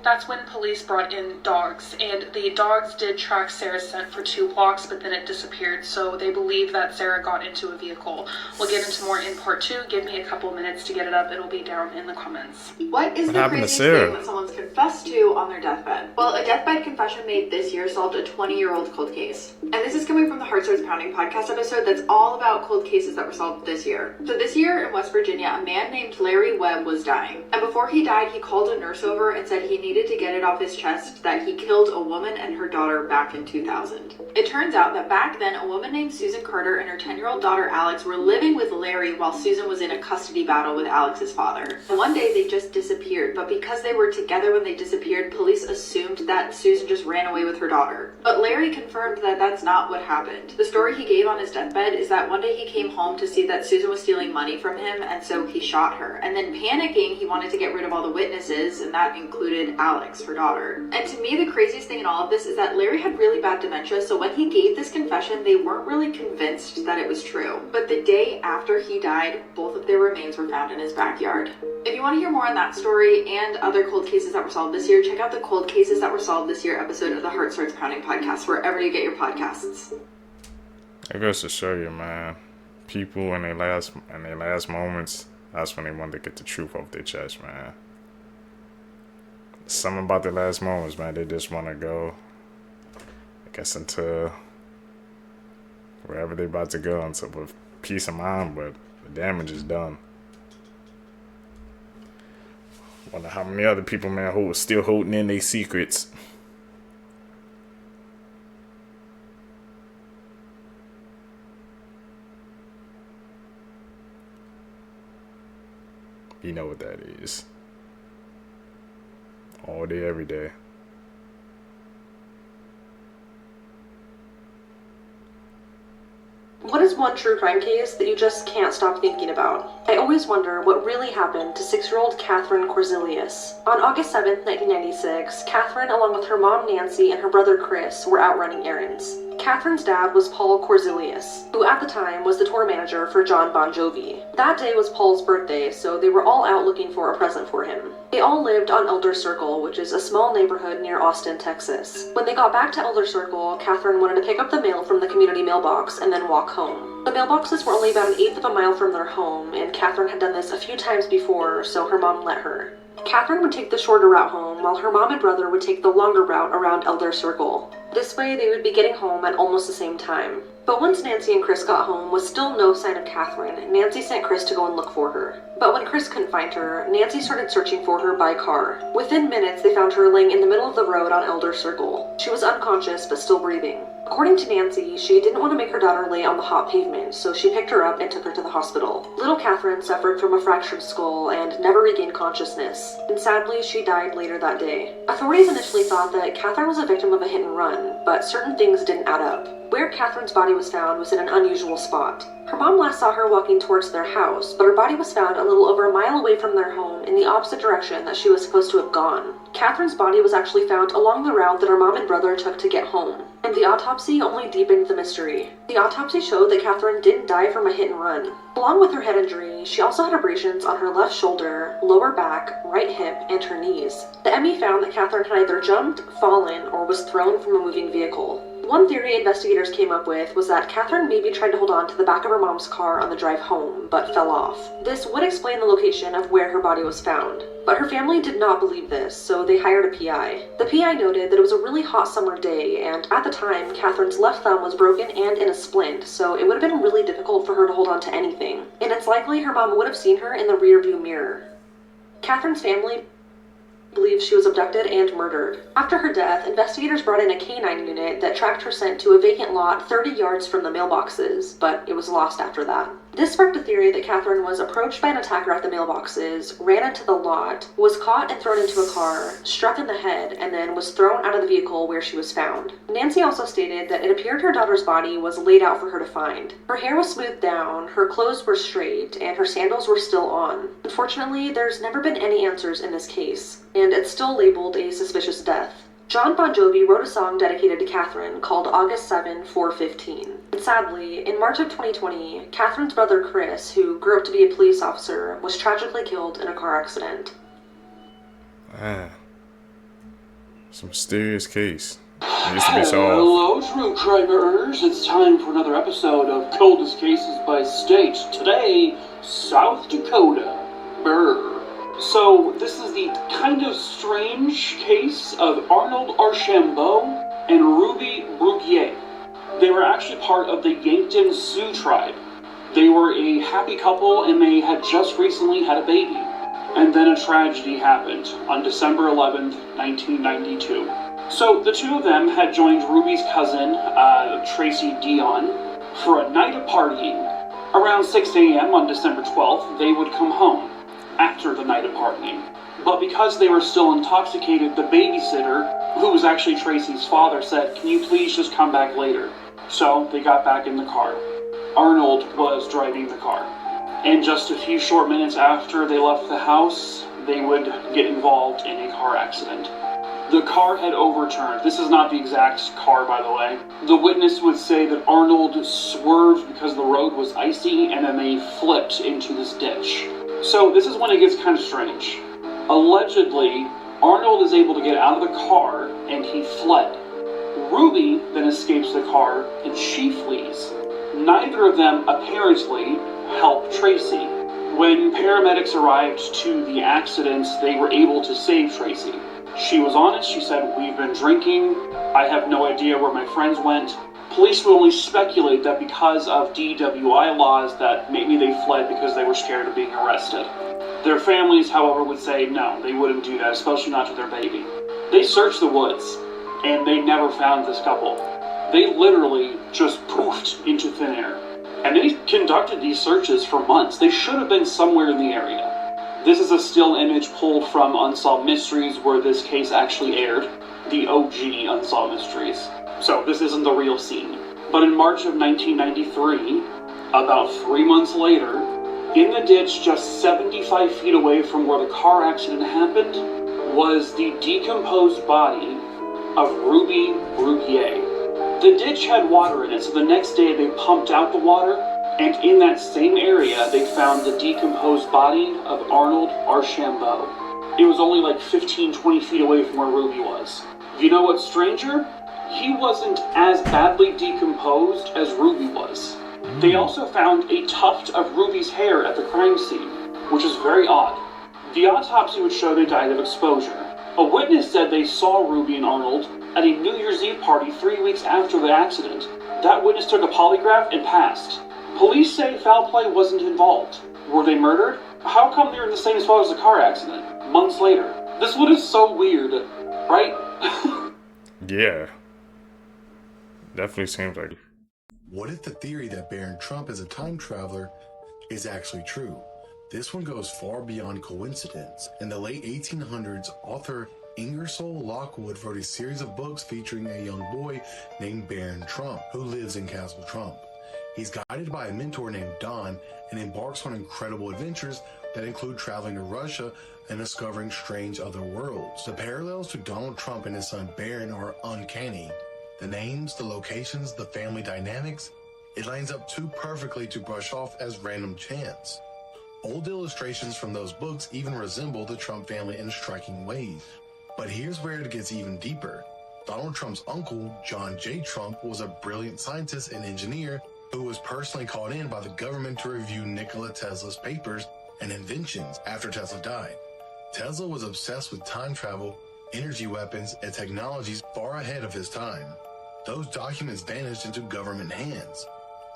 S14: That's when police brought in dogs, and the dogs did track Sarah's scent for 2 blocks, but then it disappeared, so they believe that Sarah got into a vehicle. We'll get into more in part 2. Give me a couple minutes to get it up. It'll be down in the comments.
S4: What is the craziest thing that someone's confessed to on their deathbed? Well, a deathbed confession made this year solved a 20-year-old cold case. And this is coming from the Heart Starts Pounding podcast episode that's all about cold cases that were solved this year. So this year in West Virginia, a man named Larry Webb was dying. And before he died, he called a nurse over and said he needed to get it off his chest that he killed a woman and her daughter back in 2000. It turns out that back then, a woman named Susan Carter and her 10-year-old daughter Alex were living with Larry while Susan was in a custody battle with Alex's father. One day they just disappeared, but because they were together when they disappeared, police assumed that Susan just ran away with her daughter. But Larry confirmed that that's not what happened. The story he gave on his deathbed is that one day he came home to see that Susan was stealing money from him, and so he shot her. And then panicking, he wanted to get rid of all the witnesses, and that included murdered Alex, her daughter. And to me, the craziest thing in all of this is that Larry had really bad dementia, so when he gave this confession, they weren't really convinced that it was true. But the day after he died, both of their remains were found in his backyard. If you want to hear more on that story and other cold cases that were solved this year, check out the Cold Cases That Were Solved This Year episode of the Heart Starts Pounding podcast, wherever you get your podcasts.
S2: It goes to show you, man. People in their last moments, that's when they want to get the truth off their chest, man. Something about their last moments, man. They just want to go, I guess, into wherever they about to go, into with peace of mind, but the damage is done. Wonder how many other people, man, who are still holding in their secrets. You know what that is. All day, every day.
S14: What is one true crime case that you just can't stop thinking about? I always wonder what really happened to 6-year-old Catherine Korzelius. On August 7th, 1996, Catherine, along with her mom Nancy and her brother Chris, were out running errands. Catherine's dad was Paul Korzelius, who at the time was the tour manager for John Bon Jovi. That day was Paul's birthday, so they were all out looking for a present for him. They all lived on Elder Circle, which is a small neighborhood near Austin, Texas. When they got back to Elder Circle, Catherine wanted to pick up the mail from the community mailbox and then walk home. The mailboxes were only about 1/8 of a mile from their home, and Catherine had done this a few times before, so her mom let her. Catherine would take the shorter route home, while her mom and brother would take the longer route around Elder Circle. This way, they would be getting home at almost the same time. But once Nancy and Chris got home, with still no sign of Catherine, Nancy sent Chris to go and look for her. But when Chris couldn't find her, Nancy started searching for her by car. Within minutes, they found her laying in the middle of the road on Elder Circle. She was unconscious, but still breathing. According to Nancy, she didn't want to make her daughter lay on the hot pavement, so she picked her up and took her to the hospital. Little Catherine suffered from a fractured skull and never regained consciousness, and sadly, she died later that day. Authorities initially thought that Catherine was a victim of a hit and run, but certain things didn't add up. Where Catherine's body was found was in an unusual spot. Her mom last saw her walking towards their house, but her body was found a little over a mile away from their home in the opposite direction that she was supposed to have gone. Catherine's body was actually found along the route that her mom and brother took to get home, and the autopsy only deepened the mystery. The autopsy showed that Catherine didn't die from a hit and run. Along with her head injury, she also had abrasions on her left shoulder, lower back, right hip, and her knees. The ME found that Catherine had either jumped, fallen, or was thrown from a moving vehicle. One theory investigators came up with was that Catherine maybe tried to hold on to the back of her mom's car on the drive home, but fell off. This would explain the location of where her body was found. But her family did not believe this, so they hired a PI. The PI noted that it was a really hot summer day, and at the time, Catherine's left thumb was broken and in a splint, so it would have been really difficult for her to hold on to anything. And it's likely her mom would have seen her in the rearview mirror. Catherine's family believes she was abducted and murdered. After her death, investigators brought in a canine unit that tracked her scent to a vacant lot 30 yards from the mailboxes, but it was lost after that. This sparked a theory that Catherine was approached by an attacker at the mailboxes, ran into the lot, was caught and thrown into a car, struck in the head, and then was thrown out of the vehicle where she was found. Nancy also stated that it appeared her daughter's body was laid out for her to find. Her hair was smoothed down, her clothes were straight, and her sandals were still on. Unfortunately, there's never been any answers in this case, and it's still labeled a suspicious death. John Bon Jovi wrote a song dedicated to Catherine called August 7, 415. And sadly, in March of 2020, Catherine's brother Chris, who grew up to be a police officer, was tragically killed in a car accident.
S2: Man, it's a mysterious case. It used to be solved.
S5: Hello, true crimers. It's time for another episode of Coldest Cases by State. Today, South Dakota. Brr. So, this is the kind of strange case of Arnold Archambault and Ruby Bruguier. They were actually part of the Yankton Sioux tribe. They were a happy couple and they had just recently had a baby. And then a tragedy happened on December 11th, 1992. So, the two of them had joined Ruby's cousin, Tracy Dion, for a night of partying. Around 6 a.m. on December 12th, they would come home after the night of partying. But because they were still intoxicated, the babysitter, who was actually Tracy's father, said, "Can you please just come back later?" So they got back in the car. Arnold was driving the car. And just a few short minutes after they left the house, they would get involved in a car accident. The car had overturned. This is not the exact car, by the way. The witness would say that Arnold swerved because the road was icy, and then they flipped into this ditch. So this is when it gets kind of strange. Allegedly, Arnold is able to get out of the car, and he fled. Ruby then escapes the car, and she flees. Neither of them apparently help Tracy. When paramedics arrived to the accident, they were able to save Tracy. She was honest. She said, "We've been drinking. I have no idea where my friends went." Police would only speculate that because of DWI laws that maybe they fled because they were scared of being arrested. Their families, however, would say no, they wouldn't do that, especially not to their baby. They searched the woods, and they never found this couple. They literally just poofed into thin air. And they conducted these searches for months. They should have been somewhere in the area. This is a still image pulled from Unsolved Mysteries, where this case actually aired, the OG Unsolved Mysteries. So this isn't the real scene. But in March of 1993, about 3 months later, in the ditch just 75 feet away from where the car accident happened, was the decomposed body of Ruby Bruguier. The ditch had water in it, so the next day they pumped out the water, and in that same area they found the decomposed body of Arnold Archambault. It was only like 15-20 feet away from where Ruby was. You know what's stranger? He wasn't as badly decomposed as Ruby was. They also found a tuft of Ruby's hair at the crime scene, which is very odd. The autopsy would show they died of exposure. A witness said they saw Ruby and Arnold at a New Year's Eve party 3 weeks after the accident. That witness took a polygraph and passed. Police say foul play wasn't involved. Were they murdered? How come they were in the same spot as the car accident, months later? This one is so weird, right?
S2: Yeah. Definitely seems like.
S6: What if the theory that Barron Trump is a time traveler is actually true? This one goes far beyond coincidence. In the late 1800s, author Ingersoll Lockwood wrote a series of books featuring a young boy named Barron Trump, who lives in Castle Trump. He's guided by a mentor named Don and embarks on incredible adventures that include traveling to Russia and discovering strange other worlds. The parallels to Donald Trump and his son Barron are uncanny. The names, the locations, the family dynamics, it lines up too perfectly to brush off as random chance. Old illustrations from those books even resemble the Trump family in striking ways. But here's where it gets even deeper. Donald Trump's uncle, John J. Trump, was a brilliant scientist and engineer who was personally called in by the government to review Nikola Tesla's papers and inventions after Tesla died. Tesla was obsessed with time travel, energy weapons, and technologies far ahead of his time. Those documents vanished into government hands.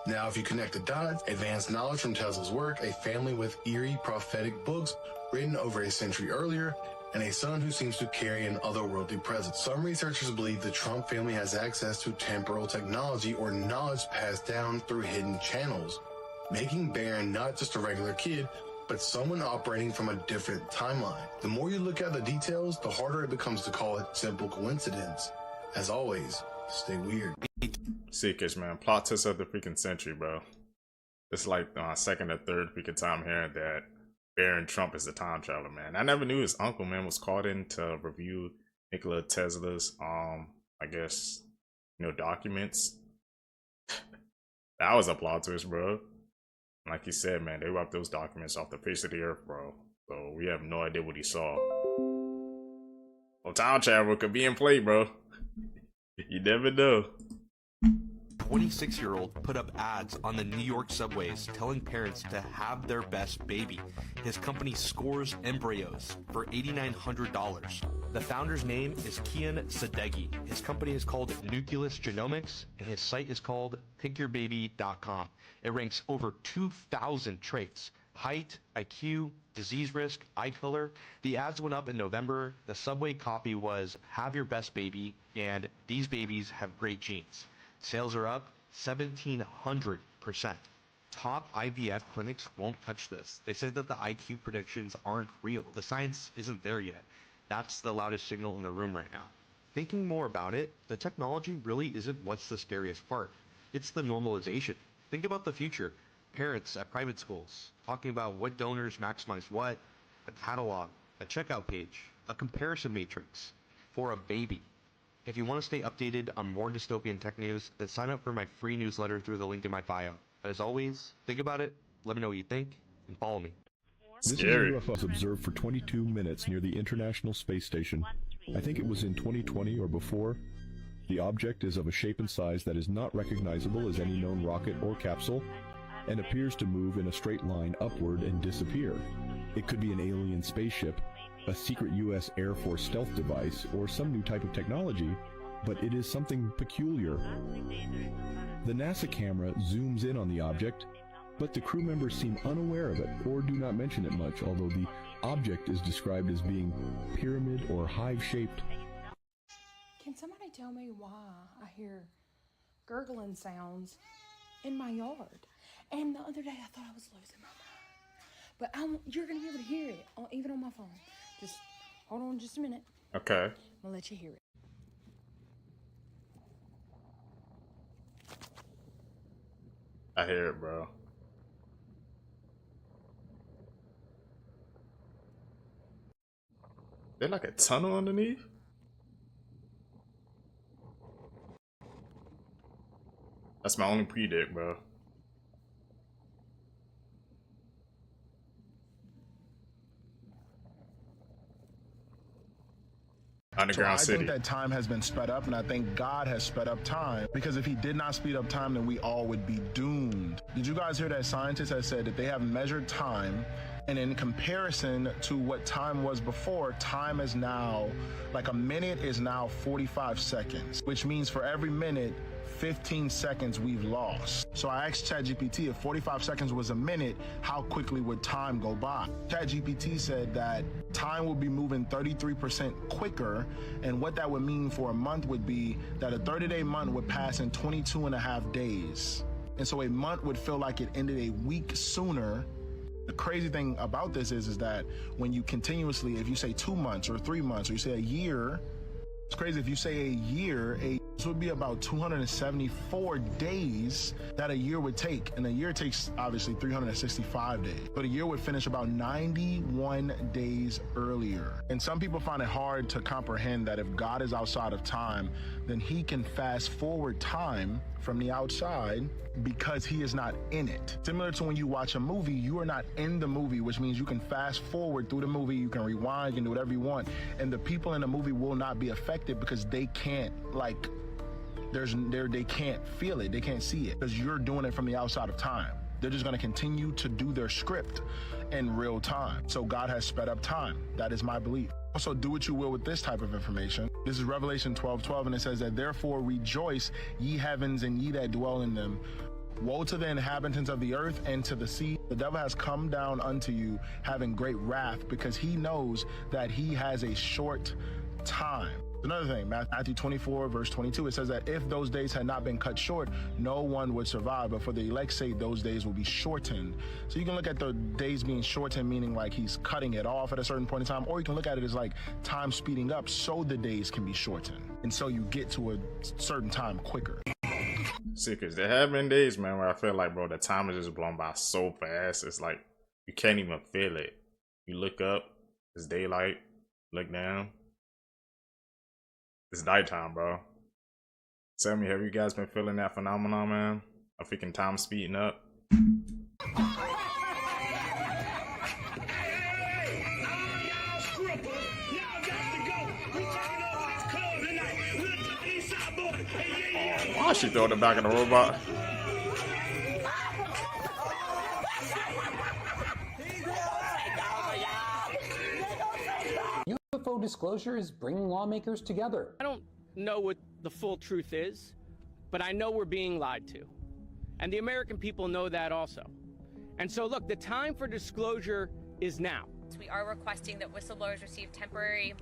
S6: Now, if you connect the dots, advanced knowledge from Tesla's work, a family with eerie prophetic books written over a century earlier, and a son who seems to carry an otherworldly presence. Some researchers believe the Trump family has access to temporal technology or knowledge passed down through hidden channels, making Barron not just a regular kid, but someone operating from a different timeline. The more you look at the details, the harder it becomes to call it simple coincidence. As always, stay weird.
S2: Seekers, man. Plot twist of the freaking century, bro. It's like second or third freaking time hearing that Barron Trump is a time traveler, man. I never knew his uncle, man, was called in to review Nikola Tesla's, I guess, documents. That was a plot twist, bro. Like you said, man, they wiped those documents off the face of the earth, bro. So we have no idea what he saw. Well, time travel could be in play, bro. You never know.
S15: 26-year-old put up ads on the New York subways telling parents to have their best baby. His company scores embryos for $8,900. The founder's name is Kian Sadeghi. His company is called Nucleus Genomics, and his site is called pickyourbaby.com. It ranks over 2,000 traits: height, IQ, disease risk, eye color. The ads went up in November. The subway copy was "Have your best baby," and "These babies have great genes." Sales are up 1,700%. Top IVF clinics won't touch this. They said that the IQ predictions aren't real. The science isn't there yet. That's the loudest signal in the room right now. Thinking more about it, the technology really isn't what's the scariest part. It's the normalization. Think about the future. Parents at private schools talking about what donors maximize what, a catalog, a checkout page, a comparison matrix for a baby. If you want to stay updated on more dystopian tech news, then sign up for my free newsletter through the link in my bio. As always, think about it, let me know what you think, and follow me.
S11: This UFO was observed for 22 minutes near the International Space Station. I think it was in 2020 or before. The object is of a shape and size that is not recognizable as any known rocket or capsule, and appears to move in a straight line upward and disappear. It could be an alien spaceship, a secret U.S. Air Force stealth device, or some new type of technology, but it is something peculiar. The NASA camera zooms in on the object, but the crew members seem unaware of it or do not mention it much, although the object is described as being pyramid or hive-shaped.
S21: Can somebody tell me why I hear gurgling sounds in my yard? And the other day I thought I was losing my mind. But you're going to be able to hear it, even on my phone. Just hold on just a minute.
S2: Okay.
S21: I'll let you hear it.
S2: I hear it, bro. There's like a tunnel underneath? That's my only predict, bro. Underground
S22: I
S2: City.
S22: think that time has been sped up, and I think God has sped up time, because if he did not speed up time, then we all would be doomed. Did you guys hear that scientists have said that they have measured time, and in comparison to what time was before, time is now, like a minute is now 45 seconds, which means for every minute, 15 seconds we've lost. So I asked ChatGPT, if 45 seconds was a minute, how quickly would time go by? ChatGPT said that time would be moving 33% quicker, and what that would mean for a month would be that a 30-day month would pass in 22 and a half days. And so a month would feel like it ended a week sooner. The crazy thing about this is that when you continuously, if you say 2 months or 3 months, or you say a year, it's crazy. If you say a year, this would be about 274 days that a year would take. And a year takes, obviously, 365 days. But a year would finish about 91 days earlier. And some people find it hard to comprehend that if God is outside of time, then he can fast forward time from the outside because he is not in it. Similar to when you watch a movie, you are not in the movie, which means you can fast forward through the movie, you can rewind, you can do whatever you want, and the people in the movie will not be affected because they can't, like, they can't feel it, they can't see it, because you're doing it from the outside of time. They're just going to continue to do their script in real time. So God has sped up time. That is my belief. Also, do what you will with this type of information. This is Revelation 12:12, and it says that, therefore rejoice, ye heavens, and ye that dwell in them. Woe to the inhabitants of the earth and to the sea. The devil has come down unto you, having great wrath, because he knows that he has a short time. Another thing, Matthew 24, verse 22, it says that if those days had not been cut short, no one would survive. But for the elect's sake, those days will be shortened. So you can look at the days being shortened, meaning like he's cutting it off at a certain point in time, or you can look at it as like time speeding up so the days can be shortened. And so you get to a certain time quicker.
S2: See, because there have been days, man, where I feel like, bro, the time is just blown by so fast. It's like you can't even feel it. You look up, it's daylight. Look down, it's nighttime, bro. Tell me, have you guys been feeling that phenomenon, man? Of freaking time speeding up? Why is she throwing it back in the robot?
S23: UFO disclosure is bringing lawmakers together.
S9: I don't know what the full truth is, but I know we're being lied to. And the American people know that also. And so, look, the time for disclosure is now.
S25: We are requesting that whistleblowers receive temporary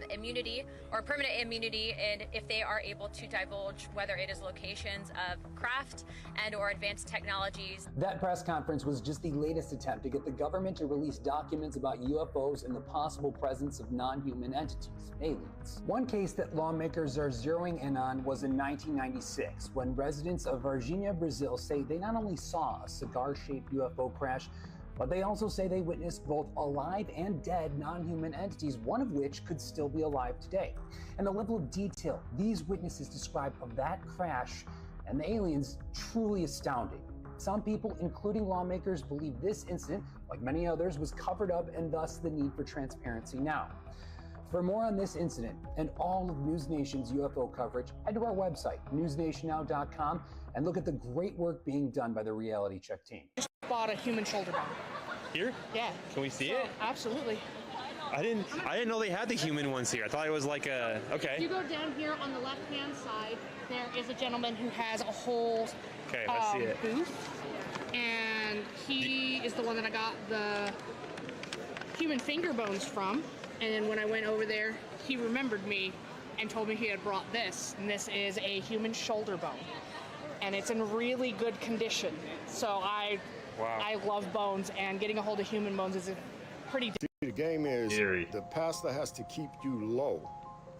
S25: immunity or permanent immunity, and if they are able to divulge whether it is locations of craft and or advanced technologies.
S23: That press conference was just the latest attempt to get the government to release documents about UFOs and the possible presence of non-human entities, aliens. One case that lawmakers are zeroing in on was in 1996, when residents of Varginha, Brazil say they not only saw a cigar-shaped UFO crash, But they also say they witnessed both alive and dead non-human entities, one of which could still be alive today. And the level of detail these witnesses describe of that crash and the aliens truly astounding. Some people, including lawmakers, believe this incident, like many others, was covered up and thus the need for transparency now. For more on this incident and all of News Nation's UFO coverage, head to our website, newsnationnow.com, and look at the great work being done by the Reality Check team.
S1: Bought a human shoulder bone.
S3: Here?
S1: Yeah.
S3: Can we see it?
S1: Absolutely.
S3: I didn't know they had the human ones here. I thought it was like a,
S1: If you go down here on the left-hand side, there is a gentleman who has a whole
S3: I see it.
S1: booth, and he is the one that I got the human finger bones from. And then when I went over there, he remembered me and told me he had brought this, and this is a human shoulder bone, and it's in really good condition. So I love bones, and getting a hold of human bones is a pretty.
S7: The game is the pastor has to keep you low.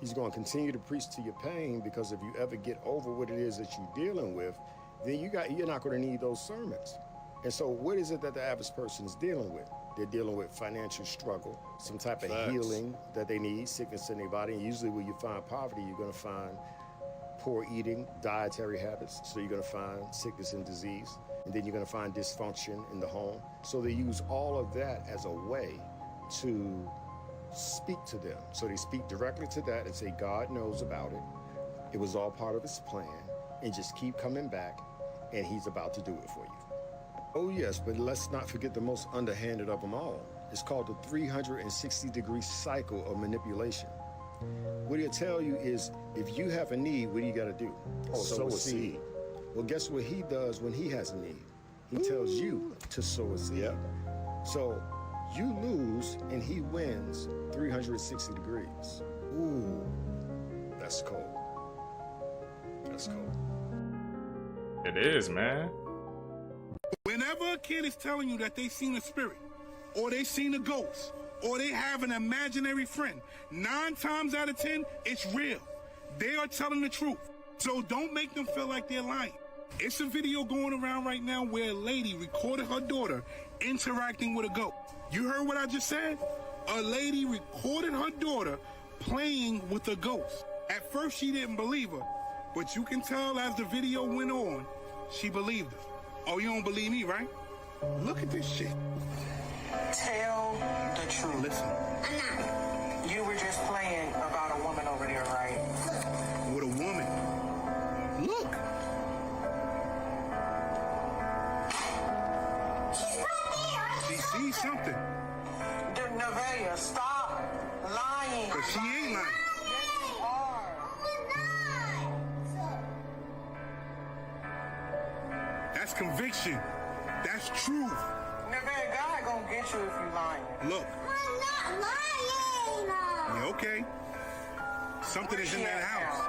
S7: He's going to continue to preach to your pain, because if you ever get over what it is that you're dealing with, then you're not going to need those sermons. And so what is it that the average person is dealing with? They're dealing with financial struggle, some type of healing that they need, sickness in their body. And usually when you find poverty, you're going to find poor eating, dietary habits. So you're going to find sickness and disease. And then you're going to find dysfunction in the home. So they use all of that as a way to speak to them. So they speak directly to that and say, God knows about it. It was all part of his plan. And just keep coming back, and he's about to do it for you. Oh yes, but let's not forget the most underhanded of them all. It's called the 360-degree cycle of manipulation. What he'll tell you is, if you have a need, what do you got to do? Sow a seed. Well, guess what he does when he has a need? He tells you to sow a seed. So you lose and he wins 360 degrees. Ooh, that's cold. That's cold.
S2: It is, man.
S16: Whenever a kid is telling you that they seen a spirit, or they seen a ghost, or they have an imaginary friend, 9 times out of 10, it's real. They are telling the truth. So don't make them feel like they're lying. It's a video going around right now where a lady recorded her daughter interacting with a ghost. You heard what I just said? A lady recorded her daughter playing with a ghost. At first she didn't believe her, but you can tell as the video went on, she believed her. Oh, you don't believe me, right? Look at this shit.
S18: Tell the truth.
S16: Listen.
S18: You were just playing about a woman over there, right?
S16: With a woman. Look. She sees something.
S18: Nevaeh, stop lying.
S16: But she ain't lying. That's conviction. That's truth.
S18: Nevaeh, God gonna get you if you lying.
S16: Look.
S18: I'm not lying.
S16: Yeah, okay. Something is in that house.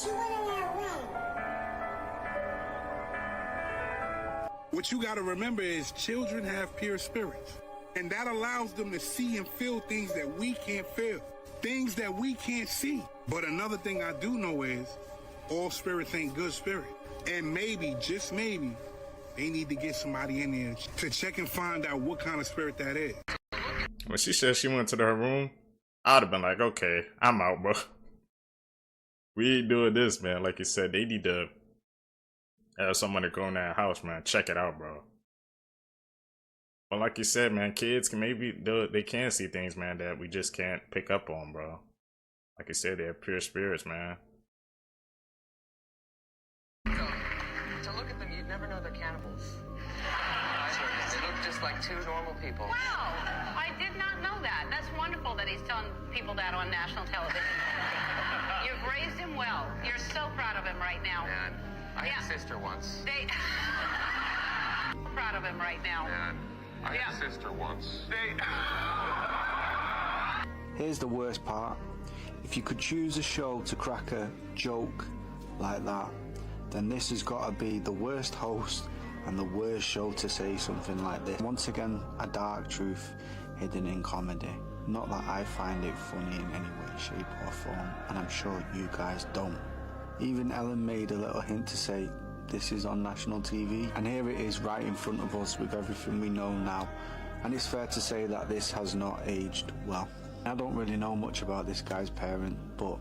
S18: She went in that room.
S16: What you gotta remember is children have pure spirits. And that allows them to see and feel things that we can't feel. Things that we can't see. But another thing I do know is all spirits ain't good spirits. And maybe, just maybe, they need to get somebody in there to check and find out what kind of spirit that is.
S2: When she said she went to her room, I'd have been like, okay, I'm out, bro. We ain't doing this, man. Like you said, they need to have somebody go in that house, man. Check it out, bro. But like you said, man, kids can they can see things, man, that we just can't pick up on, bro. Like you said, they're pure spirits, man.
S18: To look at them, you'd never know they're cannibals. They look just like 2 normal people.
S17: Wow, I did not know that. That's wonderful that he's telling people that on national television. You've raised him well. You're so proud of him right now.
S18: Man, I had a sister once.
S17: Proud of him right now.
S18: Man, I had a sister once.
S26: Here's the worst part. If you could choose a show to crack a joke like that, then this has got to be the worst host and the worst show to say something like this. Once again, a dark truth hidden in comedy. Not that I find it funny in any way, shape or form, and I'm sure you guys don't. Even Ellen made a little hint to say, this is on national TV, and here it is right in front of us with everything we know now. And it's fair to say that this has not aged well. I don't really know much about this guy's parent, but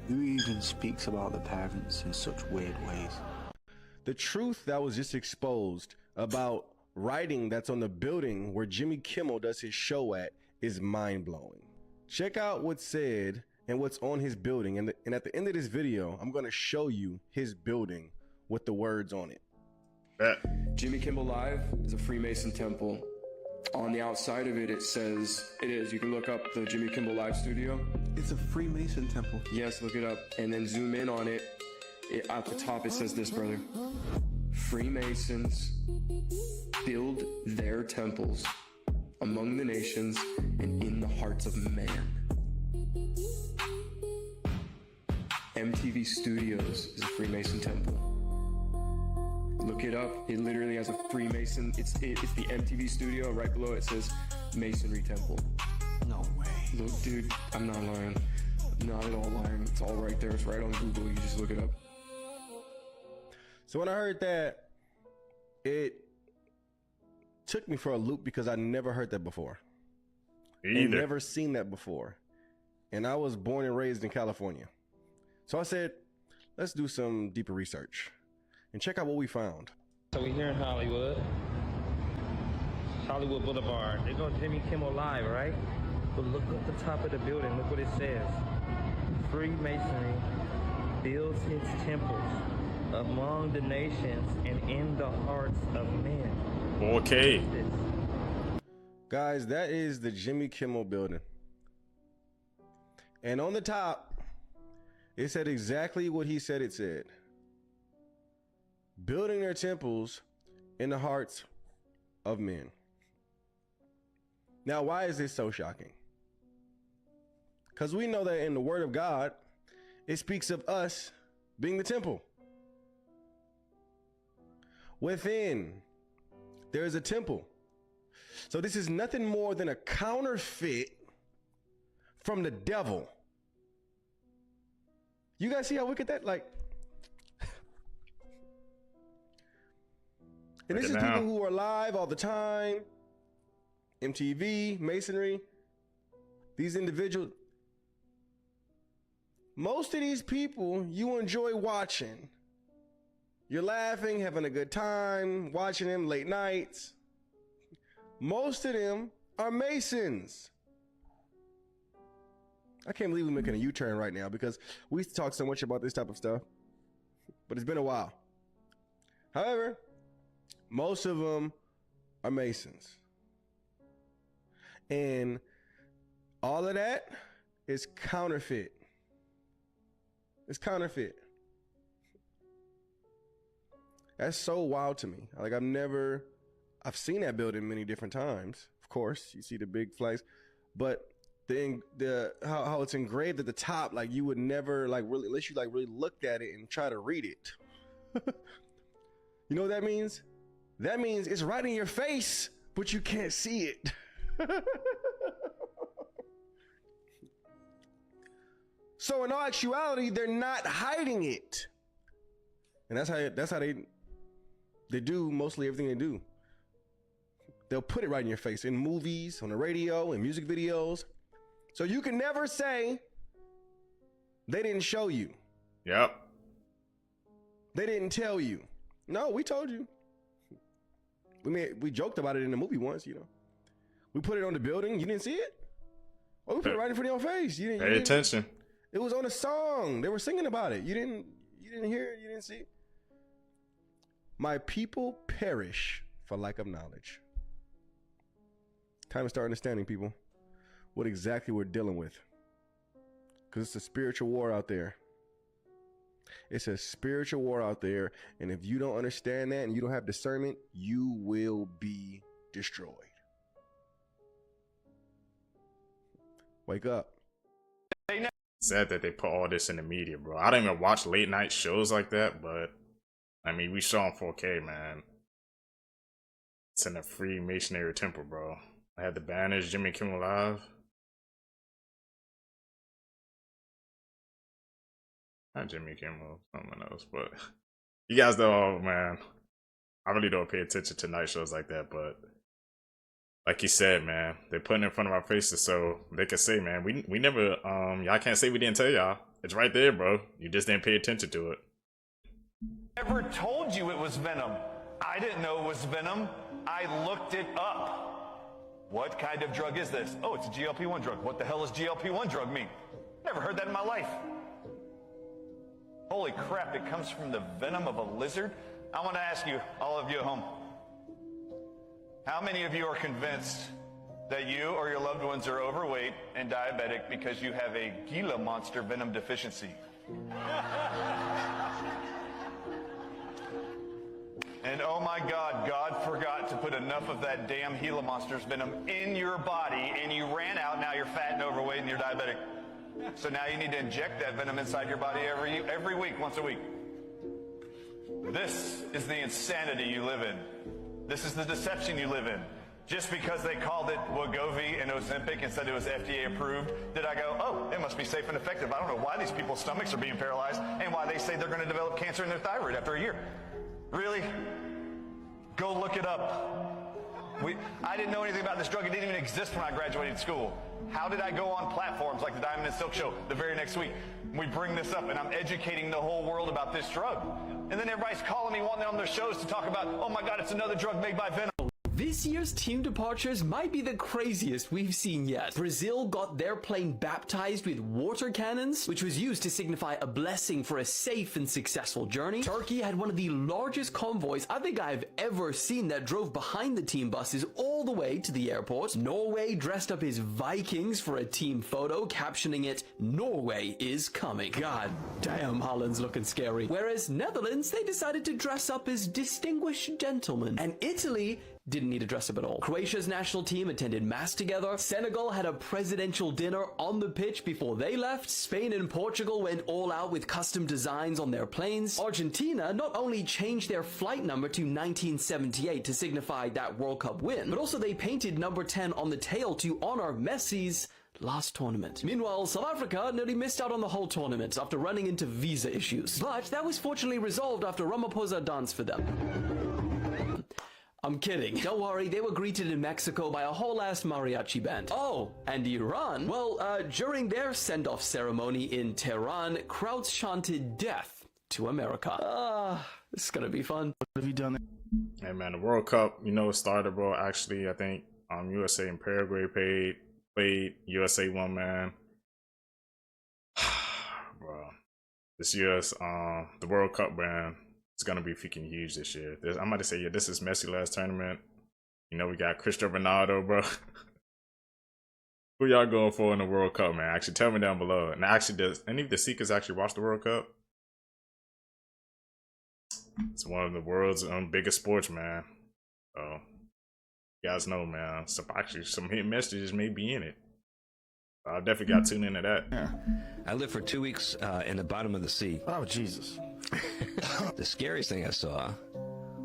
S26: who even speaks about the parents in such weird ways?
S8: The truth that was just exposed about writing that's on the building where Jimmy Kimmel does his show at is mind-blowing. Check out what's said and what's on his building, and at the end of this video, I'm going to show you his building with the words on it.
S12: Jimmy Kimmel Live is a Freemason temple. On the outside of it, it says, you can look up the Jimmy Kimmel Live studio.
S26: It's a Freemason temple.
S12: Yes, look it up, and then zoom in on it. At the top, it says this, brother. Freemasons build their temples among the nations and in the hearts of man. MTV Studios is a Freemason temple. Look it up. It literally has a Freemason. It's the MTV Studio. Right below it says Masonry Temple.
S26: No way.
S12: Look, dude, I'm not lying. Not at all lying. It's all right there. It's right on Google. You just look it up.
S8: So when I heard that, it took me for a loop because I never heard that before. And never seen that before. And I was born and raised in California. So I said, let's do some deeper research and check out what we found.
S13: So we're here in Hollywood Boulevard. There goes Jimmy Kimmel Live, right? But look at the top of the building. Look what it says. Freemasonry builds its temples among the nations and in the hearts of men.
S2: Okay.
S8: Guys, that is the Jimmy Kimmel building. And on the top, it said exactly what he said it said. Building their temples in the hearts of men. Now, why is this so shocking? Because we know that in the Word of God, it speaks of us being the temple. Within, there is a temple. So this is nothing more than a counterfeit from the devil. You guys see how wicked that, like, and this is people who are live all the time, MTV, Masonry, these individuals. Most of these people you enjoy watching. You're laughing, having a good time, watching them late nights. Most of them are Masons. I can't believe we're making a U-turn right now because we talk so much about this type of stuff, but it's been a while. However, most of them are Masons. And all of that is counterfeit. It's counterfeit. That's so wild to me. Like, I've seen that building many different times. Of course, you see the big flags, but how it's engraved at the top, like you would never really, unless you really looked at it and try to read it. You know what that means? That means it's right in your face, but you can't see it. So in all actuality, they're not hiding it. And that's how they do mostly everything they do. They'll put it right in your face in movies, on the radio, in music videos. So you can never say they didn't show you.
S2: Yep.
S8: They didn't tell you. No, we told you. We joked about it in the movie once, you know. We put it on the building. You didn't see it? Oh, we put it right in front of your face. You didn't.
S2: Pay attention.
S8: It was on a song. They were singing about it. You didn't hear it. You didn't see it. My people perish for lack of knowledge. Time to start understanding, people, what exactly we're dealing with. Because it's a spiritual war out there. It's a spiritual war out there. And if you don't understand that and you don't have discernment, you will be destroyed. Wake up.
S2: Sad that they put all this in the media, bro. I don't even watch late night shows like that, but I mean, we saw in 4K, man. It's in a Freemasonry temple, bro. I had the banners, Jimmy Kimmel Live. Not Jimmy Kimmel, someone else, but You guys know, man, I really don't pay attention to night shows like that, but like you said, man, they're putting it in front of our faces so they can say, man, we never, y'all can't say we didn't tell y'all. It's right there, bro. You just didn't pay attention to it.
S4: Never told you it was venom. I didn't know it was venom. I looked it up. What kind of drug is this? Oh, it's a GLP-1 drug. What the hell does GLP-1 drug mean? Never heard that in my life. Holy crap, it comes from the venom of a lizard? I want to ask you, all of you at home, how many of you are convinced that you or your loved ones are overweight and diabetic because you have a Gila monster venom deficiency? And oh my God, God forgot to put enough of that damn Gila monster's venom in your body, and you ran out. Now you're fat and overweight and you're diabetic. So now you need to inject that venom inside your body every week, once a week. This is the insanity you live in. This is the deception you live in. Just because they called it Wegovy and Ozempic and said it was FDA approved, did I go, oh, it must be safe and effective. I don't know why these people's stomachs are being paralyzed and why they say they're going to develop cancer in their thyroid after a year. Really? Go look it up. I didn't know anything about this drug. It didn't even exist when I graduated school. How did I go on platforms like the Diamond and Silk Show the very next week? We bring this up, and I'm educating the whole world about this drug. And then everybody's calling me, wanting on their shows to talk about, oh my God, it's another drug made by Venom.
S10: This year's team departures might be the craziest we've seen yet. Brazil got their plane baptized with water cannons, which was used to signify a blessing for a safe and successful journey. Turkey had one of the largest convoys I think I've ever seen that drove behind the team buses all the way to the airport. Norway dressed up as Vikings for a team photo, captioning it, "Norway is coming." God damn, Holland's looking scary. Whereas Netherlands, they decided to dress up as distinguished gentlemen. And Italy didn't need to dress up at all. Croatia's national team attended mass together. Senegal had a presidential dinner on the pitch before they left. Spain and Portugal went all out with custom designs on their planes. Argentina not only changed their flight number to 1978 to signify that World Cup win, but also they painted number 10 on the tail to honor Messi's last tournament. Meanwhile, South Africa nearly missed out on the whole tournament after running into visa issues. But that was fortunately resolved after Ramaphosa danced for them. I'm kidding. Don't worry, they were greeted in Mexico by a whole-ass mariachi band. Oh, and Iran? Well, during their send-off ceremony in Tehran, crowds chanted death to America. This is gonna be fun. What have you done?
S2: Hey man, the World Cup, you know, it started, bro. Actually, I think USA and Paraguay played. USA won, man. Bro, this year's the World Cup, man. It's gonna be freaking huge this year. I'm about to say, yeah, this is Messi last tournament. You know, we got Cristiano Ronaldo, bro. Who y'all going for in the World Cup, man? Actually, tell me down below. And actually, does any of the Seekers actually watch the World Cup? It's one of the world's biggest sports, man. So, you guys know, man. So actually, some hidden messages may be in it. I definitely got tuned into that.
S14: Yeah. I lived for 2 weeks in the bottom of the sea.
S22: Oh, Jesus.
S14: The scariest thing I saw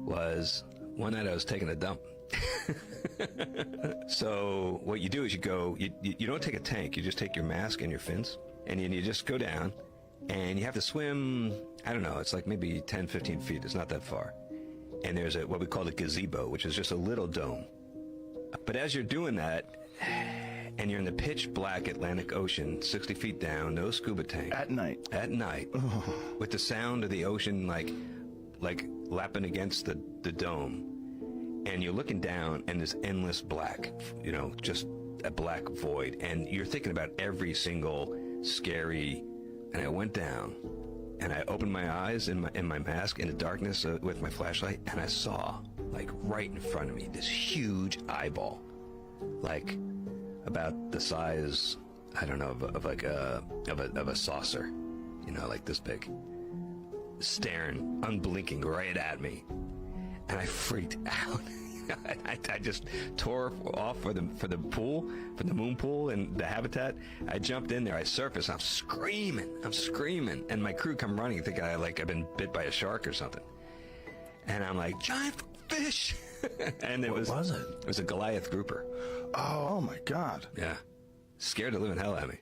S14: was one night I was taking a dump. So what you do is you don't take a tank, you just take your mask and your fins, and you just go down, and you have to swim, I don't know, it's like maybe 10, 15 feet, it's not that far. And there's what we call a gazebo, which is just a little dome. But as you're doing that, and you're in the pitch black Atlantic Ocean, 60 feet down, no scuba tank.
S22: At night.
S14: At night. With the sound of the ocean like lapping against the dome. And you're looking down and there's endless black, you know, just a black void. And you're thinking about every single scary, and I went down and I opened my eyes in my mask in the darkness with my flashlight, and I saw, like right in front of me, this huge eyeball. Like about the size, I don't know, of a saucer, you know, like this big, staring, unblinking right at me, and I freaked out. I just tore off for the pool, for the moon pool and the habitat. I jumped in there, I surfaced, I'm screaming, and my crew come running thinking I've been bit by a shark or something, and I'm like, giant fish. And what was it? It was a Goliath grouper.
S22: Oh my God.
S14: Yeah. Scared the living hell out of me.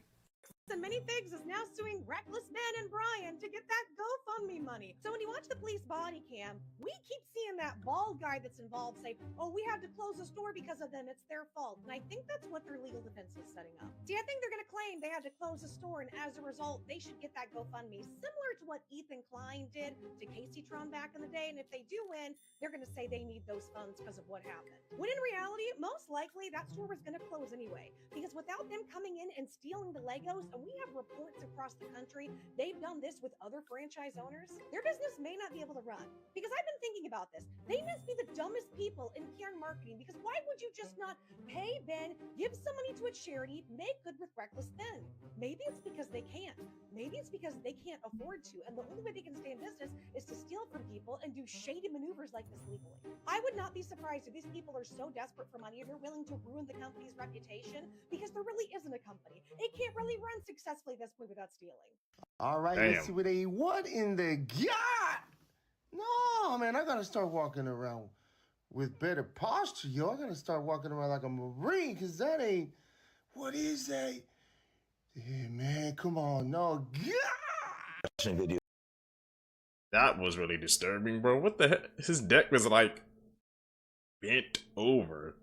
S5: and Minifigs is now suing Reckless Ben and Brian to get that GoFundMe money. So when you watch the police body cam, we keep seeing that bald guy that's involved say, oh, we had to close the store because of them. It's their fault. And I think that's what their legal defense is setting up. See, I think they're going to claim they had to close the store, and as a result, they should get that GoFundMe, similar to what Ethan Klein did to Casey Tron back in the day. And if they do win, they're going to say they need those funds because of what happened. When in reality, most likely that store was going to close anyway, because without them coming in and stealing the Legos, and we have reports across the country, they've done this with other franchise owners, their business may not be able to run. Because I've been thinking about this. They must be the dumbest people in PR marketing, because why would you just not pay Ben, give some money to a charity, make good with Reckless Ben? Maybe it's because they can't. Maybe it's because they can't afford to, and the only way they can stay in business is to steal from people and do shady maneuvers like this legally. I would not be surprised if these people are so desperate for money, they're willing to ruin the company's reputation, because there really isn't a company. It can't really run successfully at this point without stealing.
S6: All right, let's see what they want in the God. No, man, I gotta start walking around with better posture, yo. I gotta start walking around like a Marine, because that ain't, what is that? Yeah, man, come on, no, God.
S2: That was really disturbing, bro. What the heck? His deck was like bent over.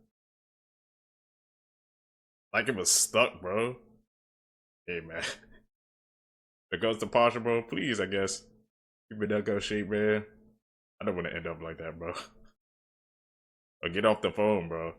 S2: Like it was stuck, bro. Hey, man. There goes the posture, bro. Please, I guess. Keep it up shape, man. I don't want to end up like that, bro. Or get off the phone, bro.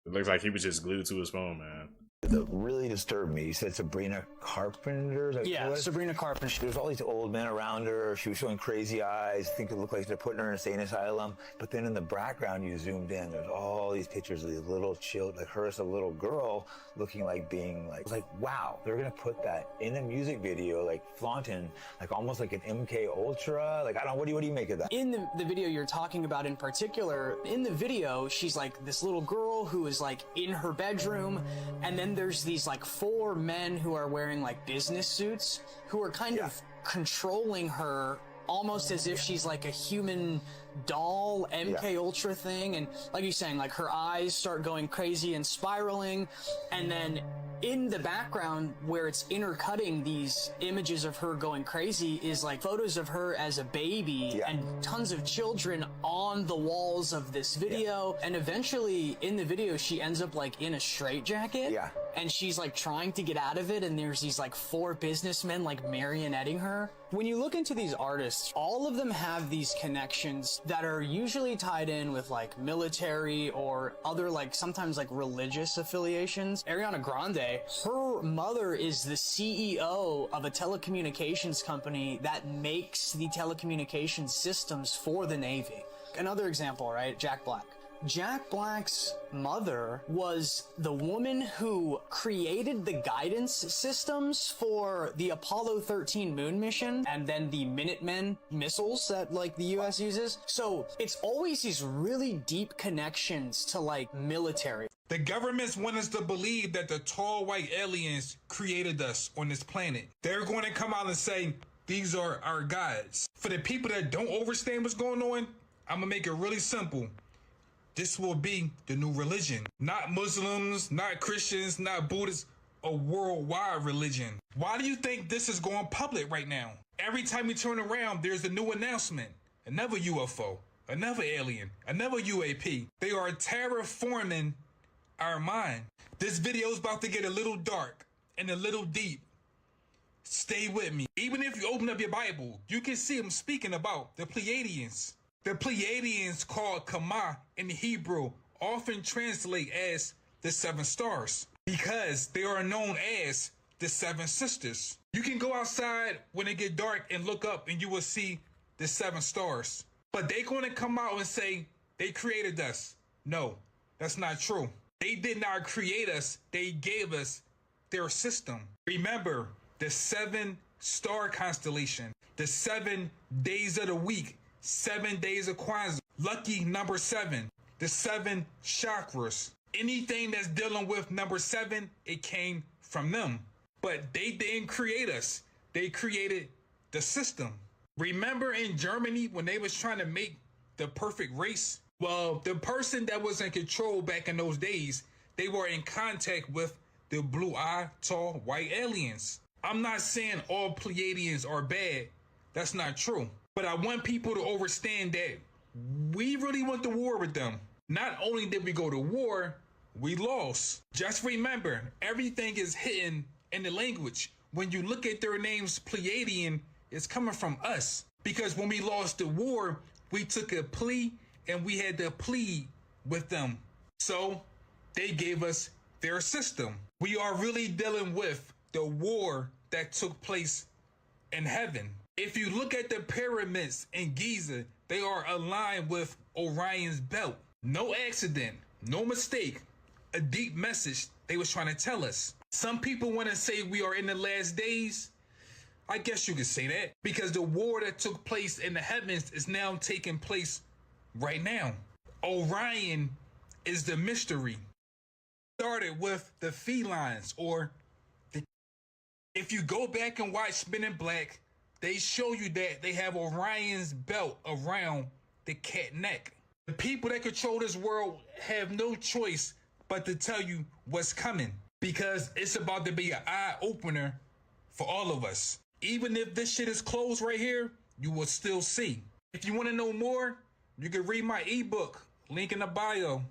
S2: It looks like he was just glued to his phone, man.
S15: That really disturbed me. You said Sabrina Carpenter?
S19: Yeah, Sabrina Carpenter.
S15: There's all these old men around her. She was showing crazy eyes. I think it looked like they're putting her in an insane asylum. But then in the background, you zoomed in. There's all these pictures of these little children, like her as a little girl, looking like being like, wow, they're gonna put that in a music video, like flaunting, like almost like an MK Ultra. Like, I don't. What do you make of that?
S19: In the video you're talking about in particular, in the video, she's like this little girl who is like in her bedroom, and then there's these like 4 men who are wearing like business suits who are kind of controlling her almost as if she's like a human doll MK Ultra thing. And like you're saying, like her eyes start going crazy and spiraling, and then in the background where it's intercutting these images of her going crazy is like photos of her as a baby and tons of children on the walls of this video. And eventually in the video she ends up like in a straitjacket, and she's like trying to get out of it, and there's these like 4 businessmen like marionetting her. When you look into these artists, all of them have these connections that are usually tied in with like military or other like sometimes like religious affiliations. Ariana Grande, her mother is the CEO of a telecommunications company that makes the telecommunications systems for the Navy. Another example, right? Jack Black. Jack Black's mother was the woman who created the guidance systems for the Apollo 13 moon mission and then the Minutemen missiles that like the US uses. So it's always these really deep connections to like military.
S16: The governments want us to believe that the tall white aliens created us on this planet. They're going to come out and say, these are our gods. For the people that don't understand what's going on, I'm gonna make it really simple. This will be the new religion. Not Muslims, not Christians, not Buddhists, a worldwide religion. Why do you think this is going public right now? Every time we turn around, there's a new announcement. Another UFO, another alien, another UAP. They are terraforming our mind. This video is about to get a little dark and a little deep. Stay with me. Even if you open up your Bible, you can see them speaking about the Pleiadians. The Pleiadians, called Kama in Hebrew, often translate as the 7 stars because they are known as the 7 sisters. You can go outside when it get dark and look up and you will see the 7 stars. But they're going to come out and say they created us. No, that's not true. They did not create us. They gave us their system. Remember the 7 star constellation, the 7 days of the week, 7 days of Kwanzaa, lucky number 7, the 7 chakras. Anything that's dealing with number 7, it came from them. But they didn't create us. They created the system. Remember in Germany when they was trying to make the perfect race? Well, the person that was in control back in those days, they were in contact with the blue-eyed, tall, white aliens. I'm not saying all Pleiadians are bad. That's not true. But I want people to understand that we really went to war with them. Not only did we go to war, we lost. Just remember, everything is hidden in the language. When you look at their names, Pleiadian, it's coming from us. Because when we lost the war, we took a plea and we had to plead with them. So they gave us their system. We are really dealing with the war that took place in heaven. If you look at the pyramids in Giza, they are aligned with Orion's belt. No accident, no mistake, a deep message they was trying to tell us. Some people want to say we are in the last days. I guess you could say that, because the war that took place in the heavens is now taking place right now. Orion is the mystery. Started with the felines, or if you go back and watch Men in Black, they show you that they have Orion's belt around the cat neck. The people that control this world have no choice but to tell you what's coming, because it's about to be an eye-opener for all of us. Even if this shit is closed right here, you will still see. If you want to know more, you can read my ebook, link in the bio.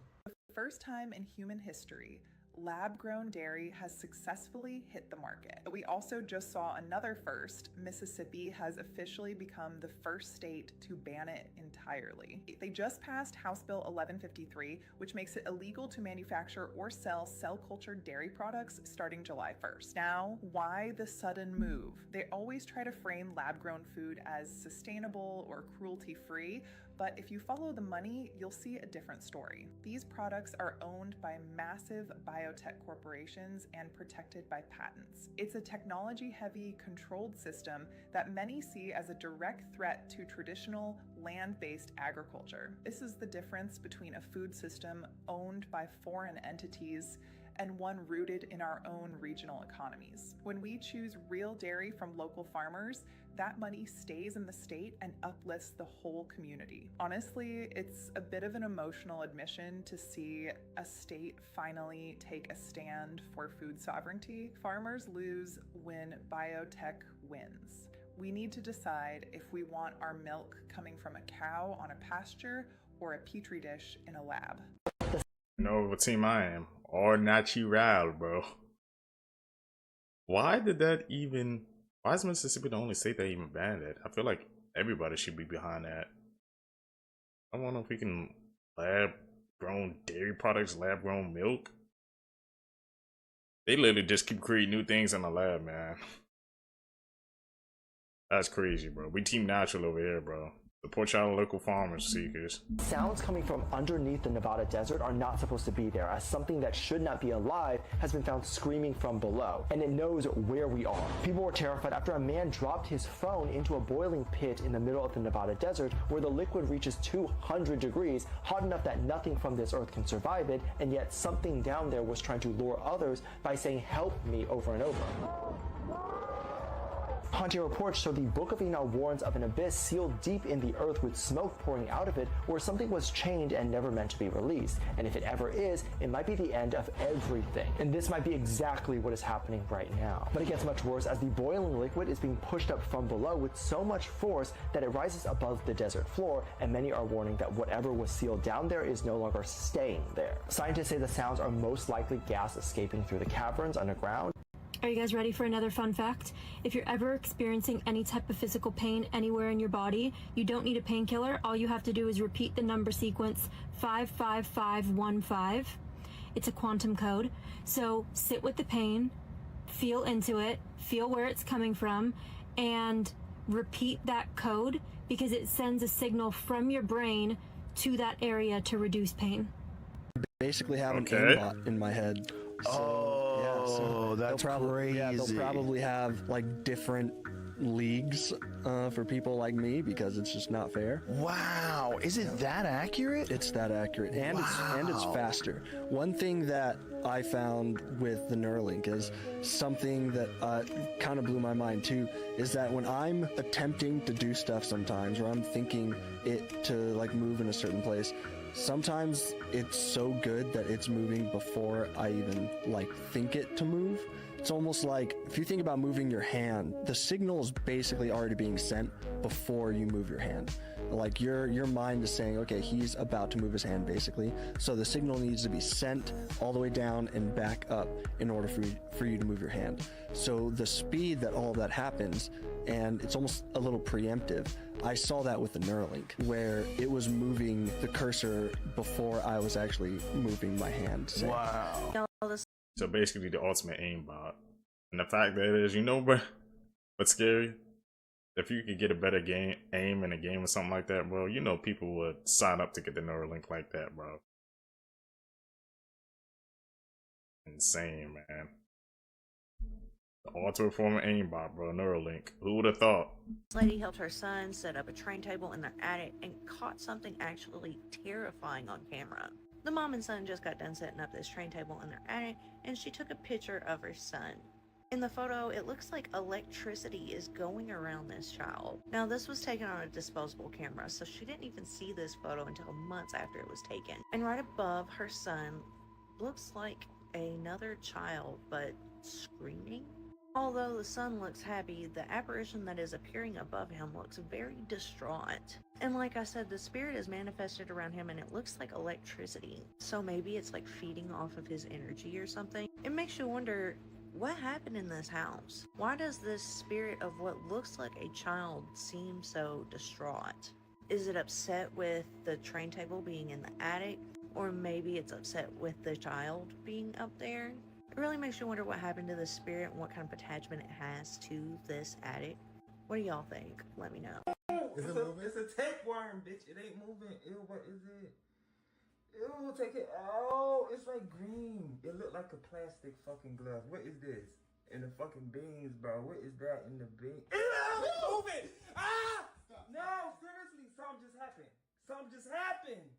S9: First time in human history, lab-grown dairy has successfully hit the market. We also just saw another first. Mississippi has officially become the first state to ban it entirely. They just passed House Bill 1153, which makes it illegal to manufacture or sell cell-cultured dairy products starting July 1st. Now, why the sudden move? They always try to frame lab-grown food as sustainable or cruelty-free, but if you follow the money, you'll see a different story. These products are owned by massive biotech corporations and protected by patents. It's a technology-heavy, controlled system that many see as a direct threat to traditional land-based agriculture. This is the difference between a food system owned by foreign entities and one rooted in our own regional economies. When we choose real dairy from local farmers, that money stays in the state and uplifts the whole community. Honestly, it's a bit of an emotional admission to see a state finally take a stand for food sovereignty. Farmers lose when biotech wins. We need to decide if we want our milk coming from a cow on a pasture or a petri dish in a lab.
S2: You know what team I am? All natural, bro. Why did that even... Why is Mississippi the only state that even banned it? I feel like everybody should be behind that. I wonder if we can lab-grown dairy products, lab-grown milk. They literally just keep creating new things in the lab, man. That's crazy, bro. We team natural over here, bro. Support y'all local farmers, seekers.
S11: Sounds coming from underneath the Nevada desert are not supposed to be there, as something that should not be alive has been found screaming from below, and it knows where we are. People were terrified after a man dropped his phone into a boiling pit in the middle of the Nevada desert where the liquid reaches 200 degrees, hot enough that nothing from this earth can survive it, and yet something down there was trying to lure others by saying, "Help me," over and over. Haunting reports show the Book of Enoch warns of an abyss sealed deep in the earth with smoke pouring out of it, where something was chained and never meant to be released. And if it ever is, it might be the end of everything. And this might be exactly what is happening right now. But it gets much worse as the boiling liquid is being pushed up from below with so much force that it rises above the desert floor, and many are warning that whatever was sealed down there is no longer staying there. Scientists say the sounds are most likely gas escaping through the caverns underground.
S20: Are you guys ready for another fun fact? If you're ever experiencing any type of physical pain anywhere in your body, you don't need a painkiller. All you have to do is repeat the number sequence 55515. It's a quantum code. So sit with the pain, feel into it, feel where it's coming from, and repeat that code because it sends a signal from your brain to that area to reduce pain.
S21: Basically have an aimbot in my head. So,
S6: that's crazy.
S21: Yeah, they'll probably have like different leagues for people like me because it's just not fair.
S6: Wow, is it that accurate?
S21: It's that accurate, and it's faster. One thing that I found with the Neuralink is something that kind of blew my mind too, is that when I'm attempting to do stuff sometimes, or I'm thinking it to like move in a certain place, sometimes it's so good that it's moving before I even like think it to move. It's almost like if you think about moving your hand, the signal is basically already being sent before you move your hand. Like your mind is saying, okay, he's about to move his hand basically. So the signal needs to be sent all the way down and back up in order for you to move your hand. So the speed that all of that happens, and it's almost a little preemptive. I saw that with the Neuralink, where it was moving the cursor before I was actually moving my hand. So.
S2: Wow. So basically the ultimate aimbot. And the fact that it is, you know, bro, what's scary? If you could get a better aim in a game or something like that, bro, you know people would sign up to get the Neuralink like that, bro. Insane, man. The ultimate form of aimbot, bro, Neuralink. Who would have thought?
S1: This lady helped her son set up a train table in their attic and caught something actually terrifying on camera. The mom and son just got done setting up this train table in their attic, and she took a picture of her son. In the photo, it looks like electricity is going around this child. Now, this was taken on a disposable camera, so she didn't even see this photo until months after it was taken. And right above her son looks like another child, but screaming. Although the son looks happy, the apparition that is appearing above him looks very distraught. And like I said, the spirit is manifested around him and it looks like electricity. So maybe it's like feeding off of his energy or something. It makes you wonder, what happened in this house? Why does this spirit of what looks like a child seem so distraught? Is it upset with the train table being in the attic? Or maybe it's upset with the child being up there? It really makes you wonder what happened to the spirit and what kind of attachment it has to this attic. What do y'all think? Let me know.
S3: It's a tapeworm, bitch. It ain't moving. Ew, what is it? Ew, take it. Oh, it's like green. It looked like a plastic fucking glove. What is this? In the fucking beans, bro. What is that in the beans? Ew, it's moving. Ah! No, seriously. Something just happened. Something just happened.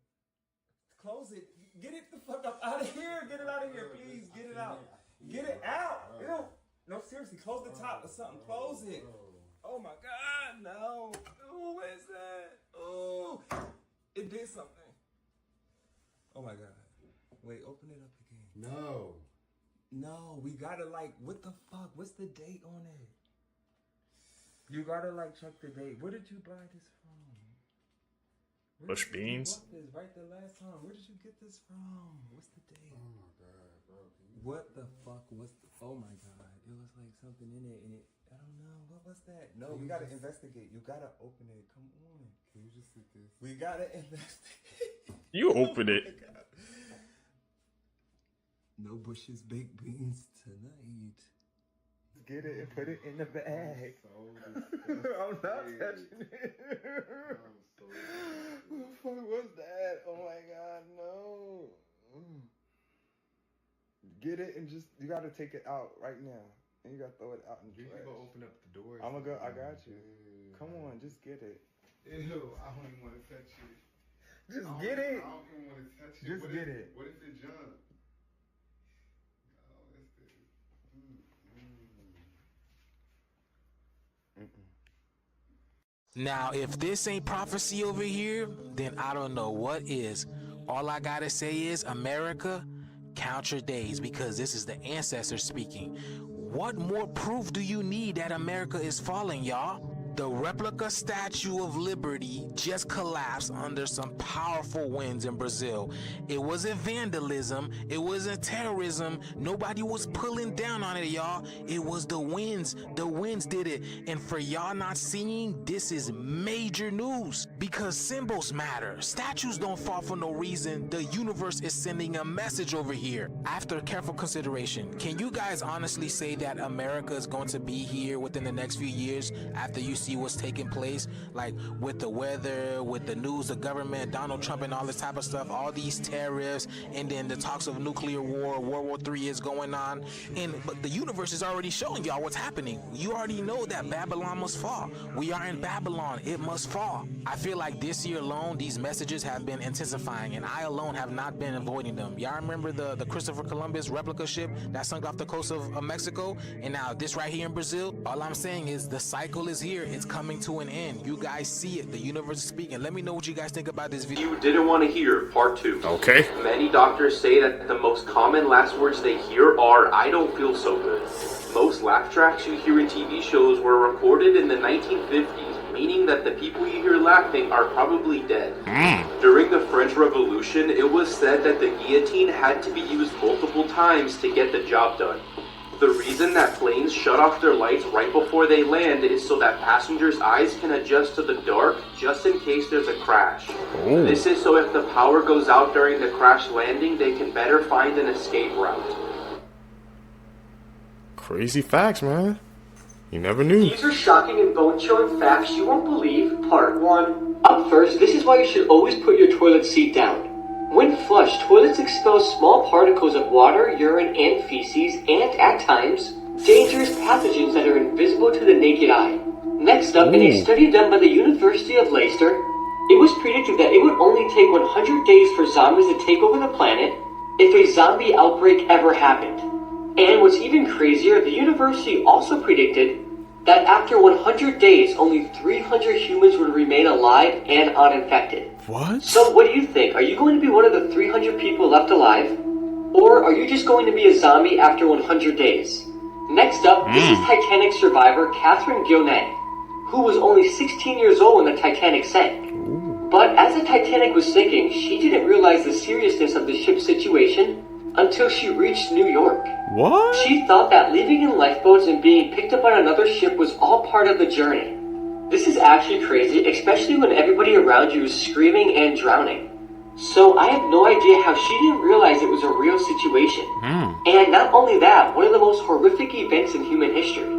S3: Close it. Get it the fuck up out of here. Get it out of here, please. Get it out. Get it out. Ew. No, seriously. Close the top or something. Close it. Oh my God, no. Ooh, what is that? Ooh. It did something. Oh my God. Wait, open it up again. No. No, we gotta like, what the fuck? What's the date on it? You gotta like check the date. Where did you buy this from?
S2: Bush beans?
S3: This right the last time. Where did you get this from? What's the date?
S7: Oh my God, bro.
S3: What the fuck was the, oh my God. It was like something in it and it, I don't know. What was that? No, we gotta investigate. You gotta open it. Come on.
S7: Can you just sit this?
S3: We gotta investigate.
S2: You open it.
S3: No Bush's baked beans tonight. Get it and put it in the bag. I'm not touching it. What the fuck was that? Oh my God, no. Get it and just, you gotta take it out right now. And you gotta throw it out in the trash.
S7: You go open up the door.
S3: I'm gonna go, I got you. Come on, just get it.
S7: Ew, I don't even want to touch it.
S3: Just get it.
S7: I don't even want to touch it.
S3: Just get it.
S7: What if it jump? Oh, that's the...
S23: Now, if this ain't prophecy over here, then I don't know what is. All I gotta say is, America, count your days, because this is the ancestors speaking. What more proof do you need that America is falling, y'all? The replica Statue of Liberty just collapsed under some powerful winds in Brazil. It wasn't vandalism. It wasn't terrorism. Nobody was pulling down on it, y'all. It was the winds. The winds did it. And for y'all not seeing, this is major news, because symbols matter. Statues don't fall for no reason. The universe is sending a message over here. After careful consideration, can you guys honestly say that America is going to be here within the next few years after you see what's taking place, like with the weather, with the news, the government, Donald Trump and all this type of stuff, all these tariffs, and then the talks of nuclear war, World War III is going on, but the universe is already showing y'all what's happening. You already know that Babylon must fall. We are in Babylon. It must fall. I feel like this year alone, these messages have been intensifying, and I alone have not been avoiding them. Y'all remember the Christopher Columbus replica ship that sunk off the coast of Mexico? And now this right here in Brazil? All I'm saying is the cycle is here. It's coming to an end. You guys see it. The universe is speaking. Let me know what you guys think about this video.
S12: You didn't want to hear part 2.
S2: Okay.
S12: Many doctors say that the most common last words they hear are, "I don't feel so good." Most laugh tracks you hear in TV shows were recorded in the 1950s, meaning that the people you hear laughing are probably dead. During the French Revolution, it was said that the guillotine had to be used multiple times to get the job done. The reason that planes shut off their lights right before they land is so that passengers' eyes can adjust to the dark just in case there's a crash. This is so if the power goes out during the crash landing, they can better find an escape route.
S2: Crazy facts, man. You never knew.
S17: These are shocking and bone-chilling facts you won't believe. Part 1. Up first, this is why you should always put your toilet seat down. When flushed, toilets expel small particles of water, urine, and feces, and, at times, dangerous pathogens that are invisible to the naked eye. Next up, in a study done by the University of Leicester, it was predicted that it would only take 100 days for zombies to take over the planet if a zombie outbreak ever happened. And what's even crazier, the university also predicted that after 100 days, only 300 humans would remain alive and uninfected.
S2: What?
S17: So what do you think? Are you going to be one of the 300 people left alive? Or are you just going to be a zombie after 100 days? Next up, this is Titanic survivor Catherine Gilnet, who was only 16 years old when the Titanic sank. But as the Titanic was sinking, she didn't realize the seriousness of the ship's situation until she reached New York.
S2: What?
S17: She thought that living in lifeboats and being picked up on another ship was all part of the journey. This is actually crazy, especially when everybody around you is screaming and drowning. So I have no idea how she didn't realize it was a real situation. And not only that, one of the most horrific events in human history.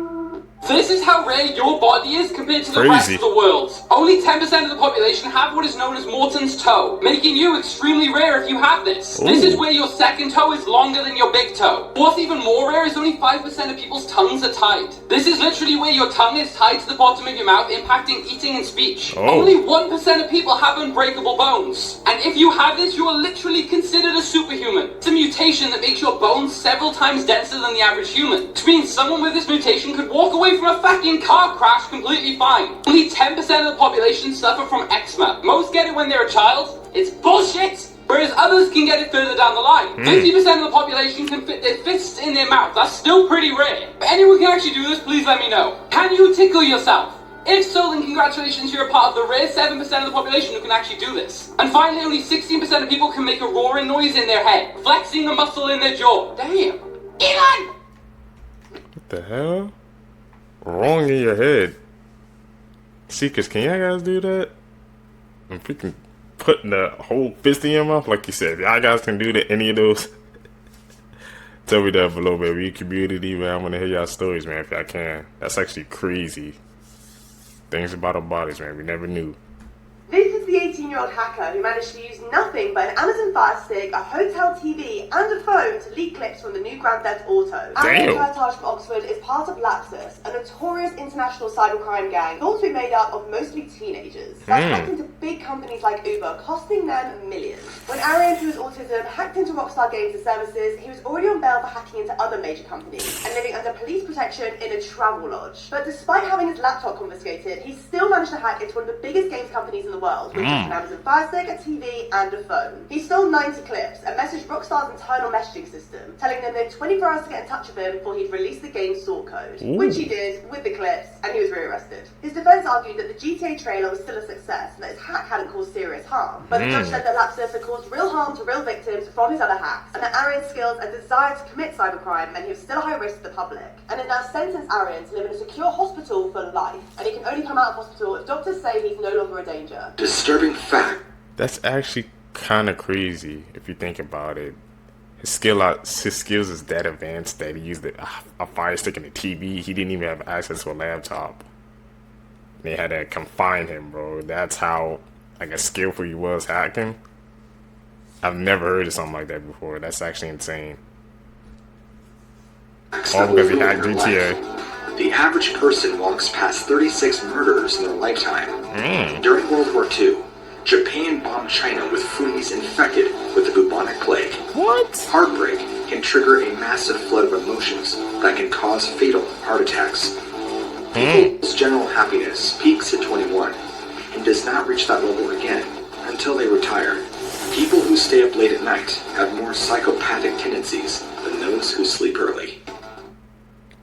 S18: This is how rare your body is compared to the rest of the world. Only 10% of the population have what is known as Morton's toe, making you extremely rare if you have this. This is where your second toe is longer than your big toe. What's even more rare is only 5% of people's tongues are tied. This is literally where your tongue is tied to the bottom of your mouth, impacting eating and speech. Only 1% of people have unbreakable bones. And if you have this, you are literally considered a superhuman. It's a mutation that makes your bones several times denser than the average human, which means someone with this mutation could walk away from a fucking car crash completely fine. Only 10% of the population suffer from eczema. Most get it when they're a child. It's bullshit! Whereas others can get it further down the line. 50% of the population can fit their fists in their mouth. That's still pretty rare. If anyone can actually do this, please let me know. Can you tickle yourself? If so, then congratulations, you're a part of the rare 7% of the population who can actually do this. And finally, only 16% of people can make a roaring noise in their head, flexing a muscle in their jaw. Damn. Elon!
S2: What the hell? Wrong in your head. Seekers, can y'all guys do that? I'm freaking putting the whole fist in your mouth, like you said. Y'all guys can do that, any of those? Tell me that below, baby. Community, man. I want to hear y'all stories, man, if y'all can. That's actually crazy. Things about our bodies, man. We never knew.
S24: This is the 18-year-old hacker who managed to use nothing but an Amazon Fire Stick, a hotel TV, and a phone to leak clips from the new Grand Theft Auto. Aaron Kurtage from Oxford is part of Lapsus, a notorious international cybercrime gang thought to be made up of mostly teenagers. That's hacked into big companies like Uber, costing them millions. When Aaron, who has autism, hacked into Rockstar Games' services, he was already on bail for hacking into other major companies and living under police protection in a travel lodge. But despite having his laptop confiscated, he still managed to hack into one of the biggest games companies in the world, with just an Amazon Fire Stick, a TV, and a phone. He stole 90 clips and messaged Rockstar's internal messaging system, telling them they had 24 hours to get in touch with him before he'd release the game's sort code, which he did with the clips, and he was rearrested. His defense argued that the GTA trailer was still a success and that his hack hadn't caused serious harm, but the judge said that Lapsus had caused real harm to real victims from his other hacks, and that Aaron's skills and desire to commit cybercrime meant he was still a high risk to the public, and it now sentenced Aaron to live in a secure hospital for life, and he can only come out of hospital if doctors say he's no longer a danger.
S2: Disturbing fact. That's actually kind of crazy if you think about it. His skills is that advanced that he used a fire stick and a TV. He didn't even have access to a laptop. They had to confine him, bro. That's how, I guess, skillful he was hacking. I've never heard of something like that before. That's actually insane. All because he hacked GTA.
S25: The average person walks past 36 murders in their lifetime. During World War II, Japan bombed China with fleas infected with the bubonic plague.
S2: What?
S25: Heartbreak can trigger a massive flood of emotions that can cause fatal heart attacks. People's general happiness peaks at 21 and does not reach that level again until they retire. People who stay up late at night have more psychopathic tendencies than those who sleep early.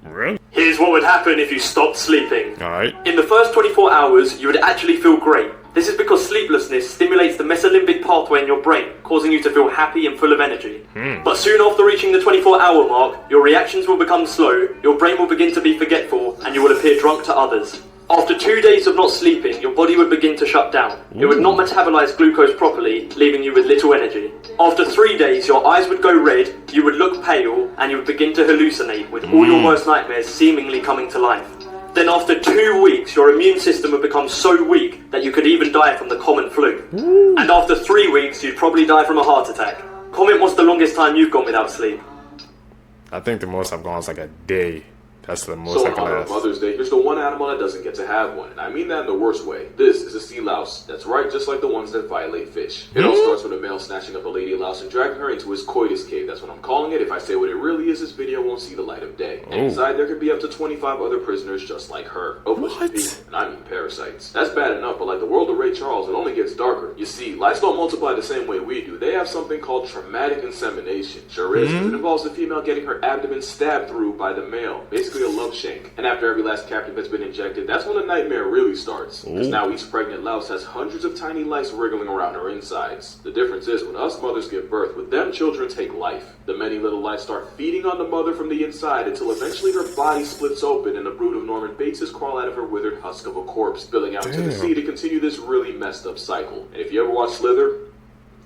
S2: Really?
S4: Here's what would happen if you stopped sleeping.
S2: Alright.
S4: In the first 24 hours, you would actually feel great. This is because sleeplessness stimulates the mesolimbic pathway in your brain, causing you to feel happy and full of energy. But soon after reaching the 24-hour mark, your reactions will become slow, your brain will begin to be forgetful, and you will appear drunk to others. After 2 days of not sleeping, your body would begin to shut down. It would not metabolize glucose properly, leaving you with little energy. After 3 days, your eyes would go red, you would look pale, and you would begin to hallucinate, with all your worst nightmares seemingly coming to life. Then after 2 weeks, your immune system would become so weak that you could even die from the common flu. And after 3 weeks, you'd probably die from a heart attack. Comment what's the longest time you've gone without sleep.
S2: I think the most I've gone is like a day. That's the most
S8: So
S2: I
S8: on
S2: can
S8: honor
S2: last.
S8: of Mother's Day, here's the one animal that doesn't get to have one, and I mean that in the worst way. This is a sea louse. That's right, just like the ones that violate fish. It all starts with a male snatching up a lady louse and dragging her into his coitus cave. That's what I'm calling it. If I say what it really is, this video won't see the light of day. And inside, there could be up to 25 other prisoners just like her. Of which would be, and I mean parasites. That's bad enough, but like the world of Ray Charles, it only gets darker. You see, lice don't multiply the same way we do. They have something called traumatic insemination. Sure is, 'cause it involves the female getting her abdomen stabbed through by the male. Basically a love shank. And after every last captive has been injected, that's when the nightmare really starts. Because now each pregnant louse has hundreds of tiny lice wriggling around her insides. The difference is, when us mothers give birth, with them children take life. The many little lice start feeding on the mother from the inside until eventually her body splits open and a brood of Norman Bateses crawl out of her withered husk of a corpse, spilling out into the sea to continue this really messed up cycle. And if you ever watch Slither,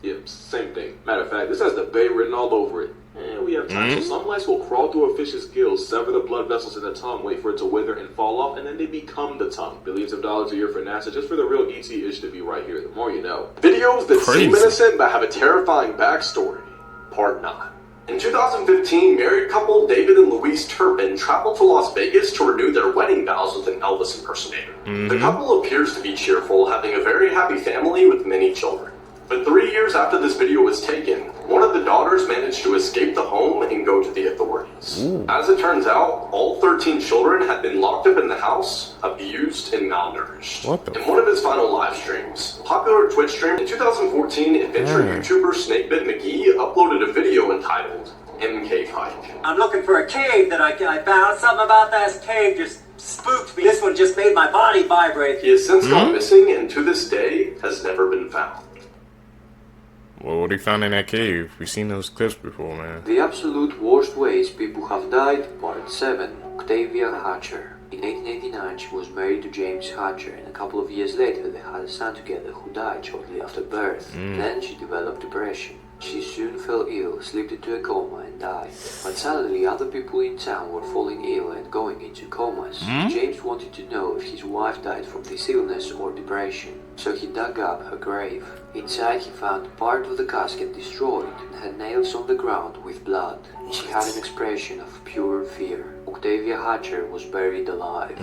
S8: yeah, same thing. Matter of fact, this has the Bay written all over it. And we have time, so some lice will crawl through a fish's gills, sever the blood vessels in the tongue, wait for it to wither and fall off, and then they become the tongue. Billions of dollars a year for NASA just for the real ET-ish to be right here. The more you know.
S10: Videos that seem innocent but have a terrifying backstory. Part 9. In 2015, married couple David and Louise Turpin traveled to Las Vegas to renew their wedding vows with an Elvis impersonator. The couple appears to be cheerful, having a very happy family with many children. But 3 years after this video was taken, one of the daughters managed to escape the home and go to the authorities. As it turns out, all 13 children had been locked up in the house, abused, and malnourished. In one of his final live streams, popular Twitch stream in 2014, adventure YouTuber Snakebit McGee uploaded a video entitled M-Cave Hike.
S13: I'm looking for a cave that I found. Something about that cave just spooked me. This one just made my body vibrate.
S10: He has since gone missing and to this day has never been found.
S2: Well, what he found in that cave? We've seen those clips before, man.
S22: The absolute worst ways people have died, Part 7. Octavia Hatcher. In 1889, she was married to James Hatcher, and a couple of years later they had a son together who died shortly after birth. Then she developed depression. She soon fell ill, slipped into a coma, and died. But suddenly, other people in town were falling ill and going into comas. James wanted to know if his wife died from this illness or depression, so he dug up her grave. Inside, he found part of the casket destroyed and had nails on the ground with blood. She had an expression of pure fear. Octavia Hatcher was buried alive.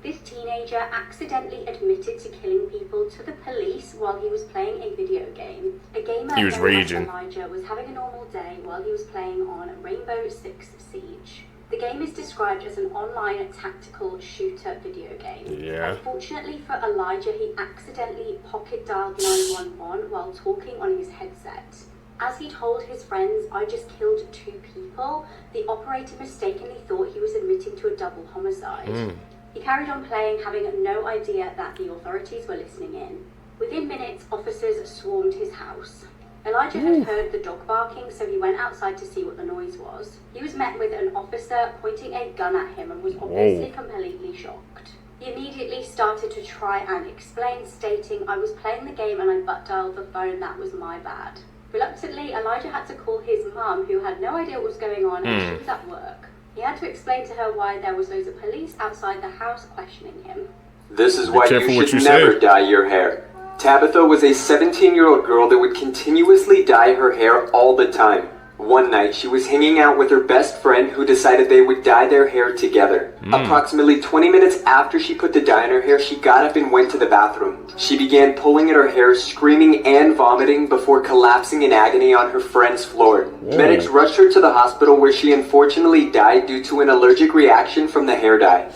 S26: This teenager accidentally admitted to killing people to the police while he was playing a video game. A gamer
S2: He was
S26: known as
S2: raging.
S26: Elijah was having a normal day while he was playing on Rainbow Six Siege. The game is described as an online tactical shooter video game.
S2: Yeah.
S26: Unfortunately for Elijah, he accidentally pocket dialed 911 while talking on his headset. As he told his friends, "I just killed 2 people," the operator mistakenly thought he was admitting to a double homicide. He carried on playing, having no idea that the authorities were listening in. Within minutes, officers swarmed his house. Elijah had heard the dog barking, so he went outside to see what the noise was. He was met with an officer pointing a gun at him and was obviously completely shocked. He immediately started to try and explain, stating, "I was playing the game and I butt dialed the phone, that was my bad." Reluctantly, Elijah had to call his mum, who had no idea what was going on, and she was at work. He had to explain to her why there was loads of police outside the house questioning him.
S10: This is
S2: Be
S10: why
S2: careful
S10: you
S2: what
S10: should
S2: you
S10: never
S2: say.
S10: dye your hair. Tabitha was a 17-year-old girl that would continuously dye her hair all the time.
S22: One night, she was hanging out with her best friend who decided they would dye their hair together. Approximately 20 minutes after she put the dye in her hair, she got up and went to the bathroom. She began pulling at her hair, screaming and vomiting before collapsing in agony on her friend's floor. Medics rushed her to the hospital where she unfortunately died due to an allergic reaction from the hair dye.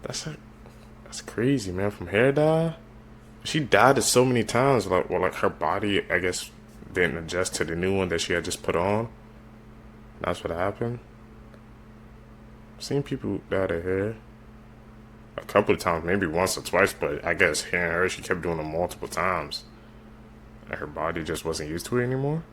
S2: That's crazy, man. From hair dye? She died so many times, like her body, I guess, didn't adjust to the new one that she had just put on. That's what happened. I've seen people dye their hair a couple of times, maybe once or twice, but I guess hearing her, she kept doing it multiple times. And her body just wasn't used to it anymore.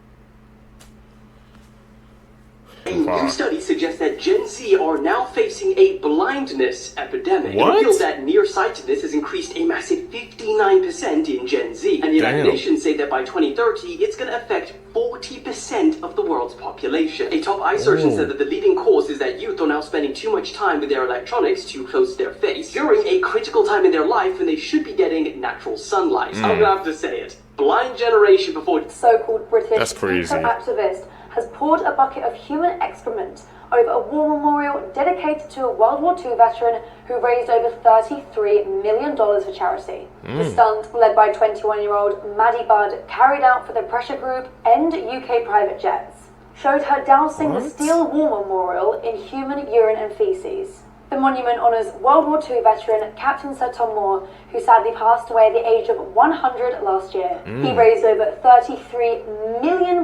S17: A new study suggests that Gen Z are now facing a blindness epidemic.
S2: What?
S17: It reveals that nearsightedness has increased a massive 59% in Gen Z. And the United Nations say that by 2030, it's going to affect 40% of the world's population. A top eye surgeon said that the leading cause is that youth are now spending too much time with their electronics too close to their face during a critical time in their life when they should be getting natural sunlight. I'm going to have to say it. Blind generation before...
S5: So-called British
S2: That's crazy.
S5: eco-activist has poured a bucket of human excrement over a war memorial dedicated to a World War II veteran who raised over $33 million for charity. The stunt, led by 21-year-old Maddie Budd, carried out for the pressure group End UK Private Jets, showed her dousing the steel war memorial in human urine and feces. The monument honours World War II veteran Captain Sir Tom Moore, who sadly passed away at the age of 100 last year. He raised over £33 million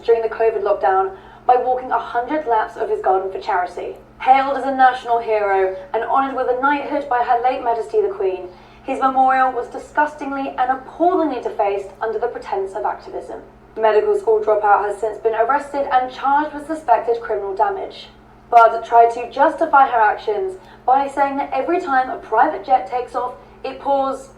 S5: during the COVID lockdown by walking 100 laps of his garden for charity. Hailed as a national hero and honoured with a knighthood by Her late Majesty the Queen, his memorial was disgustingly and appallingly defaced under the pretence of activism. Medical school dropout has since been arrested and charged with suspected criminal damage. Budd tried to justify her actions by saying that every time a private jet takes off, it pours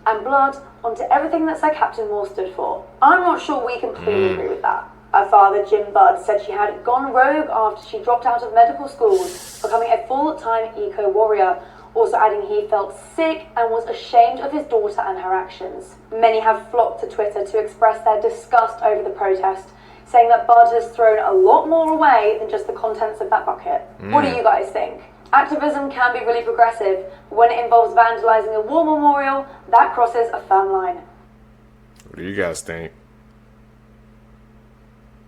S5: and blood onto everything that Sir Captain Moore stood for. I'm not sure we completely agree with that. Her father, Jim Budd, said she had gone rogue after she dropped out of medical school, becoming a full-time eco-warrior, also adding he felt sick and was ashamed of his daughter and her actions. Many have flocked to Twitter to express their disgust over the protest, saying that Budd has thrown a lot more away than just the contents of that bucket. What do you guys think? Activism can be really progressive, but when it involves vandalising a war memorial, that crosses a firm line.
S2: What do you guys think?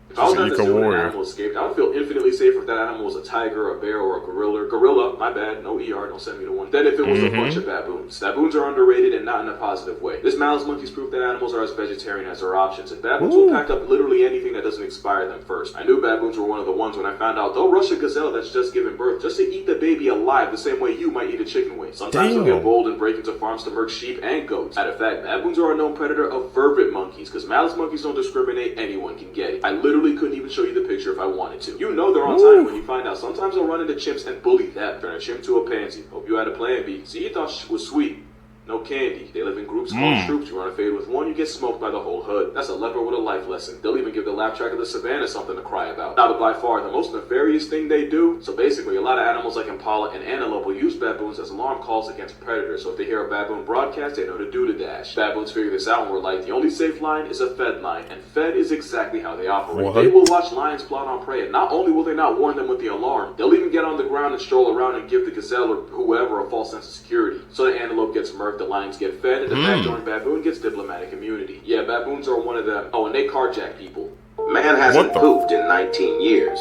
S8: If I was not to an animal escaped, I would feel infinitely safer if that animal was a tiger, a bear, or a gorilla. Gorilla, my bad, no ER, don't send me to one. Than if it was a bunch of baboons. Baboons are underrated and not in a positive way. This Miles Monkey's proof that animals are as vegetarian as their options, and baboons will pack up literally anything that doesn't inspire them first. I knew baboons were one of the ones when I found out they'll rush a gazelle that's just given birth just to eat the baby alive the same way you might eat a chicken wing. Sometimes they'll get bold and break into farms to murk sheep and goats. Matter of fact, baboons are a known predator of vervet monkeys, because Miles monkeys don't discriminate, anyone can get it. I literally couldn't even show you the picture if I wanted to. You know they're on time when you find out. Sometimes they'll run into chimps and bully them. Turn a chimp to a pansy. Hope you had a plan B. See, you thought shit was sweet. No candy. They live in groups called troops. You run a fade with one, you get smoked by the whole hood. That's a leopard with a life lesson. They'll even give the lap track of the savannah something to cry about. Now, but by far the most nefarious thing they do, so basically a lot of animals like impala and antelope will use baboons as alarm calls against predators. So if they hear a baboon broadcast, they know to do the dash. Baboons figure this out and we're like, the only safe line is a fed line, and fed is exactly how they operate. They will watch lions plot on prey, and not only will they not warn them with the alarm, they'll even get on the ground and stroll around and give the gazelle or whoever a false sense of security. So the antelope gets murked, the lions get fed, and the backdoor baboon gets diplomatic immunity. Yeah, baboons are one of them. Oh, and they carjack people.
S9: Man hasn't pooped in 19 years,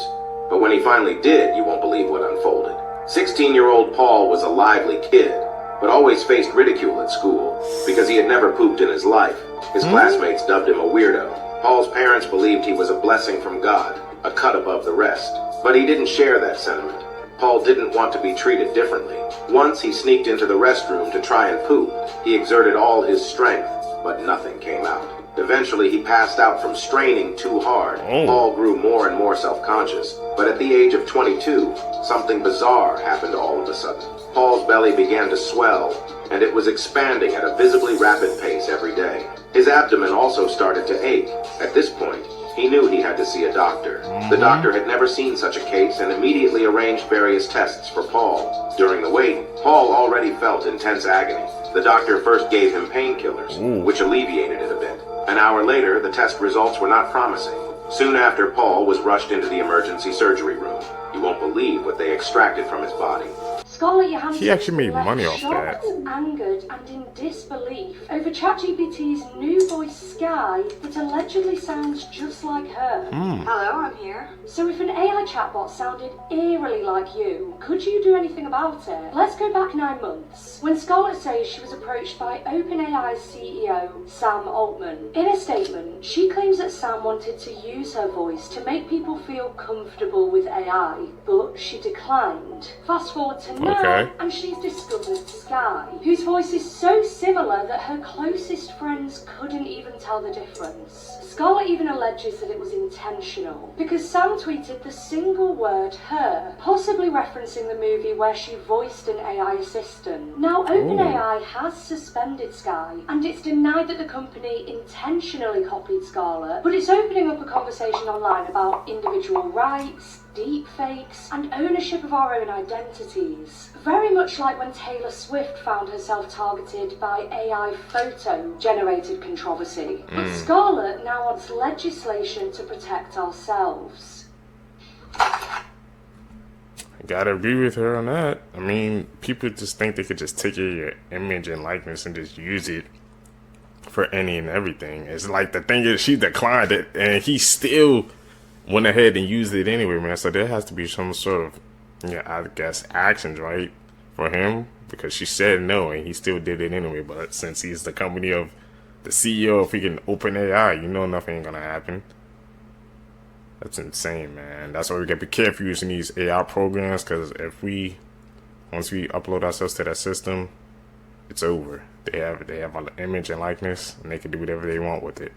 S9: but when he finally did, you won't believe what unfolded. 16-year-old Paul was a lively kid, but always faced ridicule at school because he had never pooped in his life. His classmates dubbed him a weirdo. Paul's parents believed he was a blessing from God, a cut above the rest, but he didn't share that sentiment. Paul didn't want to be treated differently. Once he sneaked into the restroom to try and poop. He exerted all his strength, but nothing came out. Eventually, he passed out from straining too hard. Paul grew more and more self-conscious, but at the age of 22, something bizarre happened all of a sudden. Paul's belly began to swell, and it was expanding at a visibly rapid pace every day. His abdomen also started to ache. At this point, He knew he had to see a doctor. The doctor had never seen such a case and immediately arranged various tests for Paul. During the wait, Paul already felt intense agony. The doctor first gave him painkillers, which alleviated it a bit. An hour later, the test results were not promising. Soon after, Paul was rushed into the emergency surgery room. You won't believe what they extracted from his body.
S5: Scarlett Johansson
S2: He actually made
S5: left
S2: money off
S5: shocked,
S2: that.
S5: angered, and in disbelief over ChatGPT's new voice Sky that allegedly sounds just like her.
S24: Hello, I'm here.
S5: So if an AI chatbot sounded eerily like you, could you do anything about it? Let's go back 9 months, when Scarlett says she was approached by OpenAI's CEO, Sam Altman. In a statement, she claims that Sam wanted to use her voice to make people feel comfortable with AI, but she declined. Fast forward to now, and she's discovered Sky, whose voice is so similar that her closest friends couldn't even tell the difference. Scarlett even alleges that it was intentional, because Sam tweeted the single word her, possibly referencing the movie where she voiced an AI assistant. Now, OpenAI has suspended Sky, and it's denied that the company intentionally copied Scarlett, but it's opening up a conversation online about individual rights, deepfakes, and ownership of our own identities. Very much like when Taylor Swift found herself targeted by AI photo-generated controversy. But Scarlett now wants legislation to protect ourselves.
S2: I gotta agree with her on that. I mean, people just think they could just take your image and likeness and just use it for any and everything. It's like, the thing is, she declined it, and he still went ahead and used it anyway, man. So there has to be some sort of, I guess, actions, right, for him, because she said no, and he still did it anyway. But since he's the company of the CEO of freaking OpenAI, you know nothing ain't gonna happen. That's insane, man. That's why we gotta be careful using these AI programs, because once we upload ourselves to that system, it's over. They have our image and likeness, and they can do whatever they want with it.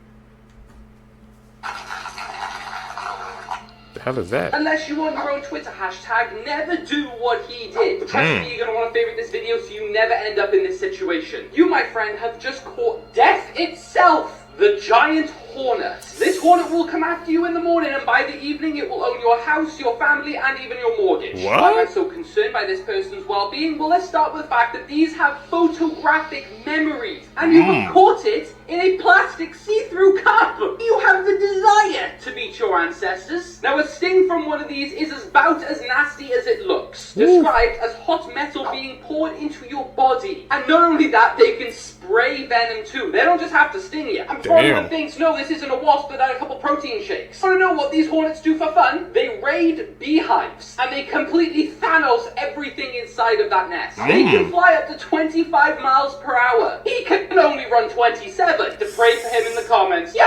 S2: The hell is that?
S18: Unless you want your own Twitter hashtag, never do what he did. Trust me, you're gonna want to favorite this video so you never end up in this situation. You, my friend, have just caught death itself. The giant hornet. This hornet will come after you in the morning, and by the evening it will own your house, your family, and even your mortgage.
S2: What?
S18: Why am I so concerned by this person's well-being? Well, let's start with the fact that these have photographic memories, and you have caught it in a plastic see-through cup. You have the desire to meet your ancestors. Now, a sting from one of these is about as nasty as it looks. Described as hot metal being poured into your body. And not only that, they can spray venom too. They don't just have to sting you. I'm sure everyone thinks, no, this isn't a wasp without a couple protein shakes. Want to know what these hornets do for fun? They raid beehives, and they completely Thanos everything inside of that nest. They can fly up to 25 miles per hour. He can only run 27. To pray for him in the comments. Yo,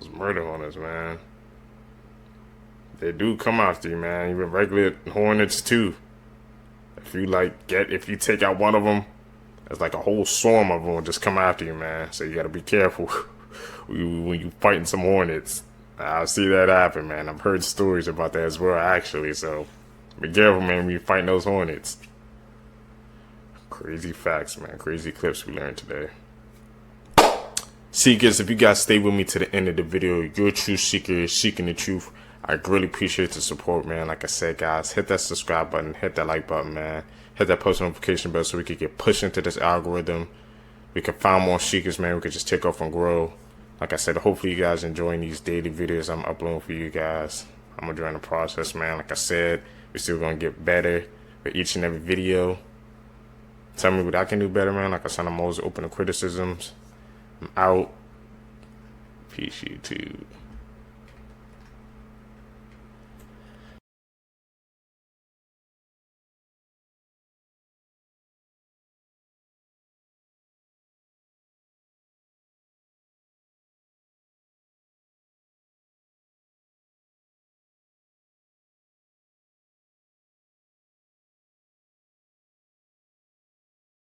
S2: Those murder hornets, man. They do come after you, man. Even regular hornets too. If you take out one of them, it's like a whole swarm of them will just come after you, man. So you gotta be careful when you fighting some hornets. I've seen that happen, man. I've heard stories about that as well, actually. So be careful, man, when you fighting those hornets. Crazy facts, man. Crazy clips we learned today. Seekers, if you guys stay with me to the end of the video, you're a true seeker, you're seeking the truth. I really appreciate the support, man. Like I said, guys, hit that subscribe button, hit that like button, man. Hit that post notification bell so we can get pushed into this algorithm. We can find more seekers, man. We can just take off and grow. Like I said, hopefully you guys enjoying these daily videos I'm uploading for you guys. I'm enjoying the process, man. Like I said, we're still gonna get better with each and every video. Tell me what I can do better, man. Like I said, I'm always open to criticisms. I'm out. Peace, YouTube.